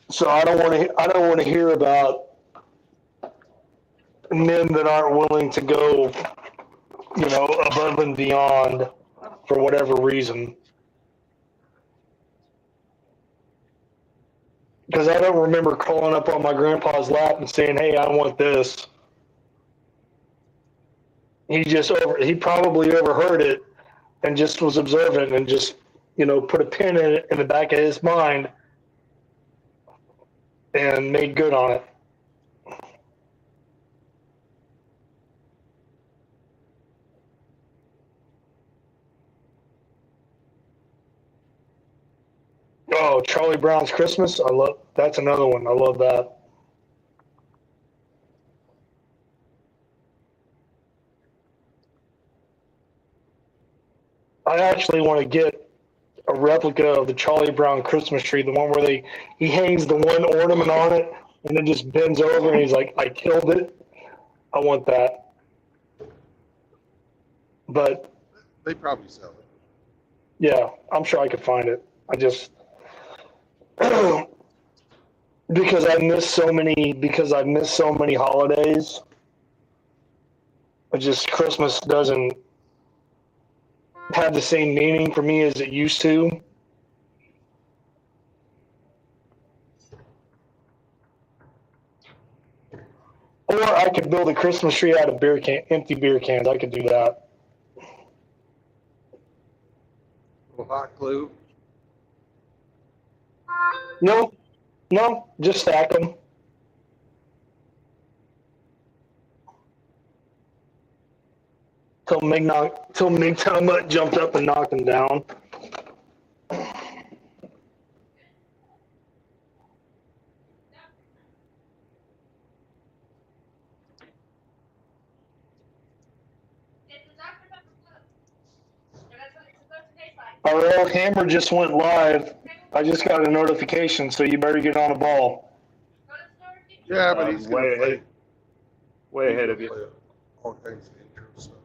[SPEAKER 3] So I don't want to. I don't want to hear about men that aren't willing to go, above and beyond for whatever reason. Because I don't remember crawling up on my grandpa's lap and saying, "Hey, I want this." He probably overheard it and just was observant and just, put a pin in it in the back of his mind and made good on it. Oh, Charlie Brown's Christmas. That's another one. I love that. I actually want to get a replica of the Charlie Brown Christmas tree, the one where he hangs the one ornament on it and it just bends over and he's like, "I killed it." I want that. But
[SPEAKER 1] They probably sell it.
[SPEAKER 3] yeah, I'm sure I could find it. I just because I miss so many holidays. Christmas doesn't have the same meaning for me as it used to. Or I could build a Christmas tree out of empty beer cans. I could do that.
[SPEAKER 1] Little hot glue.
[SPEAKER 3] No, just stack them. Till Mig Talmud jumped up and knocked them down. Our hammer just went live. I just got a notification, so you better get on the ball.
[SPEAKER 1] Yeah, but he's
[SPEAKER 6] way
[SPEAKER 1] gonna play.
[SPEAKER 6] ahead. Way
[SPEAKER 1] he's
[SPEAKER 6] ahead
[SPEAKER 1] gonna
[SPEAKER 6] of you.
[SPEAKER 1] play all kinds of intro stuff.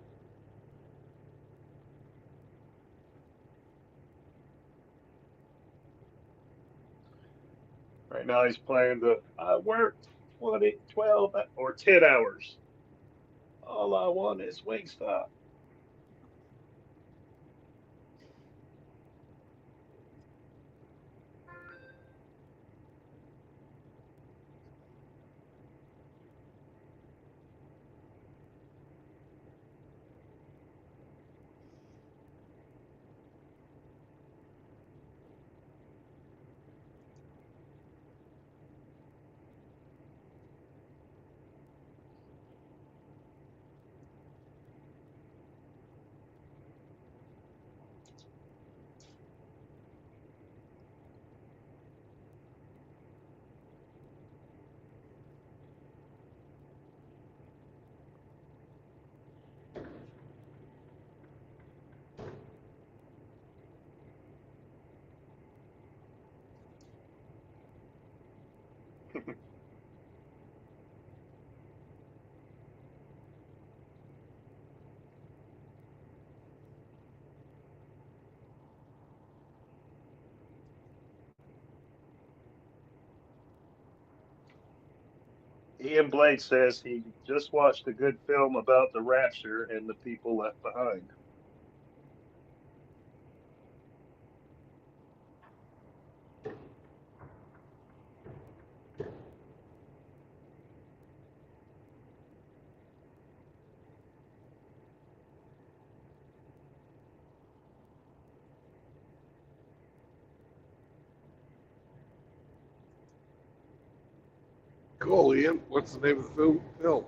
[SPEAKER 6] Right now he's playing I worked 20, 12, or 10 hours. All I want is Wingstop. Ian Blake says he just watched a good film about the rapture and the people left behind.
[SPEAKER 1] Cool, Ian. What's the name of the film?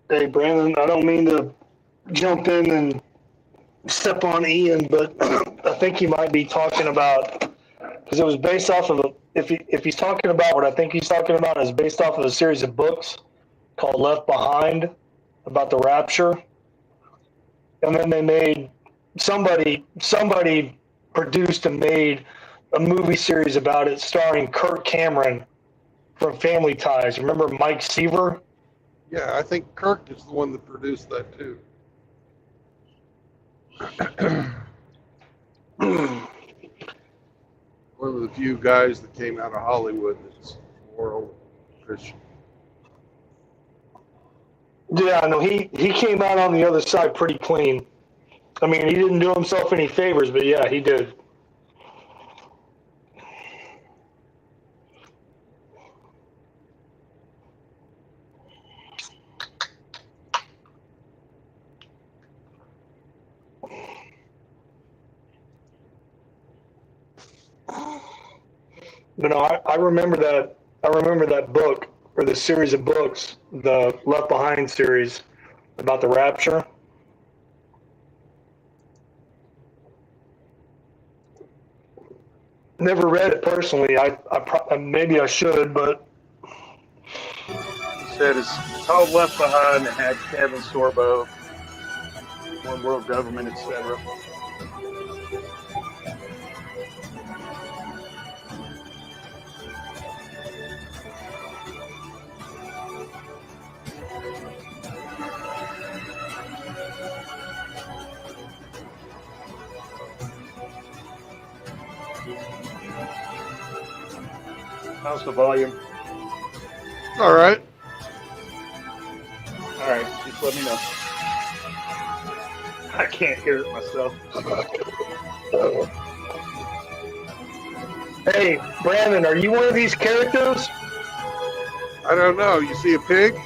[SPEAKER 3] Hey, Brandon, I don't mean to jump in and step on Ian, but I think he might be talking about, because it was based off of, if he's talking about what I think he's talking about is based off of a series of books called Left Behind about the rapture. And then they made, somebody produced and made a movie series about it starring Kirk Cameron from Family Ties. Remember Mike Seaver?
[SPEAKER 1] Yeah, I think Kirk is the one that produced that too. One of the few guys that came out of Hollywood that's moral Christian.
[SPEAKER 3] Yeah, no, he came out on the other side pretty clean. I mean, he didn't do himself any favors, but yeah, he did. But no, I remember that. I remember that book or the series of books, the Left Behind series about the rapture. Never read it personally. Maybe I should, but
[SPEAKER 6] He said it's called Left Behind. It had Kevin Sorbo, One World Government, etc. How's the volume?
[SPEAKER 1] All right.
[SPEAKER 6] All right, just let me know. I can't hear it myself.
[SPEAKER 3] hey, Brandon, are you one of these characters?
[SPEAKER 1] I don't know. You see a pig?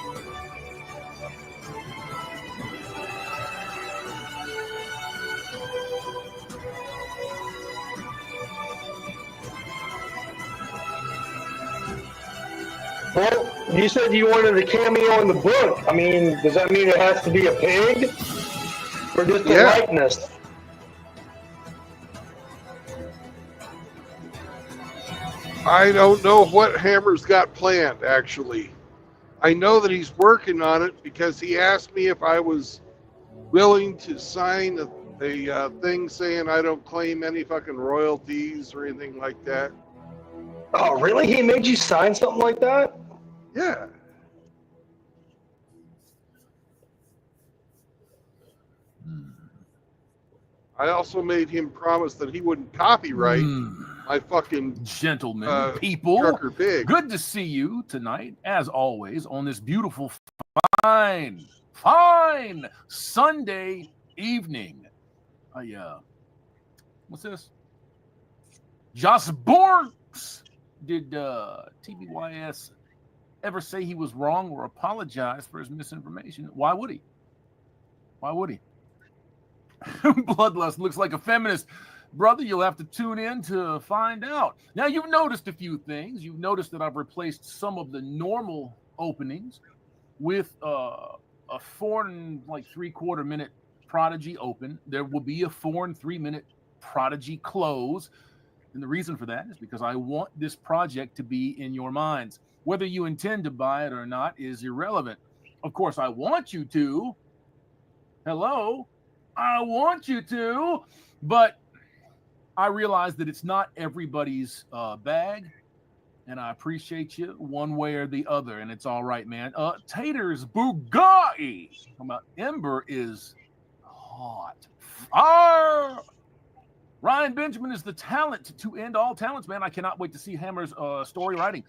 [SPEAKER 3] Well, you said you wanted a cameo in the book. I mean, does that mean it has to be a pig? Or just a likeness?
[SPEAKER 1] I don't know what Hammer's got planned, actually. I know that he's working on it because he asked me if I was willing to sign a thing saying I don't claim any fucking royalties or anything like that.
[SPEAKER 3] Oh, really? He made you sign something like that?
[SPEAKER 1] Yeah. I also made him promise that he wouldn't copyright my fucking
[SPEAKER 9] gentlemen, people.
[SPEAKER 1] Trucker Pig.
[SPEAKER 9] Good to see you tonight, as always, on this beautiful, fine Sunday evening. What's this? Joss Borgs. Did TBYS ever say he was wrong or apologize for his misinformation? Why would he? Why would he? Bloodlust looks like a feminist. Brother, you'll have to tune in to find out. Now, you've noticed a few things. You've noticed that I've replaced some of the normal openings with a 4 3/4 minute Prodigy open. There will be a 4 3 minute Prodigy close. And the reason for that is because I want this project to be in your minds. Whether you intend to buy it or not is irrelevant. Of course, I want you to. Hello? I want you to. But I realize that it's not everybody's bag. And I appreciate you one way or the other. And it's all right, man. Taters Bugatti. About Ember is hot. Fire! Ryan Benjamin is the talent to end all talents, man. I cannot wait to see Hammer's story writing.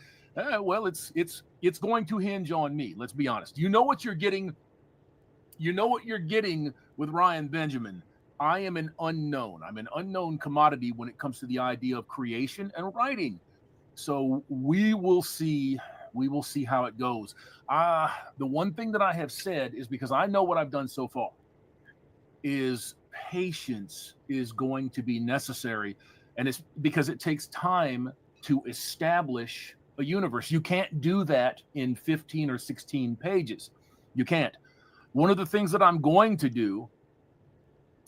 [SPEAKER 9] Well, it's going to hinge on me. Let's be honest. You know what you're getting. You know what you're getting with Ryan Benjamin. I am an unknown. I'm an unknown commodity when it comes to the idea of creation and writing. So we will see. We will see how it goes. The one thing that I have said is, because I know what I've done so far, is patience is going to be necessary, and it's because it takes time to establish a universe. You can't do that in 15 or 16 pages. You can't. One of the things that I'm going to do,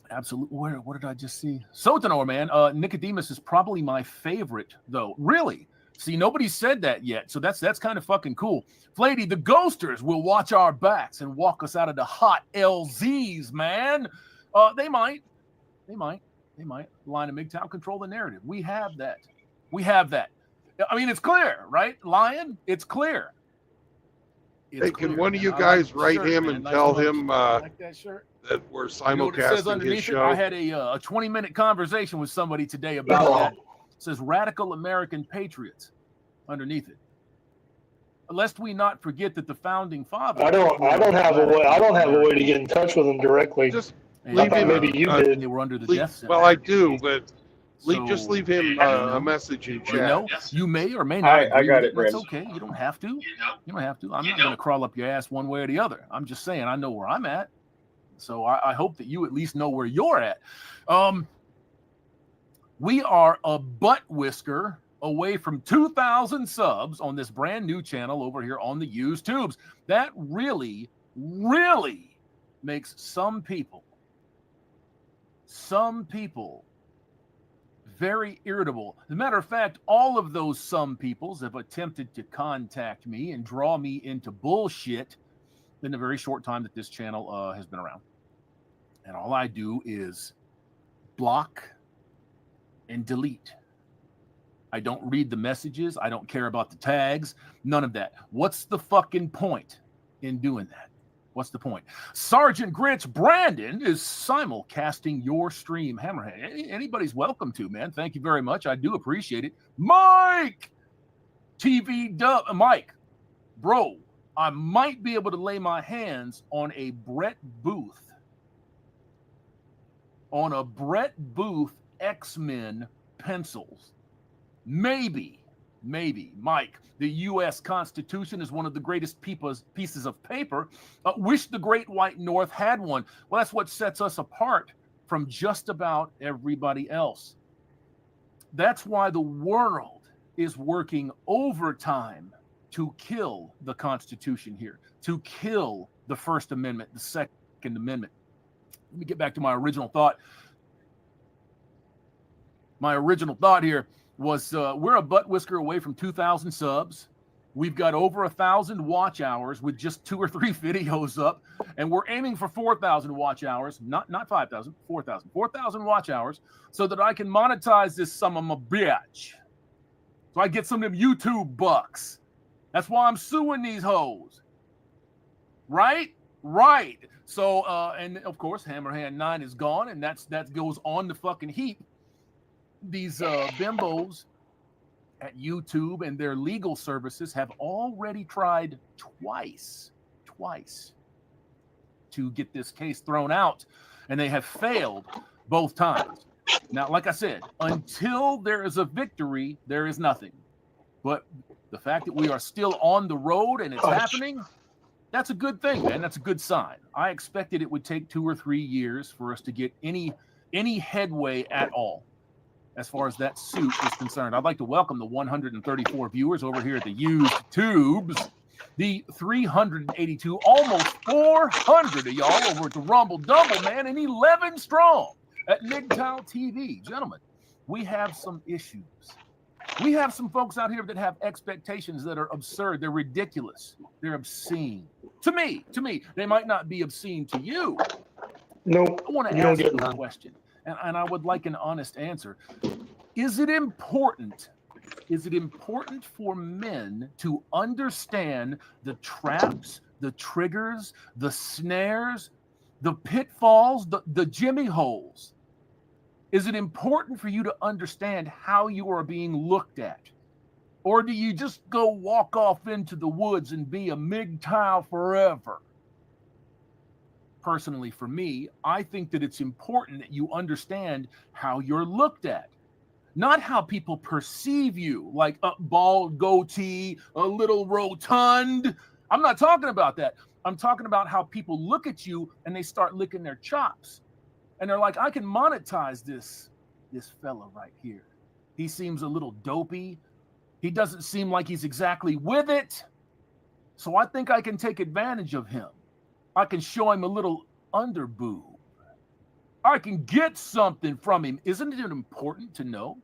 [SPEAKER 9] absolutely. What did I just see? Sotanor, man. Nicodemus is probably my favorite, though. Really? See, nobody said that yet, so that's kind of fucking cool. Flady, the Ghosters will watch our backs and walk us out of the hot LZs, man. They might. Lion of MGTOW control the narrative. We have that. I mean, it's clear, right? Lion, it's clear.
[SPEAKER 1] Hey, can one of you guys write him and tell him
[SPEAKER 9] like that shirt?
[SPEAKER 1] that we're
[SPEAKER 9] You know what it says
[SPEAKER 1] simulcasting his
[SPEAKER 9] underneath it?
[SPEAKER 1] show?
[SPEAKER 9] I had a 20-minute conversation with somebody today about that. It says Radical American Patriots underneath it. Lest we not forget that the founding fathers.
[SPEAKER 3] I don't have a way to get in touch with them directly.
[SPEAKER 1] Just
[SPEAKER 9] Hey,
[SPEAKER 1] leave him.
[SPEAKER 3] maybe you did.
[SPEAKER 9] They were under the
[SPEAKER 1] leave-
[SPEAKER 9] death sentence.
[SPEAKER 1] well, I do, but just
[SPEAKER 9] So,
[SPEAKER 1] leave him a message in
[SPEAKER 9] You
[SPEAKER 1] chat.
[SPEAKER 9] know, you may or may not.
[SPEAKER 8] I
[SPEAKER 9] agree
[SPEAKER 8] got
[SPEAKER 9] with
[SPEAKER 8] it,
[SPEAKER 9] That's
[SPEAKER 8] Brad.
[SPEAKER 9] okay. You don't have to. You don't have to. I'm not going to crawl up your ass one way or the other. I'm just saying I know where I'm at. So I hope that you at least know where you're at. We are a butt whisker away from 2,000 subs on this brand new channel over here on the Used Tubes. That really, really makes some people very irritable. As a matter of fact, all of those some peoples have attempted to contact me and draw me into bullshit in the very short time that this channel has been around. And all I do is block and delete. I don't read the messages. I don't care about the tags. None of that. What's the fucking point in doing that? What's the point? Sergeant Grits Brandon is simulcasting your stream. Hammerhead. Anybody's welcome to, man. Thank you very much. I do appreciate it. Mike! TV Dub. Mike, bro, I might be able to lay my hands on a Brett Booth. On a Brett Booth X-Men pencils. Maybe, Mike, the U.S. Constitution is one of the greatest pieces of paper. Wish the Great White North had one. Well, that's what sets us apart from just about everybody else. That's why the world is working overtime to kill the Constitution here, to kill the First Amendment, the Second Amendment. Let me get back to my original thought. My original thought here was we're a butt whisker away from 2,000 subs. We've got over 1,000 watch hours with just 2 or 3 videos up, and we're aiming for 4,000 watch hours, not 5,000, 4,000, 4,000 watch hours, so that I can monetize this son of a bitch. So I get some of them YouTube bucks. That's why I'm suing these hoes. Right? So, and of course, Hammerhand 9 is gone, and that goes on the fucking heap. These bimbos at YouTube and their legal services have already tried twice to get this case thrown out, and they have failed both times. Now, like I said, until there is a victory, there is nothing. But the fact that we are still on the road and it's happening, that's a good thing, man. That's a good sign. I expected it would take 2 or 3 years for us to get any headway at all. As far as that suit is concerned, I'd like to welcome the 134 viewers over here at the Used Tubes, the 382, almost 400 of y'all over at the Rumble Double, man, and 11 strong at MGTOW TV. Gentlemen, we have some issues. We have some folks out here that have expectations that are absurd. They're ridiculous. They're obscene. To me, they might not be obscene to you.
[SPEAKER 3] Nope.
[SPEAKER 9] I want to ask you a question. And I would like an honest answer. Is it important for men to understand the traps, the triggers, the snares, the pitfalls, the jimmy holes? Is it important for you to understand how you are being looked at? Or do you just go walk off into the woods and be a MGTOW forever? Personally, for me, I think that it's important that you understand how you're looked at, not how people perceive you, like a bald goatee, a little rotund. I'm not talking about that. I'm talking about how people look at you and they start licking their chops. And they're like, I can monetize this fella right here. He seems a little dopey. He doesn't seem like he's exactly with it. So I think I can take advantage of him. I can show him a little underboob. I can get something from him. Isn't it important to know?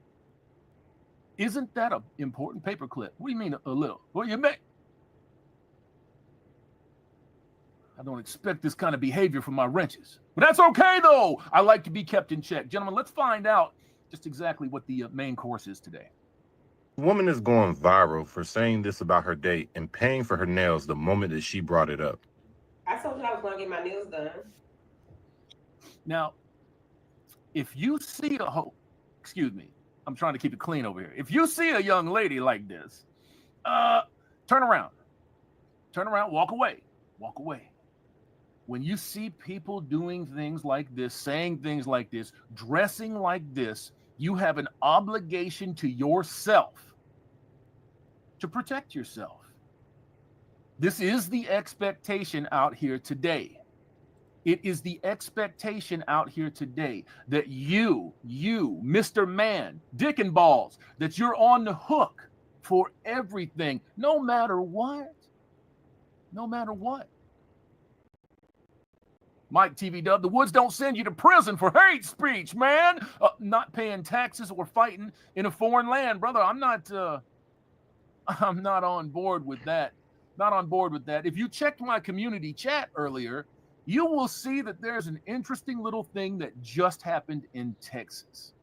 [SPEAKER 9] Isn't that an important paperclip? What do you mean a little? What do you mean? I don't expect this kind of behavior from my wrenches. But that's okay, though. I like to be kept in check. Gentlemen, let's find out just exactly what the main course is today.
[SPEAKER 10] The woman is going viral for saying this about her date and paying for her nails the moment that she brought it up.
[SPEAKER 11] I told you I was going to get my nails done.
[SPEAKER 9] Now, if you see excuse me, I'm trying to keep it clean over here. If you see a young lady like this, turn around, walk away. When you see people doing things like this, saying things like this, dressing like this, you have an obligation to yourself to protect yourself. This is the expectation out here today. It is the expectation out here today that you, Mr. Man, Dick and Balls, that you're on the hook for everything, no matter what. No matter what. Mike TV Dub, the Woods don't send you to prison for hate speech, man. Not paying taxes or fighting in a foreign land, brother. I'm not on board with that. Not on board with that. If you checked my community chat earlier, you will see that there's an interesting little thing that just happened in Texas.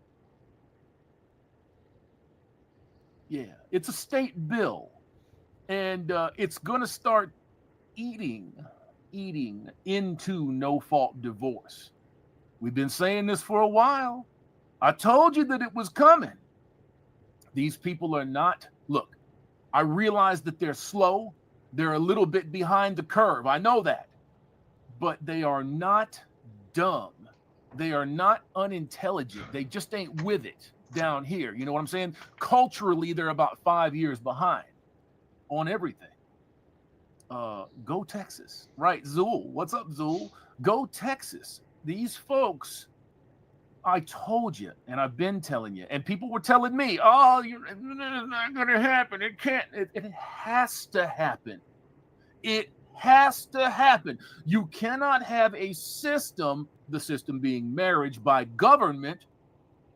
[SPEAKER 9] Yeah, it's a state bill, and it's going to start eating into no-fault divorce. We've been saying this for a while. I told you that it was coming. These people are not, look, I realize that they're slow. They're a little bit behind the curve. I know that. But they are not dumb. They are not unintelligent. They just ain't with it down here. You know what I'm saying? Culturally, they're about 5 years behind on everything. Go Texas. Right, Zool. What's up, Zool? Go Texas. These folks, I told you, and I've been telling you, and people were telling me, oh, it's not going to happen. It can't. It has to happen. It has to happen. You cannot have a system, the system being marriage by government.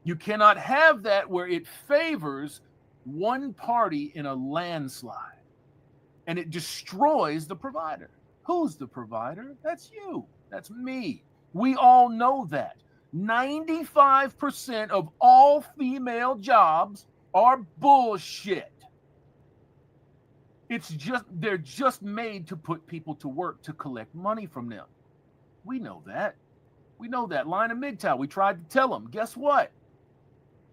[SPEAKER 9] You cannot have that where it favors one party in a landslide. And it destroys the provider. Who's the provider? That's you. That's me. We all know that. 95% of all female jobs are bullshit. It's just, they're just made to put people to work to collect money from them. We know that. We know that. Line of MGTOW, we tried to tell them. Guess what?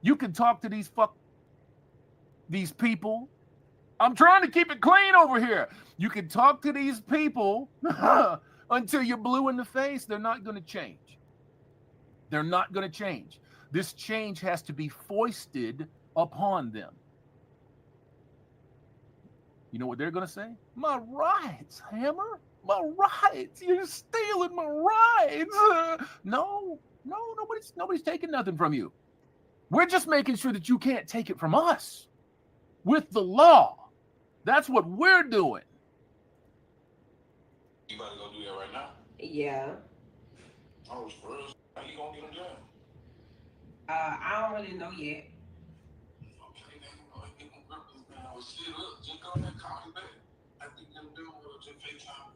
[SPEAKER 9] You can talk to these people. I'm trying to keep it clean over here. You can talk to these people until you're blue in the face. They're not going to change. They're not going to change. This change has to be foisted upon them. You know what they're going to say? My rights, Hammer. My rights. You're stealing my rights. No, nobody's taking nothing from you. We're just making sure that you can't take it from us with the law. That's what we're doing.
[SPEAKER 12] You about to go do that right now?
[SPEAKER 11] Yeah.
[SPEAKER 12] Oh, for real? How you gonna get them done?
[SPEAKER 11] I don't really know yet.
[SPEAKER 12] Okay, then you know, get them grippers down. Well, shit, look, just go ahead and call me back. I think them done with just FaceTime.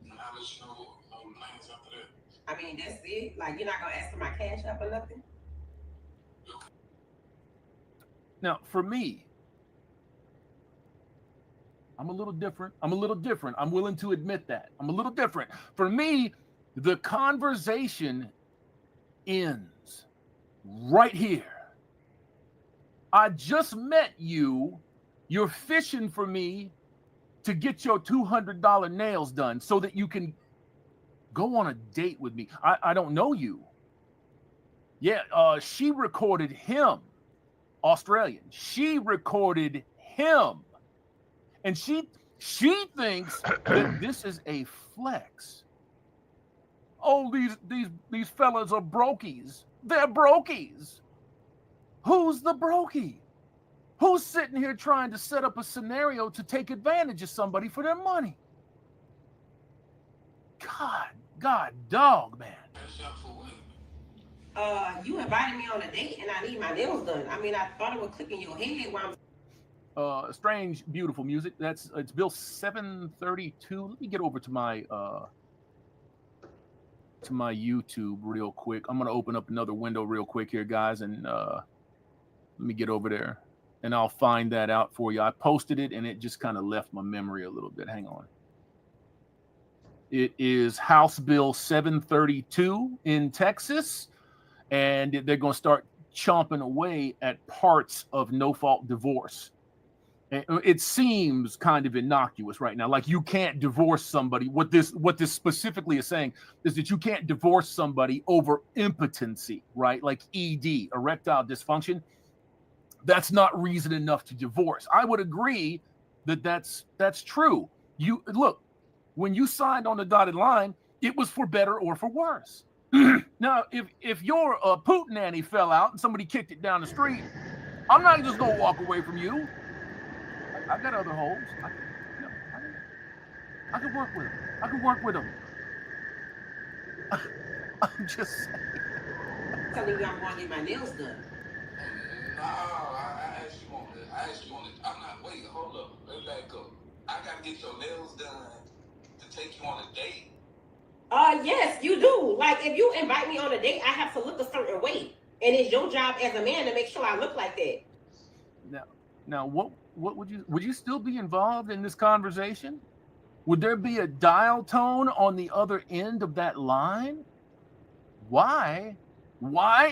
[SPEAKER 12] And I'll let you know the plans after that.
[SPEAKER 11] I mean, that's it. Like, you're not gonna ask for my cash up or nothing?
[SPEAKER 9] Now, for me, I'm a little different. I'm willing to admit that. I'm a little different. For me, the conversation ends right here. I just met you. You're fishing for me to get your $200 nails done so that you can go on a date with me. I don't know you. Yeah, she recorded him, Australian. She recorded him. And she thinks that this is a flex. Oh, these fellas are brokies. They're brokies. Who's the brokey? Who's sitting here trying to set up a scenario to take advantage of somebody for their money? God, dog, man.
[SPEAKER 11] You invited me on a date and I need my nails done. I mean, I thought it would click in your head while I'm
[SPEAKER 9] Strange, beautiful music. It's Bill 732. Let me get over to my YouTube real quick. I'm gonna open up another window real quick here, guys, and let me get over there and I'll find that out for you. I posted it and it just kind of left my memory a little bit. Hang on. It is House Bill 732 in Texas, and they're going to start chomping away at parts of no-fault divorce. And it seems kind of innocuous right now. Like you can't divorce somebody. What this specifically is saying is that you can't divorce somebody over impotency, right? Like ED, erectile dysfunction. That's not reason enough to divorce. I would agree that that's true. You look, when you signed on the dotted line, it was for better or for worse. Now, if your Putin nanny fell out and somebody kicked it down the street, I'm not just gonna walk away from you. I got other holes. I can work with them. I can work with them. I'm just saying.
[SPEAKER 11] telling you I'm going to get my nails done.
[SPEAKER 12] No, I actually want it. I'm not, wait, hold up. Let that go. I got to get your nails done to take you on a date.
[SPEAKER 11] Yes, you do. Like, if you invite me on a date, I have to look a certain way. And it's your job as a man to make sure I look like that.
[SPEAKER 9] Now, what would you still be involved in this conversation? Would there be a dial tone on the other end of that line? Why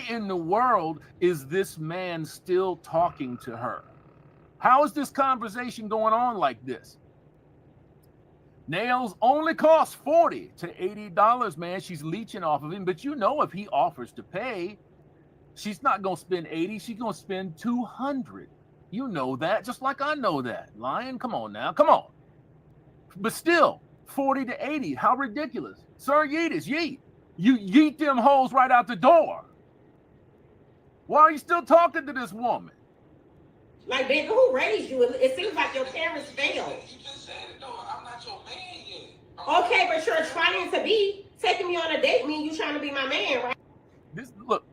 [SPEAKER 9] in the world is this man still talking to her? How is this conversation going on like this? Nails only cost $40 to $80, man. She's leeching off of him, but you know if he offers to pay, she's not going to spend $80, she's going to spend $200. You know that, just like I know that. Lion, come on now, come on. But still, 40 to 80, how ridiculous. Sir, yeet is yeet. You yeet them hoes right out the door. Why are you still talking to this woman?
[SPEAKER 11] Like, baby, who raised you? It seems like your parents failed.
[SPEAKER 12] You just said it, though. I'm not your man yet.
[SPEAKER 11] Okay, but you're trying to be. Taking me on a date mean you trying to be my man, right?
[SPEAKER 9] This look.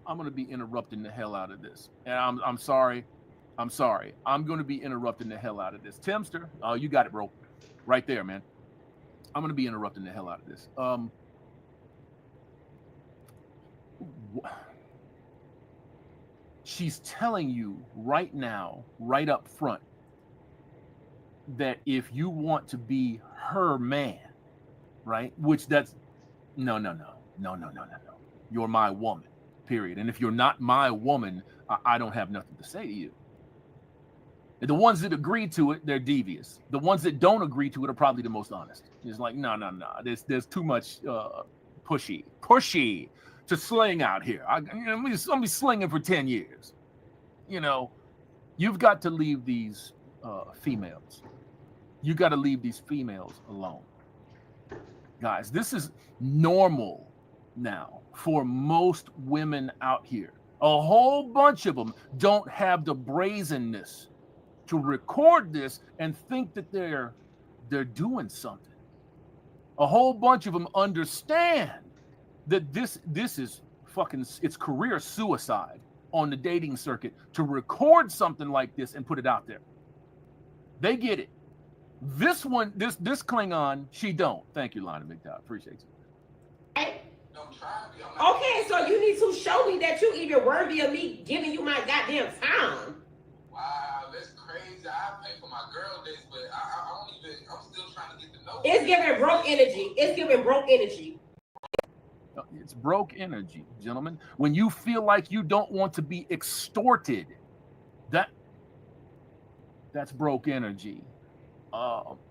[SPEAKER 9] I'm going to be interrupting the hell out of this. And I'm sorry. I'm going to be interrupting the hell out of this. Timster, you got it, bro. Right there, man. I'm going to be interrupting the hell out of this. She's telling you right now, right up front, that if you want to be her man, right? Which that's no. You're my woman. Period. And if you're not my woman, I don't have nothing to say to you. And the ones that agree to it, they're devious. The ones that don't agree to it are probably the most honest. It's like, no. There's too much pushy to sling out here. I'm be slinging for 10 years. You know, you've got to leave these females. You got to leave these females alone. Guys, this is normal now for most women out here. A whole bunch of them don't have the brazenness to record this and think that they're doing something. A whole bunch of them understand that this is fucking, it's career suicide on the dating circuit to record something like this and put it out there. They get it. This one, this Klingon, she don't. Thank you, Lana McDowell. Appreciate you.
[SPEAKER 11] Okay, so you need to show me that you even worthy of me giving you my goddamn time.
[SPEAKER 12] Wow, that's crazy. I pay for my girl dates, but I don't even, I'm still trying to get to know.
[SPEAKER 11] It's giving broke energy. It's giving broke energy.
[SPEAKER 9] It's broke energy, gentlemen. When you feel like you don't want to be extorted, that's broke energy.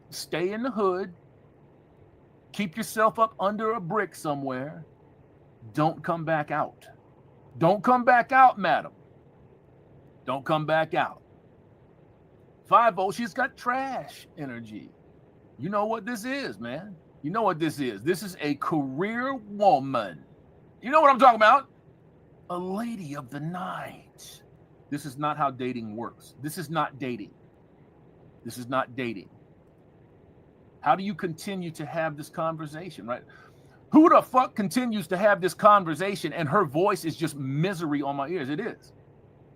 [SPEAKER 9] Stay in the hood. Keep yourself up under a brick somewhere. Don't come back out. Don't come back out, madam. Don't come back out. 5-0, she's got trash energy. You know what this is, man. You know what this is. This is a career woman. You know what I'm talking about? A lady of the night. This is not how dating works. This is not dating. This is not dating. How do you continue to have this conversation, right? Who the fuck continues to have this conversation and her voice is just misery on my ears? It is.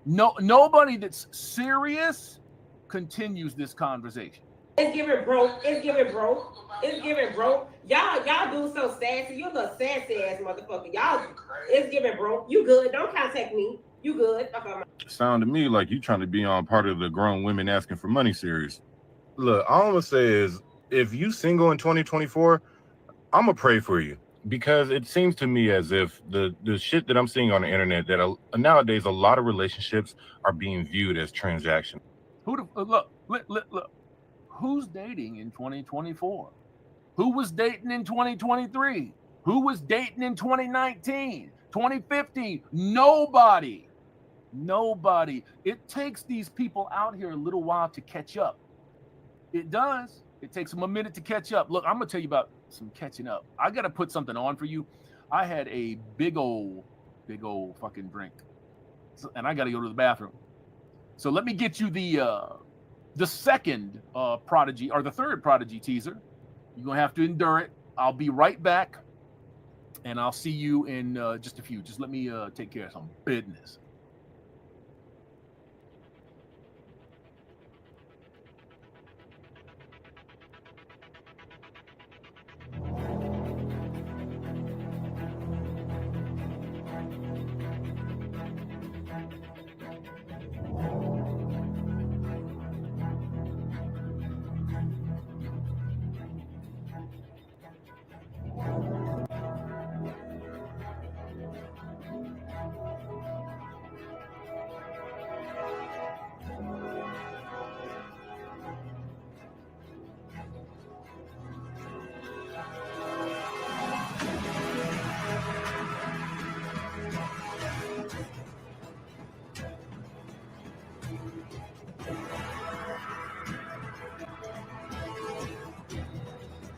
[SPEAKER 9] Nobody that's serious continues this conversation.
[SPEAKER 11] It's giving broke. It's giving broke. It's giving broke. Y'all do so sassy. You a little sassy ass motherfucker. Y'all, it's giving broke. You good? Don't contact me. You good? Okay.
[SPEAKER 10] Sound to me like you trying to be on part of the grown women asking for money series. Look, all I'm gonna say is, if you single in 2024, I'm gonna pray for you, because it seems to me as if the shit that I'm seeing on the internet, that nowadays a lot of relationships are being viewed as transactional.
[SPEAKER 9] Look. Who's dating in 2024? Who was dating in 2023? Who was dating in 2019, 2015? Nobody. It takes these people out here a little while to catch up. It does. It takes them a minute to catch up. Look, I'm going to tell you about some catching up. I got to put something on for you. I had a big old fucking drink. And I got to go to the bathroom. So let me get you the second Prodigy, or the third Prodigy teaser. You're going to have to endure it. I'll be right back. And I'll see you in just a few. Just let me take care of some business.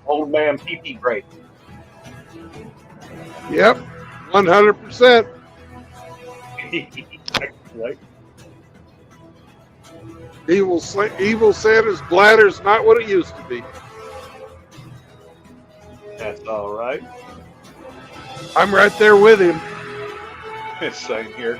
[SPEAKER 8] Old man pee-pee break.
[SPEAKER 1] Yep, 100%.
[SPEAKER 8] Right.
[SPEAKER 1] Evil Santa's bladder's not what it used to be.
[SPEAKER 8] That's all right.
[SPEAKER 1] I'm right there with him.
[SPEAKER 8] Same here.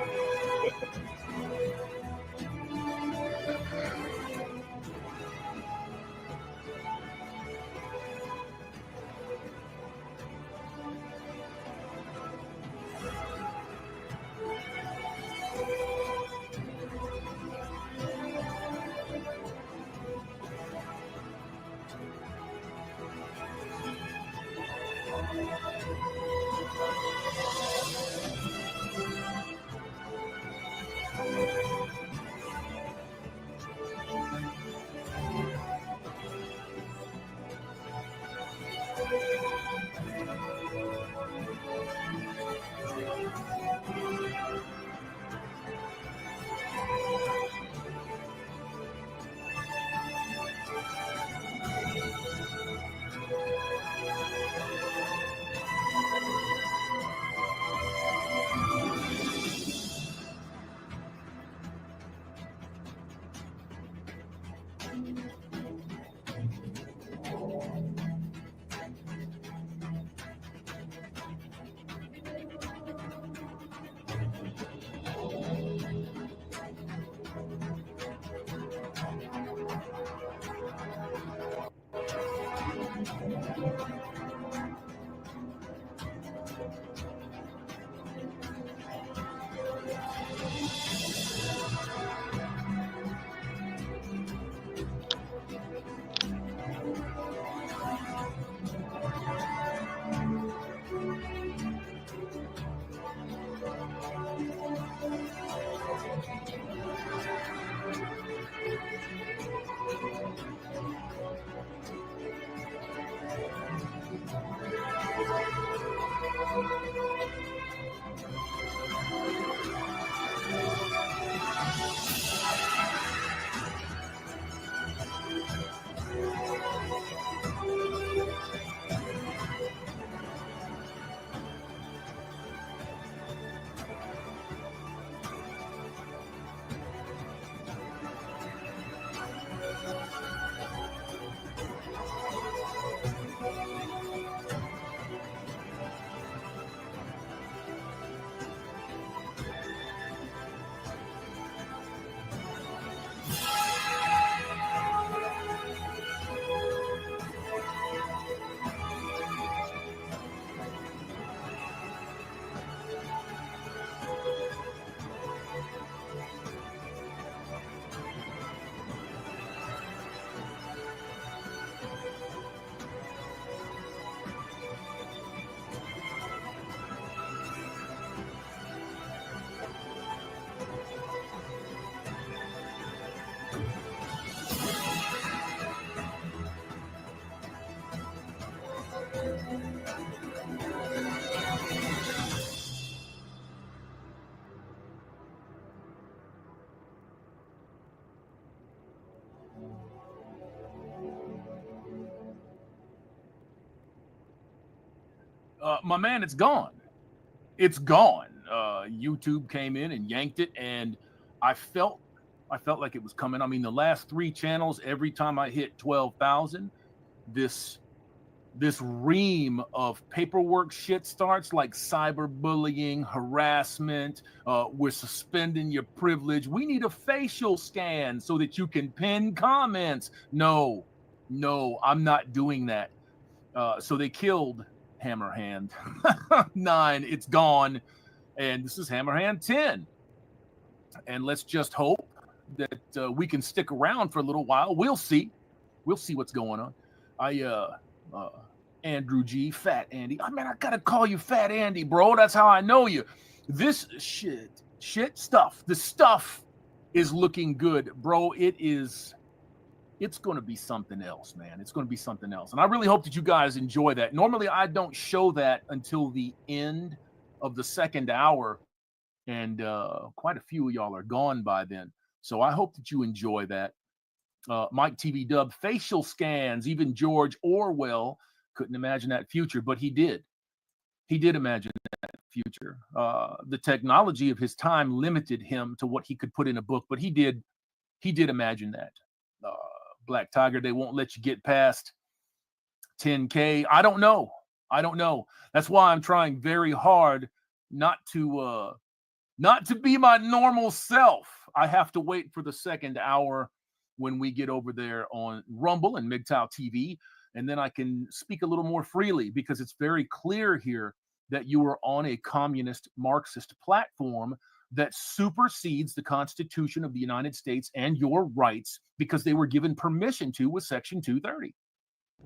[SPEAKER 9] my man, it's gone. It's gone. YouTube came in and yanked it, and I felt like it was coming. I mean, the last 3 channels, every time I hit 12,000, this ream of paperwork shit starts, like cyberbullying, harassment. We're suspending your privilege. We need a facial scan so that you can pin comments. No, I'm not doing that. So they killed Hammerhand 9. It's gone. And this is Hammerhand 10. And let's just hope that we can stick around for a little while. We'll see. We'll see what's going on. Andrew G, Fat Andy. I mean, I gotta call you Fat Andy, bro. That's how I know you. This shit stuff. The stuff is looking good, bro. It's going to be something else, man. It's going to be something else. And I really hope that you guys enjoy that. Normally, I don't show that until the end of the second hour. And quite a few of y'all are gone by then. So I hope that you enjoy that. Mike TV Dub, facial scans. Even George Orwell couldn't imagine that future, but he did. He did imagine that future. The technology of his time limited him to what he could put in a book, but he did imagine that. Black Tiger, they won't let you get past 10K. I don't know. That's why I'm trying very hard not to be my normal self. I have to wait for the second hour when we get over there on Rumble and MGTOW TV, and then I can speak a little more freely, because it's very clear here that you are on a communist Marxist platform that supersedes the Constitution of the United States and your rights, because they were given permission to with Section 230.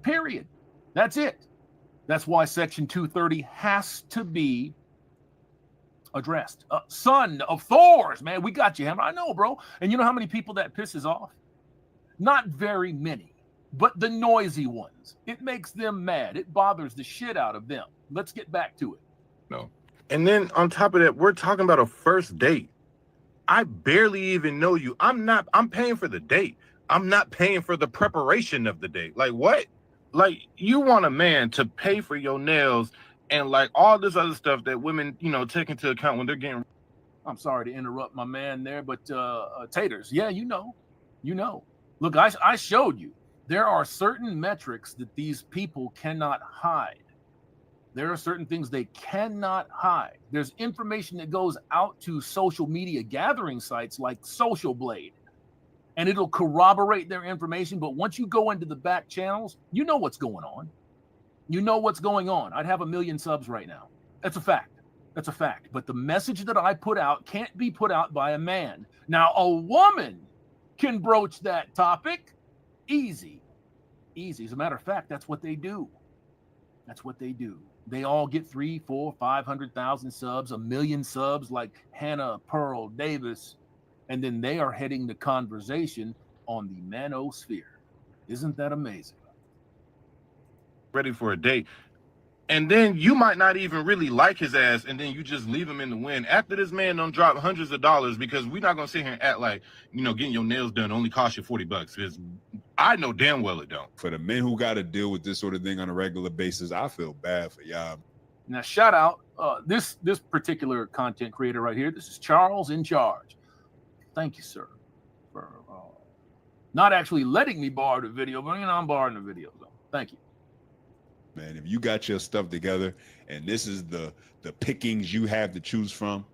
[SPEAKER 9] Period. That's it. That's why Section 230 has to be addressed. Son of Thor's, man, we got you, Hammer. I know, bro. And you know how many people that pisses off? Not very many, but the noisy ones. It makes them mad. It bothers the shit out of them. Let's get back to it.
[SPEAKER 10] No. And then on top of that, we're talking about a first date. I barely even know you. I'm paying for the date. I'm not paying for the preparation of the date. Like, what? Like, you want a man to pay for your nails and like all this other stuff that women, take into account when they're getting.
[SPEAKER 9] I'm sorry to interrupt my man there, but Taters, yeah, you know. Look, I showed you. There are certain metrics that these people cannot hide. There are certain things they cannot hide. There's information that goes out to social media gathering sites like Social Blade, and it'll corroborate their information. But once you go into the back channels, you know what's going on. You know what's going on. I'd have 1 million subs right now. That's a fact. But the message that I put out can't be put out by a man. Now, a woman can broach that topic. Easy. As a matter of fact, that's what they do. They all get 3, 4, 500,000 subs, 1 million subs, like Hannah Pearl Davis, and then they are heading the conversation on the manosphere. Isn't that amazing?
[SPEAKER 10] Ready for a date. And then you might not even really like his ass, and then you just leave him in the wind. After this man don't drop hundreds of dollars, because we're not going to sit here and act like, getting your nails done only costs you $40, because I know damn well it don't.
[SPEAKER 13] For the men who got to deal with this sort of thing on a regular basis, I feel bad for y'all.
[SPEAKER 9] Now, shout out this particular content creator right here. This is Charles in Charge. Thank you, sir, for not actually letting me borrow the video, but I'm borrowing the video, though. Thank you.
[SPEAKER 13] Man, if you got your stuff together and this is the pickings you have to choose from,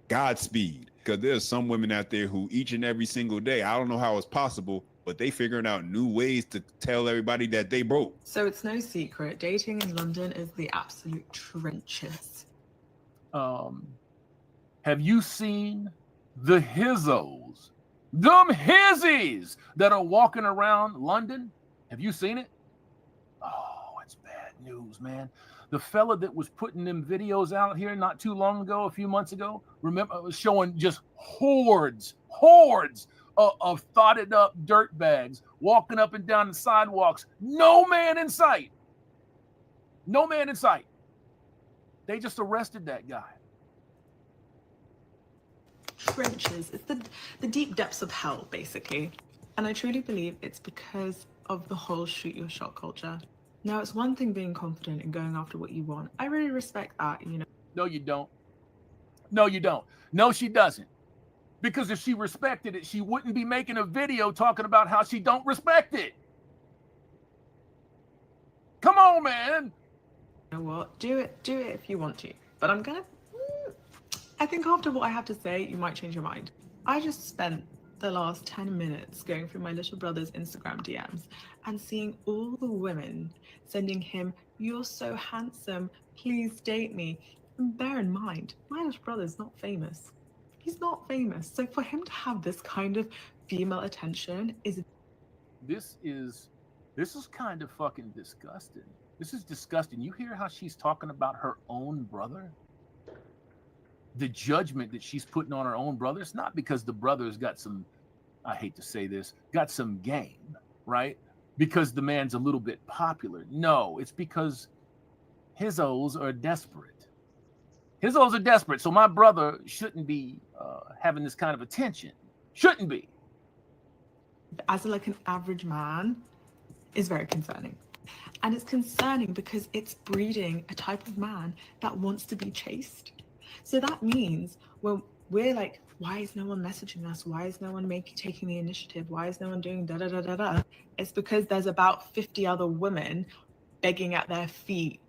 [SPEAKER 13] Godspeed. Because there's some women out there who each and every single day, I don't know how it's possible, but they figuring out new ways to tell everybody that they broke.
[SPEAKER 14] So it's no secret, dating in London is the absolute trenches.
[SPEAKER 9] Have you seen the hizzos? Them hizzies that are walking around London? Have you seen it? Oh, it's bad news, man. The fella that was putting them videos out here not too long ago, a few months ago, remember, was showing just hordes of thotted up dirt bags walking up and down the sidewalks. No man in sight. They just arrested that guy.
[SPEAKER 14] Trenches. It's the deep depths of hell, basically. And I truly believe it's because of the whole shoot your shot culture. Now, it's one thing being confident and going after what you want. I really respect that, you know.
[SPEAKER 9] No, you don't. No, you don't. No, she doesn't. Because if she respected it, she wouldn't be making a video talking about how she don't respect it. Come on, man.
[SPEAKER 14] You know what? Do it if you want to. But I think after what I have to say, you might change your mind. I just spent the last 10 minutes going through my little brother's Instagram DMs and seeing all the women sending him, "You're so handsome, please date me." And bear in mind, my little brother's not famous. He's not famous. So for him to have this kind of female attention is...
[SPEAKER 9] This is kind of fucking disgusting. This is disgusting. You hear how she's talking about her own brother? The judgment that she's putting on her own brother. It's not because the brother's got some, I hate to say this, got some game, right? Because the man's a little bit popular. No, it's because his O's are desperate. His O's are desperate. So my brother shouldn't be having this kind of attention. Shouldn't be.
[SPEAKER 14] As like an average man, is very concerning. And it's concerning because it's breeding a type of man that wants to be chased. So that means when we're like, why is no one messaging us? Why is no one taking the initiative? Why is no one doing da da da da da? It's because there's about 50 other women begging at their feet.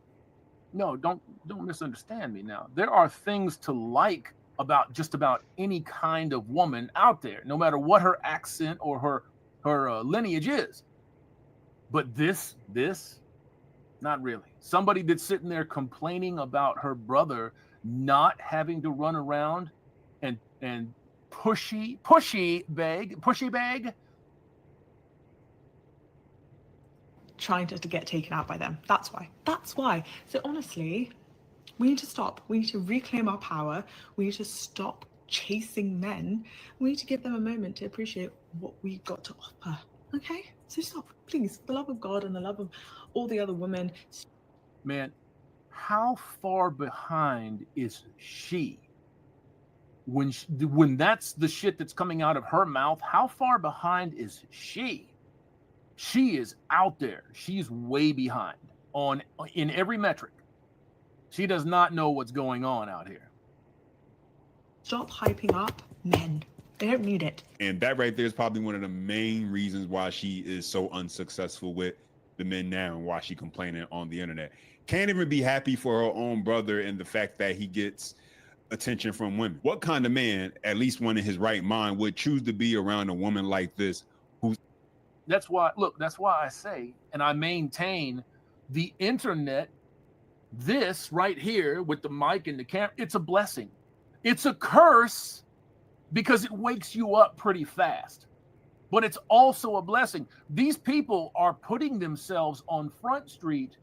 [SPEAKER 9] No, don't misunderstand me now. There are things to like about just about any kind of woman out there, no matter what her accent or her lineage is. But this, not really. Somebody that's sitting there complaining about her brother not having to run around and pushy bag.
[SPEAKER 14] Trying to get taken out by them. That's why. So honestly, we need to stop. We need to reclaim our power. We need to stop chasing men. We need to give them a moment to appreciate what we've got to offer. Okay? So stop, please. For the love of God and the love of all the other women.
[SPEAKER 9] Man, how far behind is she? When that's the shit that's coming out of her mouth, how far behind is she? She is out there. She's way behind in every metric. She does not know what's going on out here.
[SPEAKER 14] Stop hyping up men. They don't need it.
[SPEAKER 13] And that right there is probably one of the main reasons why she is so unsuccessful with the men now and why she complaining on the internet. Can't even be happy for her own brother and the fact that he gets attention from women. What kind of man, at least one in his right mind, would choose to be around a woman like this?
[SPEAKER 9] That's why I say, and I maintain, the internet, this right here with the mic and the camera, it's a blessing. It's a curse because it wakes you up pretty fast. But it's also a blessing. These people are putting themselves on Front Street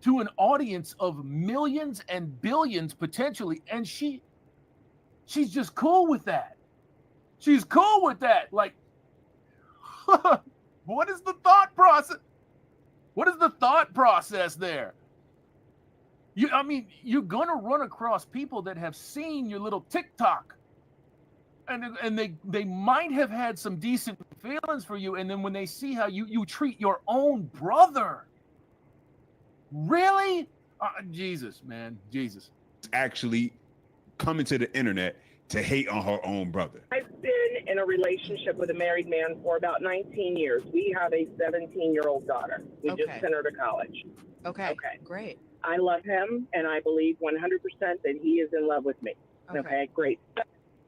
[SPEAKER 9] to an audience of millions and billions potentially, and she's just cool with that. She's cool with that. Like, what is the thought process? What is the thought process there? You're gonna run across people that have seen your little TikTok, and they might have had some decent feelings for you, and then when they see how you treat your own brother, really? Jesus, man, Jesus.
[SPEAKER 13] Actually coming to the internet to hate on her own brother.
[SPEAKER 15] I've been in a relationship with a married man for about 19 years. We have a 17-year-old daughter. We just sent her to college.
[SPEAKER 16] Okay, great.
[SPEAKER 15] I love him, and I believe 100% that he is in love with me. Okay, great.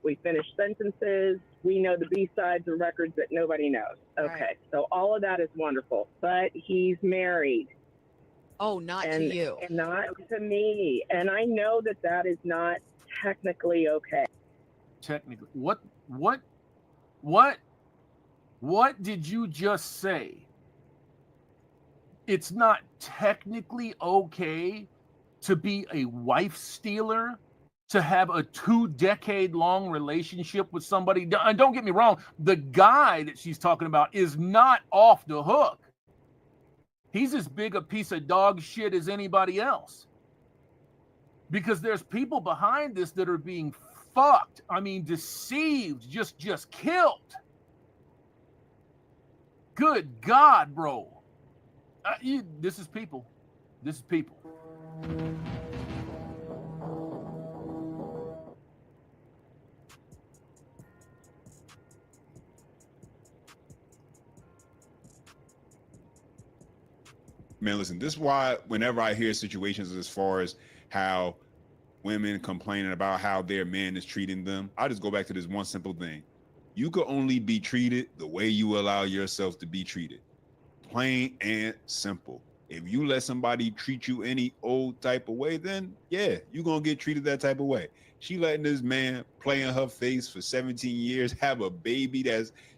[SPEAKER 15] We finish sentences. We know the B-sides and records that nobody knows. Okay, so all of that is wonderful. But he's married.
[SPEAKER 16] Oh, not to you.
[SPEAKER 15] And not to me. And I know that that is not technically okay.
[SPEAKER 9] Technically, what did you just say? It's not technically okay to be a wife stealer, to have a 2-decade-long relationship with somebody. And don't get me wrong, the guy that she's talking about is not off the hook. He's as big a piece of dog shit as anybody else. Because there's people behind this that are being fucked. Deceived, just killed. Good God, bro. This is people. This is people.
[SPEAKER 13] Man, listen, this is why whenever I hear situations as far as how women complaining about how their man is treating them, I just go back to this one simple thing. You could only be treated the way you allow yourself to be treated. Plain and simple. If you let somebody treat you any old type of way, then yeah, you're gonna get treated that type of way. She letting this man play in her face for 17 years, have a baby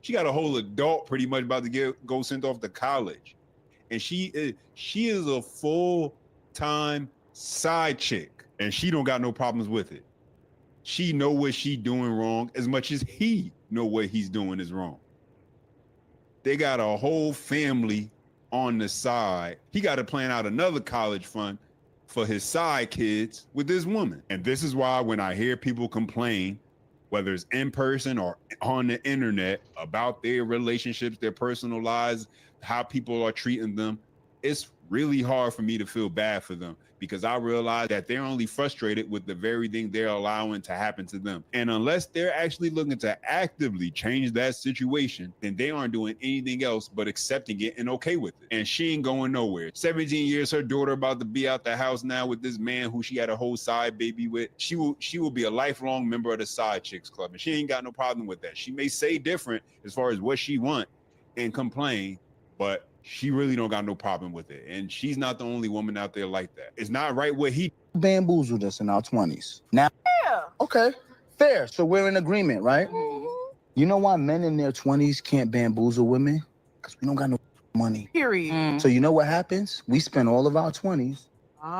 [SPEAKER 13] she got a whole adult pretty much about to go sent off to college. And she is a full-time side chick, and she don't got no problems with it. She know what she doing wrong as much as he know what he's doing is wrong. They got a whole family on the side. He got to plan out another college fund for his side kids with this woman. And this is why when I hear people complain, whether it's in person or on the internet, about their relationships, their personal lives, how people are treating them, it's really hard for me to feel bad for them, because I realize that they're only frustrated with the very thing they're allowing to happen to them. And unless they're actually looking to actively change that situation, then they aren't doing anything else but accepting it and okay with it. And she ain't going nowhere. 17 years, her daughter about to be out the house now with this man who she had a whole side baby with. She will be a lifelong member of the Side Chicks Club, and she ain't got no problem with that. She may say different as far as what she want and complain, but she really don't got no problem with it. And she's not the only woman out there like that. It's not right what he
[SPEAKER 17] bamboozled us in our 20s. Now, okay, fair. So we're in agreement, right? You know why men in their 20s can't bamboozle women? Because we don't got no money.
[SPEAKER 18] Period.
[SPEAKER 17] So you know what happens? We spend all of our 20s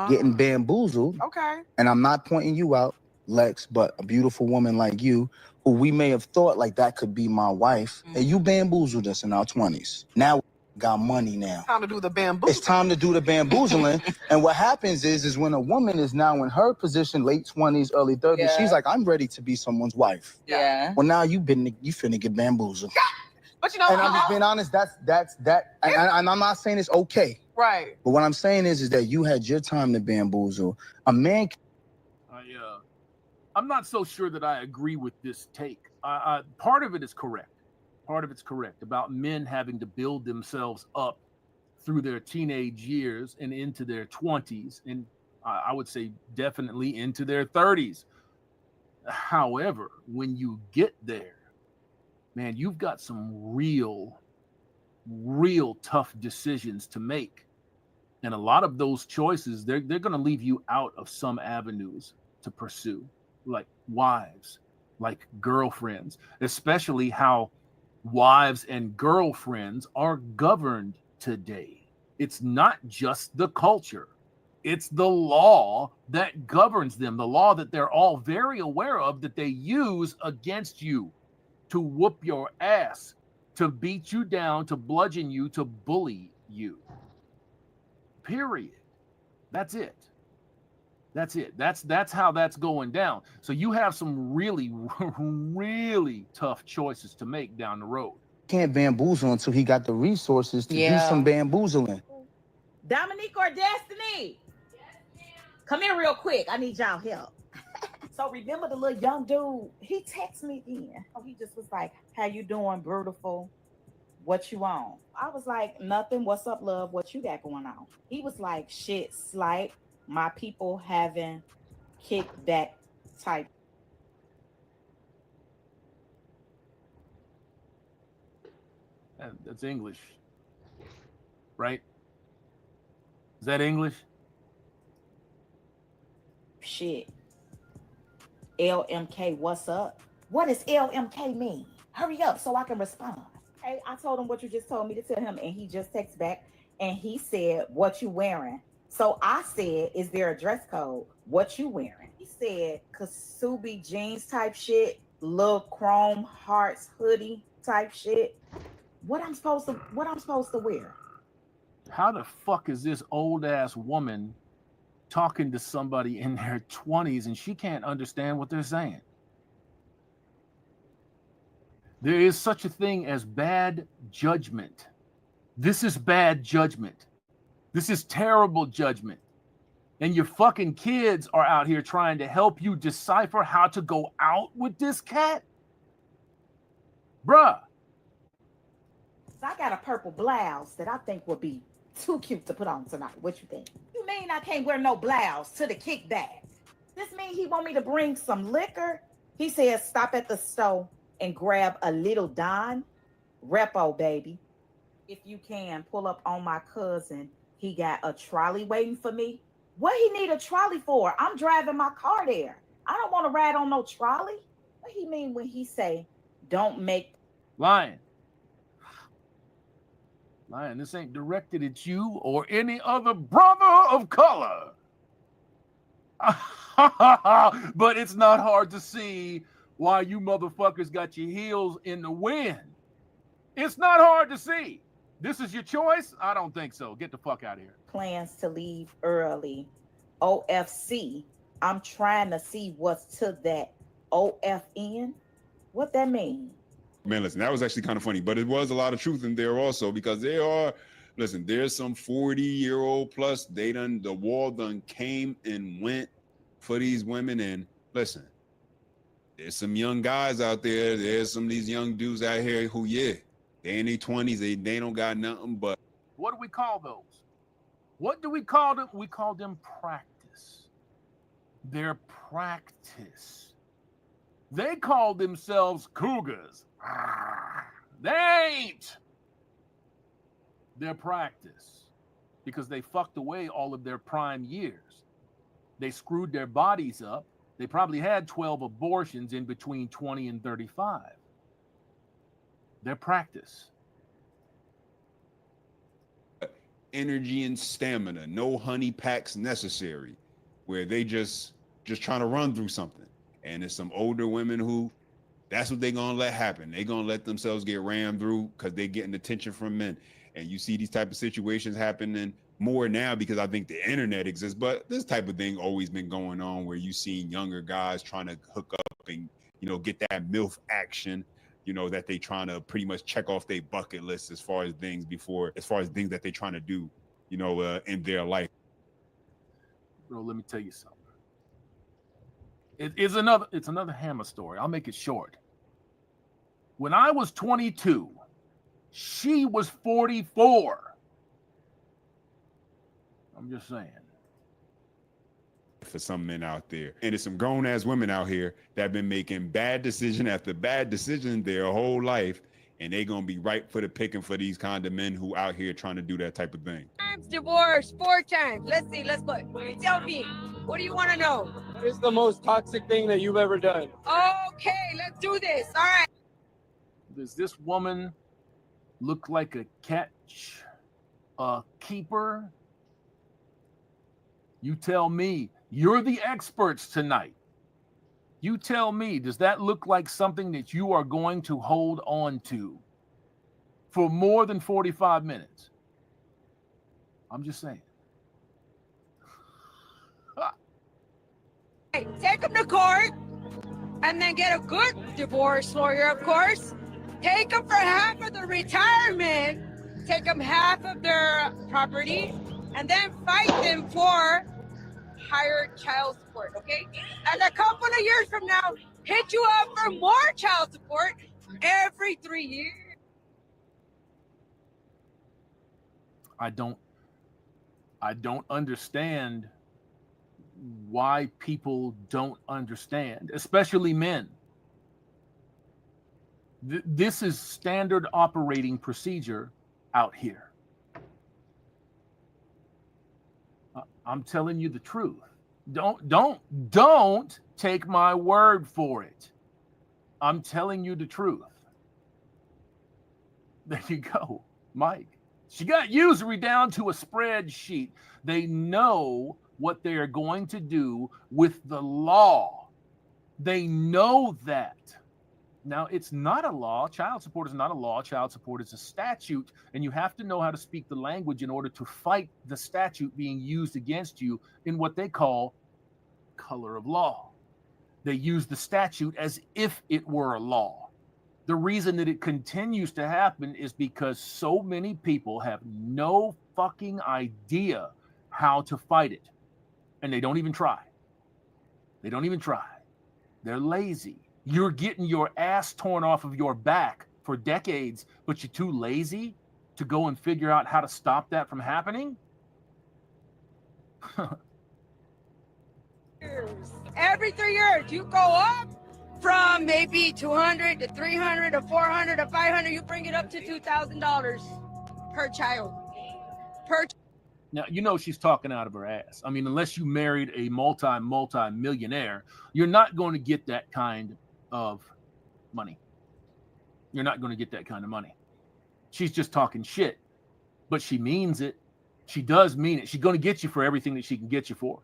[SPEAKER 17] getting bamboozled.
[SPEAKER 18] Okay.
[SPEAKER 17] And I'm not pointing you out, Lex, but a beautiful woman like you, who we may have thought like that could be my wife, and you bamboozled us in our 20s. Now we got money now.
[SPEAKER 18] Time to do the bamboo.
[SPEAKER 17] It's time to do the bamboozling. And what happens is when a woman is now in her position, late 20s, early 30s,
[SPEAKER 18] Yeah.
[SPEAKER 17] she's like, I'm ready to be someone's wife.
[SPEAKER 18] Yeah.
[SPEAKER 17] Well, now you finna get bamboozled.
[SPEAKER 18] But you know,
[SPEAKER 17] And I'm just being honest, that's that. And I'm not saying it's okay.
[SPEAKER 18] right.
[SPEAKER 17] But what I'm saying is that you had your time to bamboozle. A man
[SPEAKER 9] I'm not so sure that I agree with this take. Part of it is correct. Part of it's correct about men having to build themselves up through their teenage years and into their 20s, and I would say definitely into their 30s. However, when you get there, man, you've got some real tough decisions to make. And a lot of those choices, they're going to leave you out of some avenues to pursue, like wives, like girlfriends, especially how wives and girlfriends are governed today. It's not just the culture. It's the law that governs them, the law that they're all very aware of, that they use against you to whoop your ass, to beat you down, to bludgeon you, to bully you. Period. That's it. That's it. That's how that's going down. So you have some really, really tough choices to make down the road.
[SPEAKER 17] can't bamboozle until he got the resources to do some bamboozling.
[SPEAKER 19] Dominique or Destiny? Come here real quick. I need y'all help. So remember the little young dude? He texted me again. Oh, he just was like, how you doing, beautiful? What you on? I was like, nothing. What's up, love? What you got going on? He was like, shit, slight. My people having kickback type.
[SPEAKER 9] That's English, right? Is that English?
[SPEAKER 19] Shit. LMK, what's up? What does LMK mean? Hurry up so I can respond. Hey, I told him what you just told me to tell him, and he just texted back and he said, what you wearing? So I said, is there a dress code? What you wearing? He said, Kasubi jeans type shit, little chrome hearts hoodie type shit. What I'm supposed to wear?
[SPEAKER 9] How the fuck is this old ass woman talking to somebody in their 20s and she can't understand what they're saying? There is such a thing as bad judgment. This is bad judgment. This is terrible judgment. And your fucking kids are out here trying to help you decipher how to go out with this cat? Bruh.
[SPEAKER 19] So I got a purple blouse that I think would be too cute to put on tonight. What you think? You mean I can't wear no blouse to the kickback? This mean he want me to bring some liquor? He says stop at the store and grab a little Don Repo, baby. If you can, pull up on my cousin. He got a trolley waiting for me. What he need a trolley for? I'm driving my car there. I don't want to ride on no trolley. What he mean when he say don't make...
[SPEAKER 9] Lion, this ain't directed at you or any other brother of color. But it's not hard to see why you motherfuckers got your heels in the wind. It's not hard to see. This is your choice? I don't think so. Get the fuck out of here.
[SPEAKER 19] Plans to leave early. OFC. I'm trying to see what's to that OFN. What that mean?
[SPEAKER 13] Man, listen, that was actually kind of funny, but it was a lot of truth in there also, because there's some 40-year-old plus, the wall done came and went for these women. And listen, there's some young guys out there. There's some of these young dudes out here who, they in their 20s, they don't got nothing but.
[SPEAKER 9] What do we call those? What do we call them? We call them practice. They're practice. They call themselves cougars. They ain't. They're practice because they fucked away all of their prime years. They screwed their bodies up. They probably had 12 abortions in between 20 and 35. They're practice.
[SPEAKER 13] Energy and stamina, no honey packs necessary, where they just trying to run through something. And it's some older women who, that's what they're gonna let happen. They're gonna let themselves get rammed through because they're getting attention from men. And you see these type of situations happening more now because I think the internet exists, but this type of thing always been going on where you seen younger guys trying to hook up and, get that MILF action, that they trying to pretty much check off their bucket list as far as things that they trying to do, in their life.
[SPEAKER 9] Bro, let me tell you something. It's another Hammer story. I'll make it short. When I was 22, she was 44. I'm just saying.
[SPEAKER 13] For some men out there, and there's some grown-ass women out here that have been making bad decision after bad decision their whole life, and they gonna be ripe for the picking for these kind of men who out here trying to do that type of thing.
[SPEAKER 18] Divorce 4 times. Let's see. Let's put. Tell me, what do you want to know?
[SPEAKER 20] What is the most toxic thing that you've ever done?
[SPEAKER 18] Okay, let's do this. All right.
[SPEAKER 9] Does this woman look like a catch keeper? You tell me. You're the experts tonight. You tell me, does that look like something that you are going to hold on to for more than 45 minutes? I'm just saying.
[SPEAKER 18] Take them to court and then get a good divorce lawyer, of course. Take them for half of the retirement. Take them half of their property and then fight them for higher child support, okay? And a couple of years from now, hit you up for more child support every 3 years.
[SPEAKER 9] I don't understand why people don't understand, especially men. This is standard operating procedure out here. I'm telling you the truth. Don't take my word for it. I'm telling you the truth. There you go, Mike. She got usury down to a spreadsheet. They know what they are going to do with the law. They know that. Now, it's not a law. Child support is not a law. Child support is a statute, and you have to know how to speak the language in order to fight the statute being used against you in what they call color of law. They use the statute as if it were a law. The reason that it continues to happen is because so many people have no fucking idea how to fight it. And they don't even try. They don't even try. They're lazy. You're getting your ass torn off of your back for decades, but you're too lazy to go and figure out how to stop that from happening?
[SPEAKER 18] Every 3 years, you go up from maybe 200 to 300 to 400 to 500. You bring it up to $2,000 per child.
[SPEAKER 9] Now, you know she's talking out of her ass. I mean, unless you married a multi-millionaire, you're not going to get that kind of money. You're not going to get that kind of money. She's just talking shit, but she means it. She does mean it. She's going to get you for everything that she can get you for.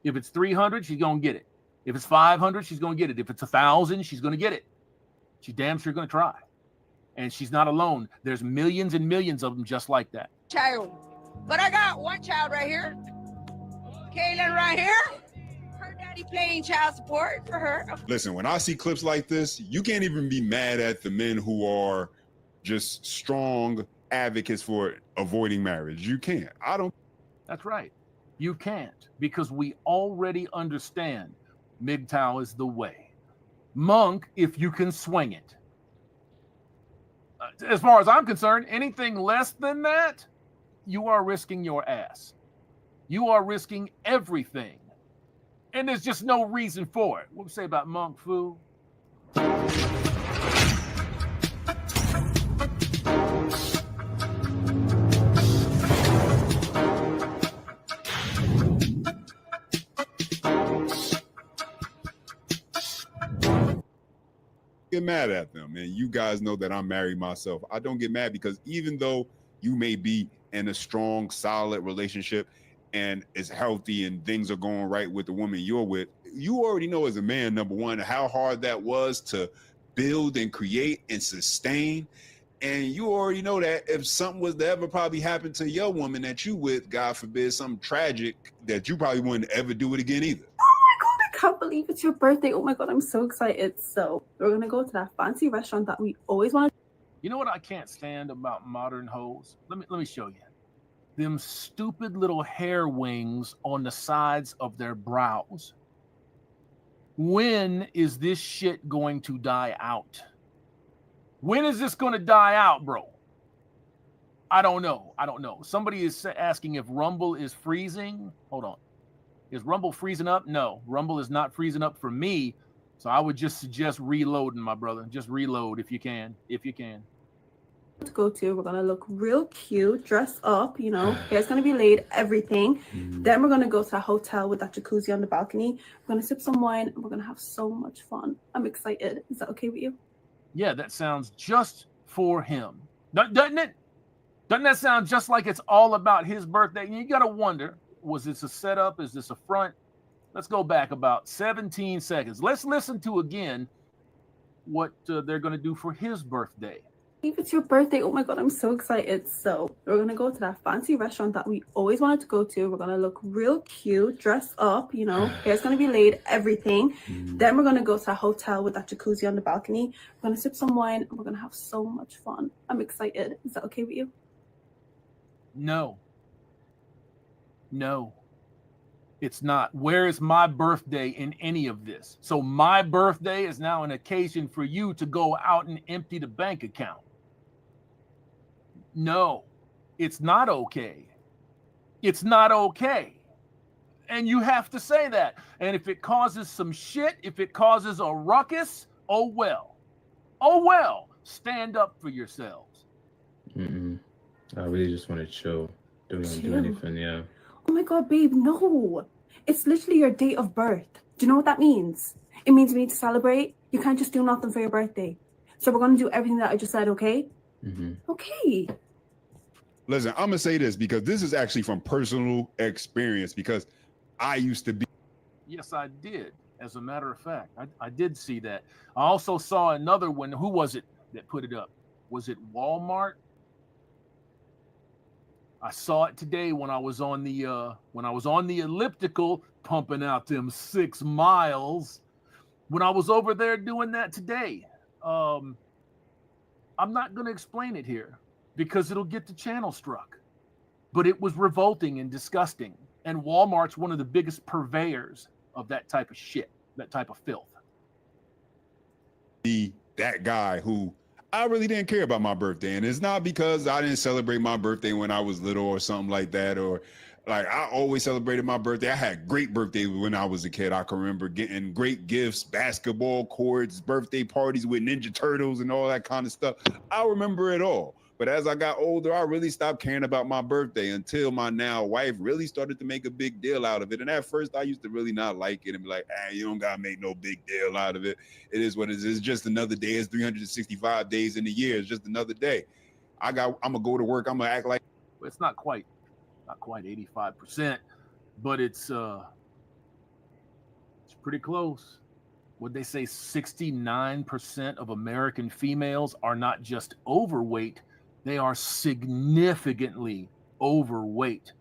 [SPEAKER 9] If it's 300, she's going to get it. If it's 500, she's going to get it. If it's 1,000, she's going to get it. She's damn sure going to try. And she's not alone. There's millions and millions of them just like that.
[SPEAKER 18] Child. But I got one child right here. Kaylin right here. Her daddy paying child support for her.
[SPEAKER 13] Listen, when I see clips like this, you can't even be mad at the men who are just strong advocates for avoiding marriage. You can't. I don't.
[SPEAKER 9] That's right. You can't, because we already understand MGTOW is the way. Monk, if you can swing it. As far as I'm concerned, anything less than that, you are risking your ass. You are risking everything. And there's just no reason for it. What do you say about Monk Fu?
[SPEAKER 13] Get mad at them, and you guys know that I'm married myself. I don't get mad because even though you may be in a strong, solid relationship and it's healthy and things are going right with the woman you're with, you already know as a man, number one, how hard that was to build and create and sustain. And you already know that if something was to ever probably happen to your woman that you with, God forbid, something tragic, that you probably wouldn't ever do it again either.
[SPEAKER 21] I can't believe it's your birthday. Oh my god, I'm so excited. So we're gonna go to that fancy restaurant that we always wanted.
[SPEAKER 9] You know what I can't stand about modern hoes? Let me show you. Them stupid little hair wings on the sides of their brows. When is this shit going to die out? When is this going to die out, bro? I don't know. Somebody is asking if Rumble is freezing. Hold on. Is Rumble freezing up? No, Rumble is not freezing up for me. So I would just suggest reloading, my brother. Just reload if you can.
[SPEAKER 21] To go to, we're gonna look real cute, dress up, hair's gonna be laid, everything. Then we're gonna go to a hotel with that jacuzzi on the balcony. We're gonna sip some wine and we're gonna have so much fun. I'm excited. Is that okay with you?
[SPEAKER 9] Yeah, that sounds just for him. Doesn't it? Doesn't that sound just like it's all about his birthday? You gotta wonder, was this a setup? Is this a front? Let's go back about 17 seconds. Let's listen to again what they're gonna do for his birthday.
[SPEAKER 21] If it's your birthday, oh my god, I'm so excited. So we're gonna go to that fancy restaurant that we always wanted to go to. We're gonna look real cute, dress up, hair's gonna be laid, everything. Then we're gonna go to a hotel with that jacuzzi on the balcony. We're gonna sip some wine and we're gonna have so much fun. I'm excited. Is that okay with you?
[SPEAKER 9] No, it's not. Where is my birthday in any of this? So my birthday is now an occasion for you to go out and empty the bank account. No, it's not okay. It's not okay. And you have to say that. And if it causes some shit, if it causes a ruckus, oh well. Stand up for yourselves.
[SPEAKER 22] I really just want to chill. Don't want to do anything, yeah.
[SPEAKER 21] Oh my god, babe, no. It's literally your date of birth. Do you know what that means? It means we need to celebrate. You can't just do nothing for your birthday. So we're going to do everything that I just said, okay? Okay.
[SPEAKER 13] Listen, I'm gonna say this because this is actually from personal experience because I used to be.
[SPEAKER 9] Yes, I did. As a matter of fact, I did see that. I also saw another one. Who was it that put it up? Was it Walmart? I saw it today when I was on the elliptical pumping out them 6 miles. When I was over there doing that today, I'm not going to explain it here because it'll get the channel struck. but it was revolting and disgusting. And Walmart's one of the biggest purveyors of that type of shit, that type of filth.
[SPEAKER 13] That guy who I really didn't care about my birthday. And it's not because I didn't celebrate my birthday when I was little or something like that, or like I always celebrated my birthday. I had great birthdays when I was a kid. I can remember getting great gifts, basketball courts, birthday parties with Ninja Turtles and all that kind of stuff. I remember it all. But as I got older, I really stopped caring about my birthday until my now wife really started to make a big deal out of it. And at first I used to really not like it and be like, you don't gotta make no big deal out of it. It is what it is. It's just another day. It's 365 days in a year. It's just another day. I'm gonna go to work. I'm gonna act like
[SPEAKER 9] It's not quite 85%, but it's pretty close. Would they say 69% of American females are not just overweight, they are significantly overweight.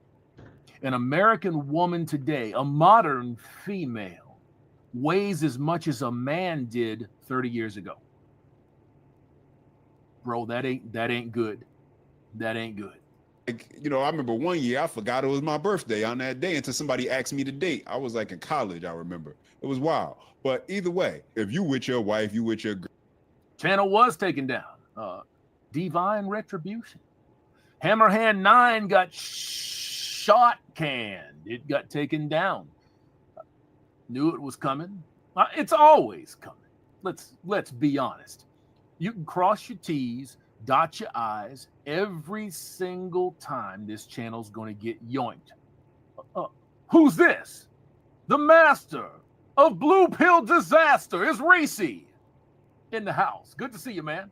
[SPEAKER 9] An American woman today, a modern female, weighs as much as a man did 30 years ago. Bro, that ain't good. That ain't good.
[SPEAKER 13] Like, you know, I remember one year I forgot it was my birthday on that day until somebody asked me to date. I was like in college, I remember. It was wild. But either way, if you with your wife, you with your girl.
[SPEAKER 9] Channel was taken down. Divine Retribution. Hammerhand 9 got shot canned. It got taken down. Knew it was coming. It's always coming. Let's be honest. You can cross your T's, dot your I's every single time this channel's going to get yoinked. Who's this? The master of Blue Pill Disaster is Reese in the house. Good to see you, man.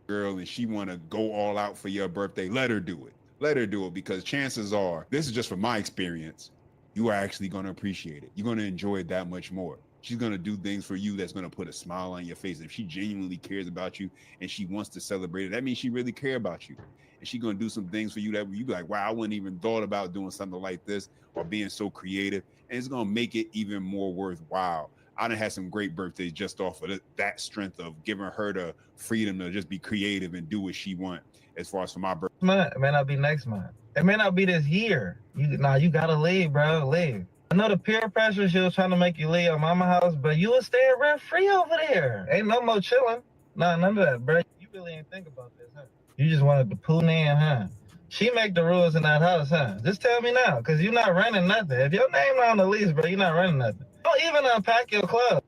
[SPEAKER 13] Girl, and she want to go all out for your birthday, let her do it. Let her do it, because chances are, this is just from my experience, you are actually going to appreciate it. You're going to enjoy it that much more. She's going to do things for you that's going to put a smile on your face. If she genuinely cares about you and she wants to celebrate it, that means she really cares about you. And she's going to do some things for you that you be like, wow, I wouldn't even thought about doing something like this or being so creative. And it's going to make it even more worthwhile. I done had some great birthdays just off of that strength of giving her the freedom to just be creative and do what she want. As far as for my birthday,
[SPEAKER 2] it may not be next month. It may not be this year. You gotta leave, bro. Leave. I know the peer pressure, she was trying to make you leave your mama house, but you was staying rent free over there. Ain't no more chilling. Nah, none of that, bro. You really ain't think about this, huh? You just wanted to poon in, huh? She make the rules in that house, huh? Just tell me now, because you're not running nothing. If your name not on the lease, bro, you're not running nothing. Don't even unpack your clothes.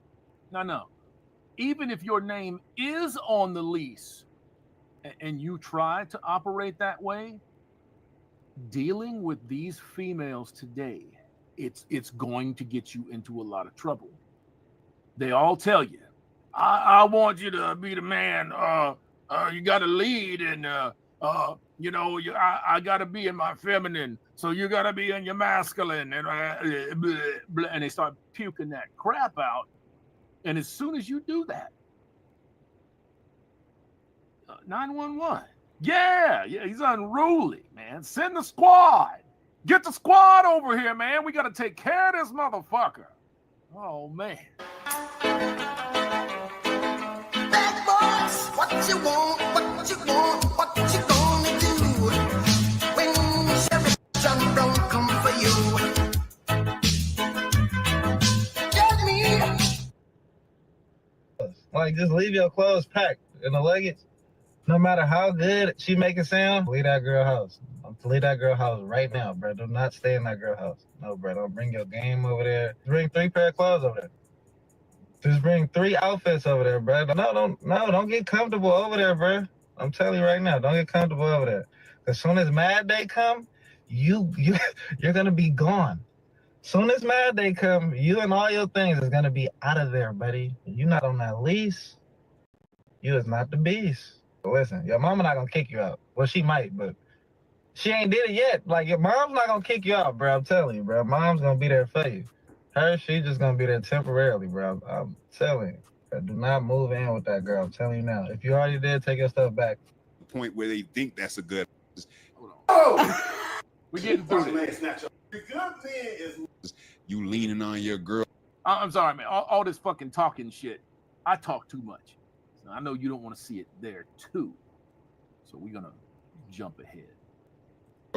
[SPEAKER 9] No. Even if your name is on the lease and you try to operate that way, dealing with these females today, it's going to get you into a lot of trouble. They all tell you, I want you to be the man. You got to lead, and I got to be in my feminine, so you got to be in your masculine, and they start puking that crap out. And as soon as you do that, 911. Yeah, he's unruly, man. Send the squad. Get the squad over here, man. We got to take care of this motherfucker. Oh, man.
[SPEAKER 12] Bad boys, what you want, what you want, what you gonna do when Sheriff John Brown come for you? Tell me.
[SPEAKER 2] Like, just leave your clothes packed in the luggage. No matter how good she make it sound, leave that girl house. Leave that girl house right now, bro. Do not stay in that girl house. No, bro. Don't bring your game over there. Bring 3 pair of clothes over there. Just bring 3 outfits over there, bro. Don't get comfortable over there, bro. I'm telling you right now, don't get comfortable over there. As soon as Mad Day come, you're gonna be gone. Soon as Mad Day come, you and all your things is gonna be out of there, buddy. You're not on that lease. You is not the beast. Listen, your mama not gonna kick you out. Well, she might, but she ain't did it yet. Like, your mom's not gonna kick you out, bro. I'm telling you, bro. Mom's gonna be there for you. She just gonna be there temporarily, bro. I'm telling you. Bro, do not move in with that girl. I'm telling you now. If you already did, take your stuff back.
[SPEAKER 13] The point where they think that's a good.
[SPEAKER 9] Oh, we're getting through this.
[SPEAKER 12] The good man is
[SPEAKER 13] You leaning on your girl.
[SPEAKER 9] I'm sorry, man. All this fucking talking shit. I talk too much. So I know you don't want to see it there too. So we're gonna jump ahead.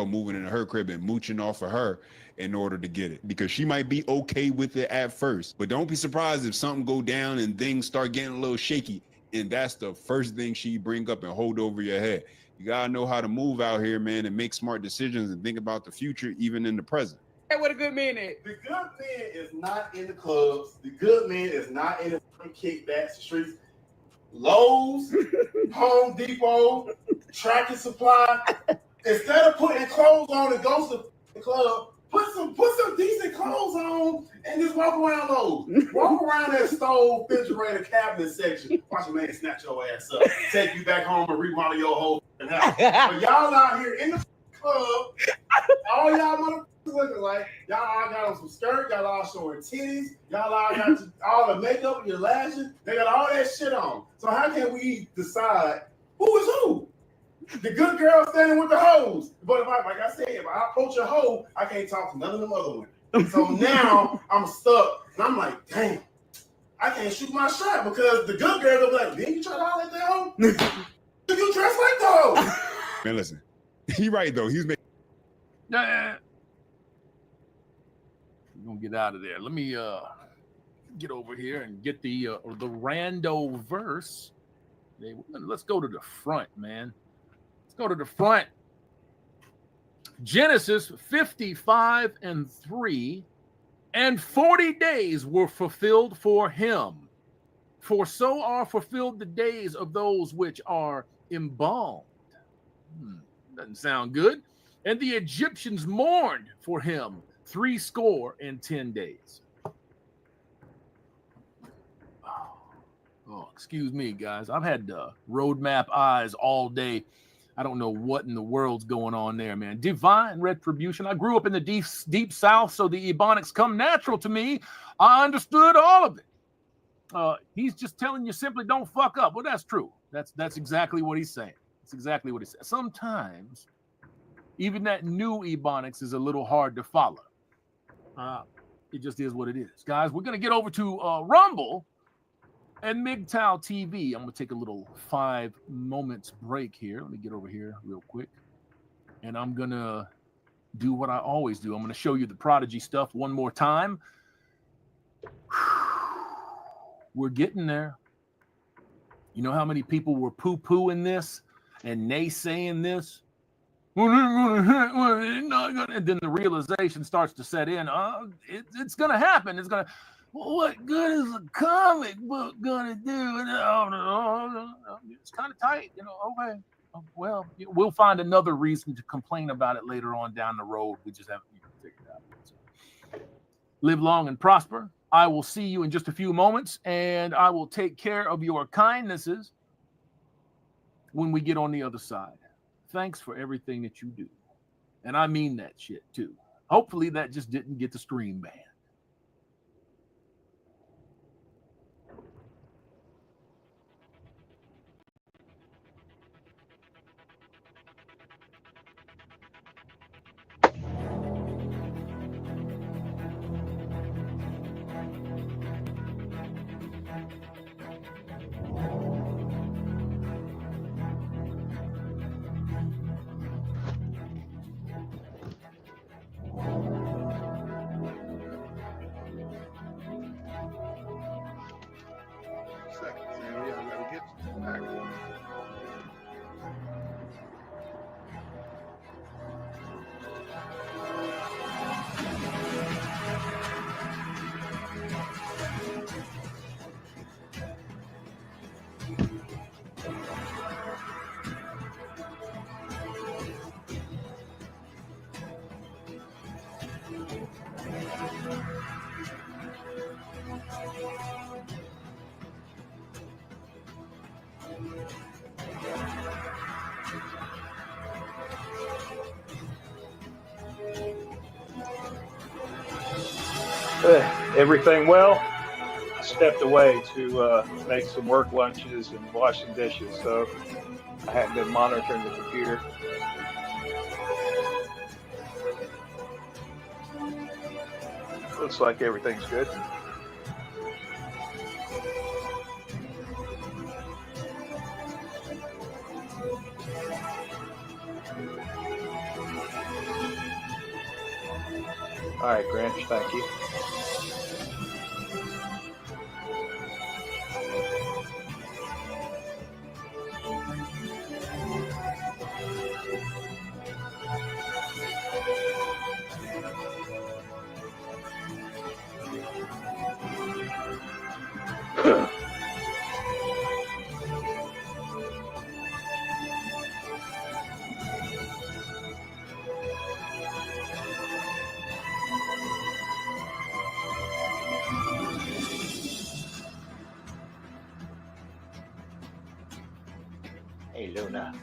[SPEAKER 13] moving into her crib and mooching off of her in order to get it, because she might be okay with it at first, but don't be surprised if something go down and things start getting a little shaky, and that's the first thing she bring up and hold over your head. You gotta know how to move out here, man, and make smart decisions and think about the future, even in the present.
[SPEAKER 4] Hey, what a good man is.
[SPEAKER 5] The good man is not in the clubs. The good man is not in the kickbacks, the streets. Lowe's, Home Depot, Tractor Supply. Instead of putting clothes on and go to the club, put some decent clothes on and just walk around Lowe's. Walk around that stove, refrigerator, cabinet section. Watch a man snatch your ass up, take you back home and remodel your whole house. But y'all out here in the club, all y'all motherfuckers looking like y'all all got on some skirt, y'all all showing titties, y'all all got all the makeup and your lashes. They got all that shit on. So how can we decide who is who? The good girl standing with the hoes. But if like I said, if I approach a hoe, I can't talk to none of them other women. So now I'm stuck, and I'm like, damn, I can't shoot my shot because the good girl will be like, didn't you try to holler at that hoe? You dress like the hoe.
[SPEAKER 13] Man, listen, he right though. He's making.
[SPEAKER 9] We're gonna get out of there. Let me get over here and get the rando verse. Let's go to the front, man. Let's go to the front. Genesis 55:3, and 40 days were fulfilled for him. For so are fulfilled the days of those which are embalmed. Doesn't sound good. And the Egyptians mourned for him 70 days. Oh, excuse me, guys. I've had roadmap eyes all day. I don't know what in the world's going on there, man. Divine retribution. I grew up in the deep South, so the Ebonics come natural to me. I understood all of it. He's just telling you simply don't fuck up. Well, that's true. That's exactly what he's saying. That's exactly what he said. Sometimes even that new Ebonics is a little hard to follow. It just is what it is. Guys, we're going to get over to Rumble and MGTOW TV. I'm going to take a little 5 moments break here. Let me get over here real quick. And I'm going to do what I always do. I'm going to show you the Prodigy stuff one more time. We're getting there. You know how many people were poo-pooing this and naysaying this? And then the realization starts to set in. It's going to happen. It's going to. What good is a comic book going to do? It's kind of tight, you know. Okay, well, we'll find another reason to complain about it later on down the road. We just haven't figured it out. So, live long and prosper. I will see you in just a few moments, and I will take care of your kindnesses when we get on the other side. Thanks for everything that you do. And I mean that shit, too. Hopefully that just didn't get the stream banned.
[SPEAKER 6] Everything well? I stepped away to make some work lunches and wash some dishes, so I hadn't been monitoring the computer. Looks like everything's good.
[SPEAKER 8] All right, Grinch, thank you. Hey, Luna.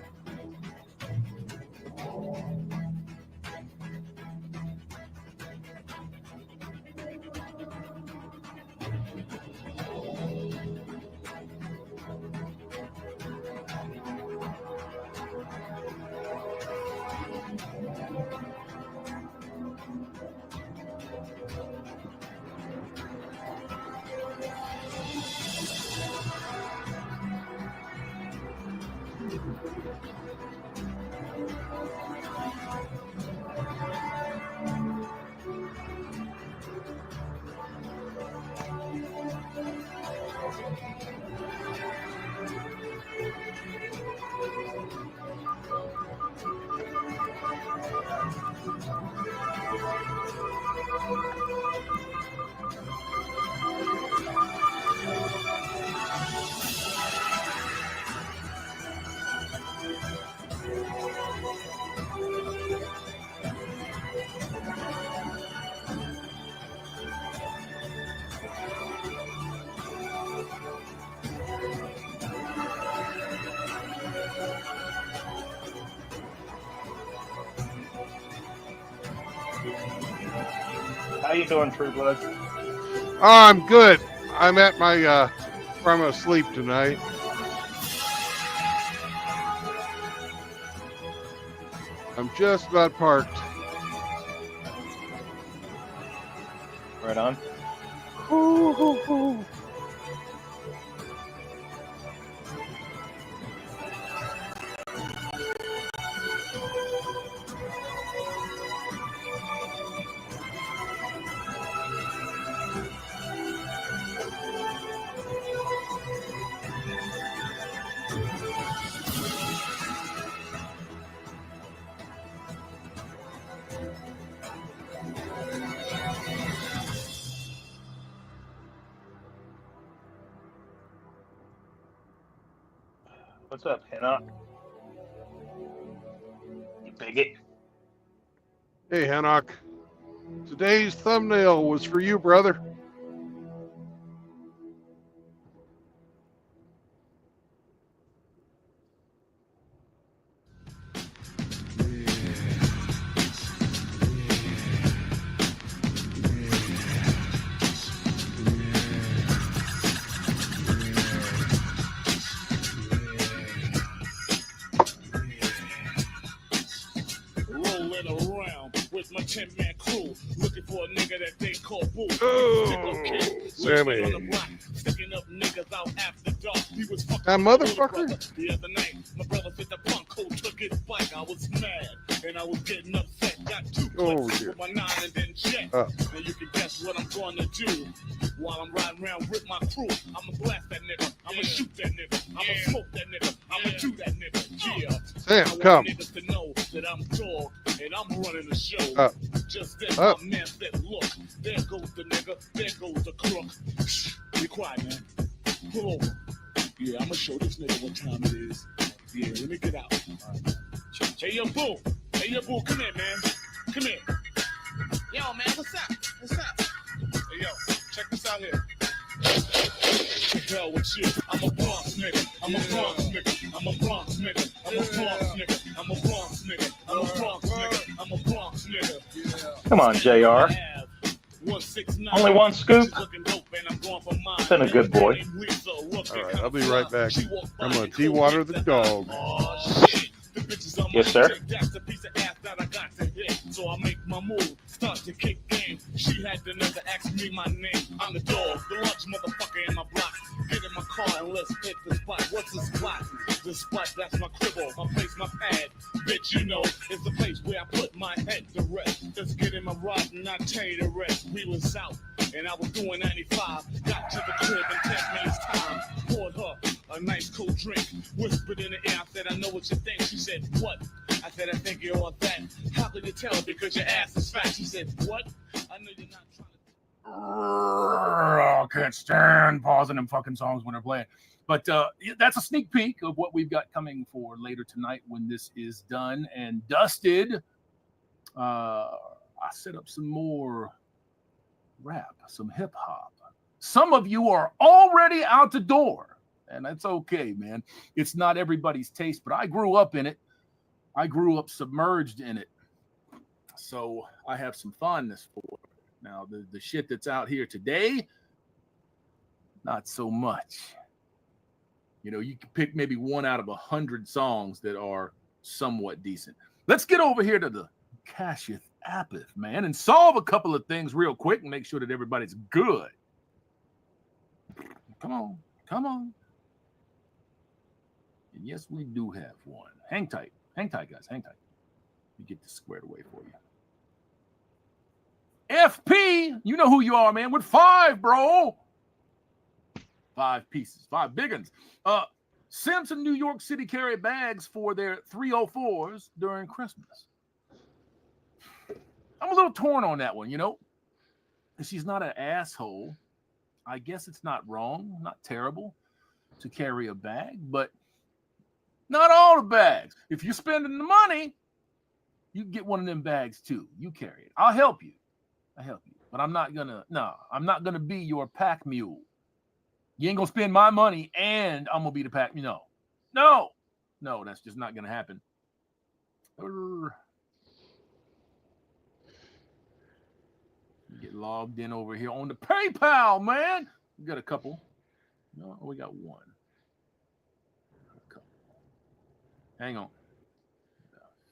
[SPEAKER 8] How you doing, True Blood?
[SPEAKER 1] Oh, I'm good. I'm at my where I'm gonna sleep tonight. I'm just about parked.
[SPEAKER 8] Right on. What's up, Hannah? You bigot.
[SPEAKER 1] Hey, Hanok. Today's thumbnail was for you, brother.
[SPEAKER 4] Rolling around with my 10-man crew, looking for a nigga that they call Boo.
[SPEAKER 1] Sammy.
[SPEAKER 4] Sticking up niggas out after dark. He was fucking
[SPEAKER 1] That motherfucker?
[SPEAKER 4] the other night. My brother fit the punk coat, took his bike. I was mad and I was getting upset. Got two clips with my 9 and then check. Now you can guess what I'm gonna do while I'm riding around with my crew. I'ma blast that nigga. I'ma shoot that nigga. I'ma smoke that nigga. I'ma do that nigga. Yeah.
[SPEAKER 1] Sam,
[SPEAKER 4] I want
[SPEAKER 1] come.
[SPEAKER 4] niggas to know that I'm dog and I'm running the show. Just then my man said, look, there goes the nigga, there goes the crook. Shh, be quiet, man. Pull over. Yeah, I'ma show this nigga what time it is. Yeah, let me get out. Hey, yo, Boo. Hey, yo, Boo, come here, man. Come here. Yo, man, what's up? What's up? Hey, yo, check this out here. The hell with you. I'm a Bronx nigga. I'm a Bronx nigga. I'm a Bronx nigga. I'm a Bronx nigga. I'm a Bronx nigga. I'm a Bronx nigga. I'm a Bronx nigga.
[SPEAKER 8] Come on, JR. Only one scoop? Been a good boy.
[SPEAKER 1] All right, I'll be right back. I'm gonna de-water the dog.
[SPEAKER 8] Yes, sir.
[SPEAKER 4] So I make my move, start to kick game. game. She had to never ask me my name. I'm the dog, the large motherfucker in my block. Get in my car and let's hit the spot. What's the spot? The spot, that's my cribble, my place, my pad. Bitch, you know, it's the place where I put my head to rest. Let's get in my ride and I'll tell you the rest. We was out and I was doing 95. Got to the crib in 10 minutes time. Poured her a nice cold drink. Whispered in the air, I said, I know what you think. She said, what? I said, I think you're all that. How could you tell? Because your ass is fat. She said, what? I know you're not trying to.
[SPEAKER 9] I can't stand pausing them fucking songs when they're playing. But that's a sneak peek of what we've got coming for later tonight when this is done and dusted. I set up some more rap, some hip hop. Some of you are already out the door, and that's okay, man. It's not everybody's taste, but I grew up in it. I grew up submerged in it. So I have some fondness for it. Now, the shit that's out here today, not so much. You know, you can pick maybe 1 out of 100 songs that are somewhat decent. Let's get over here to the Kashif Apith, man, and solve a couple of things real quick and make sure that everybody's good. Come on, come on. And yes, we do have one. Hang tight, guys, hang tight. Let me get this squared away for you. FP, you know who you are, man, with 5, bro. 5 pieces, 5 big ones. Simpson, New York City carry bags for their 304s during Christmas. I'm a little torn on that one, you know. She's not an asshole. I guess it's not wrong, not terrible to carry a bag, but not all the bags. If you're spending the money, you get one of them bags too. You carry it. I'll help you. But I'm not gonna be your pack mule. You ain't gonna spend my money and I'm gonna be the pack mule. No, that's just not gonna happen. Get logged in over here on the PayPal, man. We got a couple. No, we got one. A couple. Hang on.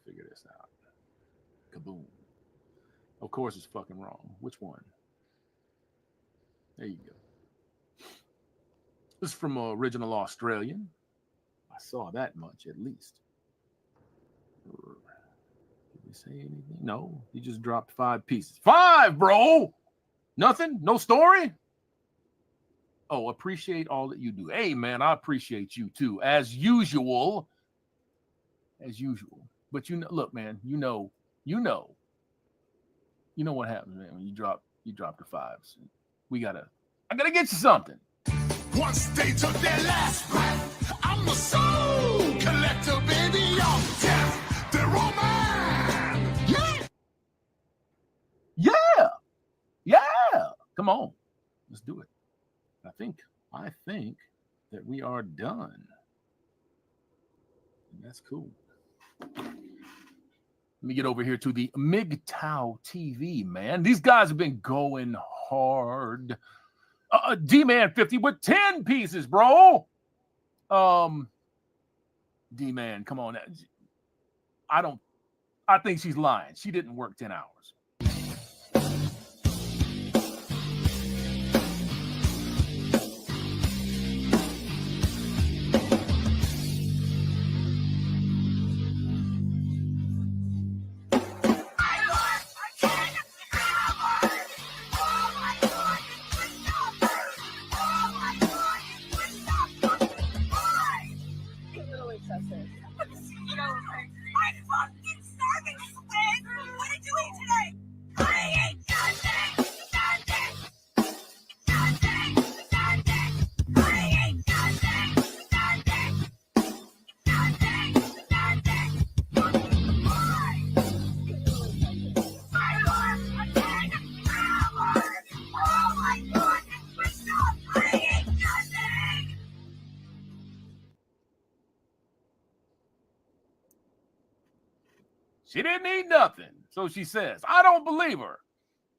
[SPEAKER 9] Figure this out. Kaboom. Of course, it's fucking wrong. Which one? There you go. This is from Original Australian. I saw that much at least. Did we say anything? No, he just dropped 5 pieces. 5, bro! Nothing? No story? Oh, appreciate all that you do. Hey, man, I appreciate you too, as usual. But you know, look, man, you know what happens, man, when you drop the 5s. I gotta get you something.
[SPEAKER 4] Once they took their last breath, I'm the soul collector, baby, of death, the romance.
[SPEAKER 9] Yeah. Come on, let's do it. I think that we are done. And that's cool. Let me get over here to the MGTOW TV, man. These guys have been going hard. D-Man 50 with 10 pieces, bro. D-Man, come on. I think she's lying. She didn't work 10 hours. She didn't eat nothing. So she says, I don't believe her.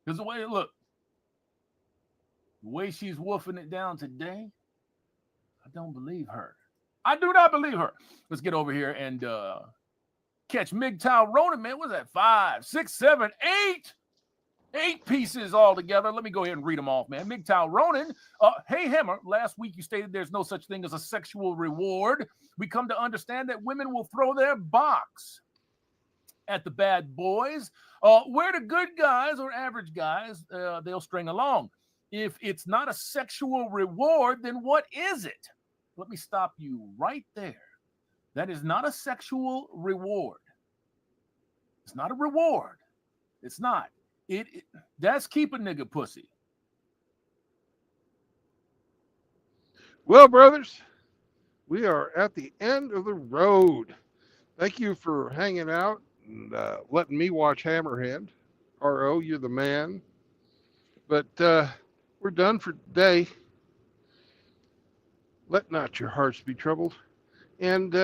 [SPEAKER 9] Because the way she's woofing it down today, I don't believe her. I do not believe her. Let's get over here and catch MGTOW Ronan, man. What's that? 5, 6, 7, 8. 8 pieces all together. Let me go ahead and read them off, man. MGTOW Ronan. Hey, Hammer, last week you stated there's no such thing as a sexual reward. We come to understand that women will throw their box at the bad boys. Where the good guys or average guys, they'll string along. If it's not a sexual reward, then what is it? Let me stop you right there. That is not a sexual reward. It's not a reward. It's not. That's keep a nigga pussy.
[SPEAKER 1] Well, brothers, we are at the end of the road. Thank you for hanging out and letting me watch Hammerhead. R.O., you're the man. But we're done for today. Let not your hearts be troubled. And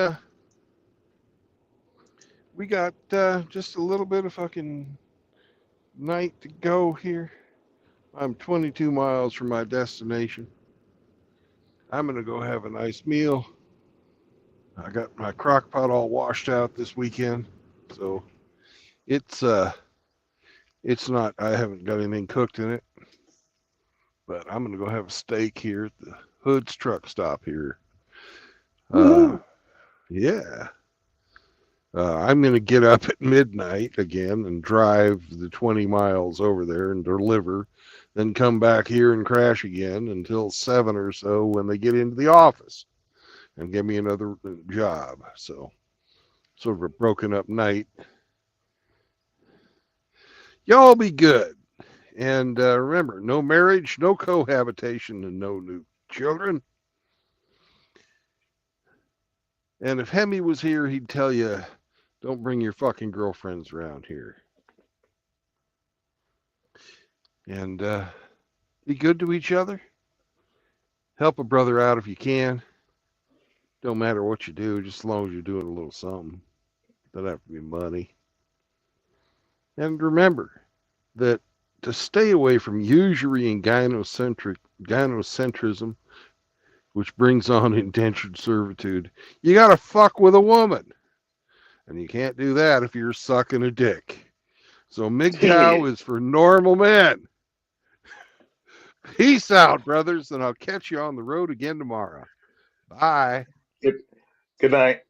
[SPEAKER 1] we got just a little bit of fucking night to go here. I'm 22 miles from my destination. I'm going to go have a nice meal. I got my crock pot all washed out this weekend. So it's not, I haven't got anything cooked in it. But I'm going to go have a steak here at the Hood's truck stop here. Yeah. I'm going to get up at midnight again and drive the 20 miles over there and deliver, then come back here and crash again until 7 or so when they get into the office and give me another job. So sort of a broken up night. Y'all be good. And remember, no marriage, no cohabitation, and no new children. And if Hemi was here, he'd tell you, don't bring your fucking girlfriends around here. And be good to each other. Help a brother out if you can. Don't matter what you do, just as long as you're doing a little something. Doesn't have to be money. And remember that to stay away from usury and gynocentrism, which brings on indentured servitude, you got to fuck with a woman. And you can't do that if you're sucking a dick. So MGTOW is for normal men. Peace out, brothers, and I'll catch you on the road again tomorrow. Bye.
[SPEAKER 8] Good night.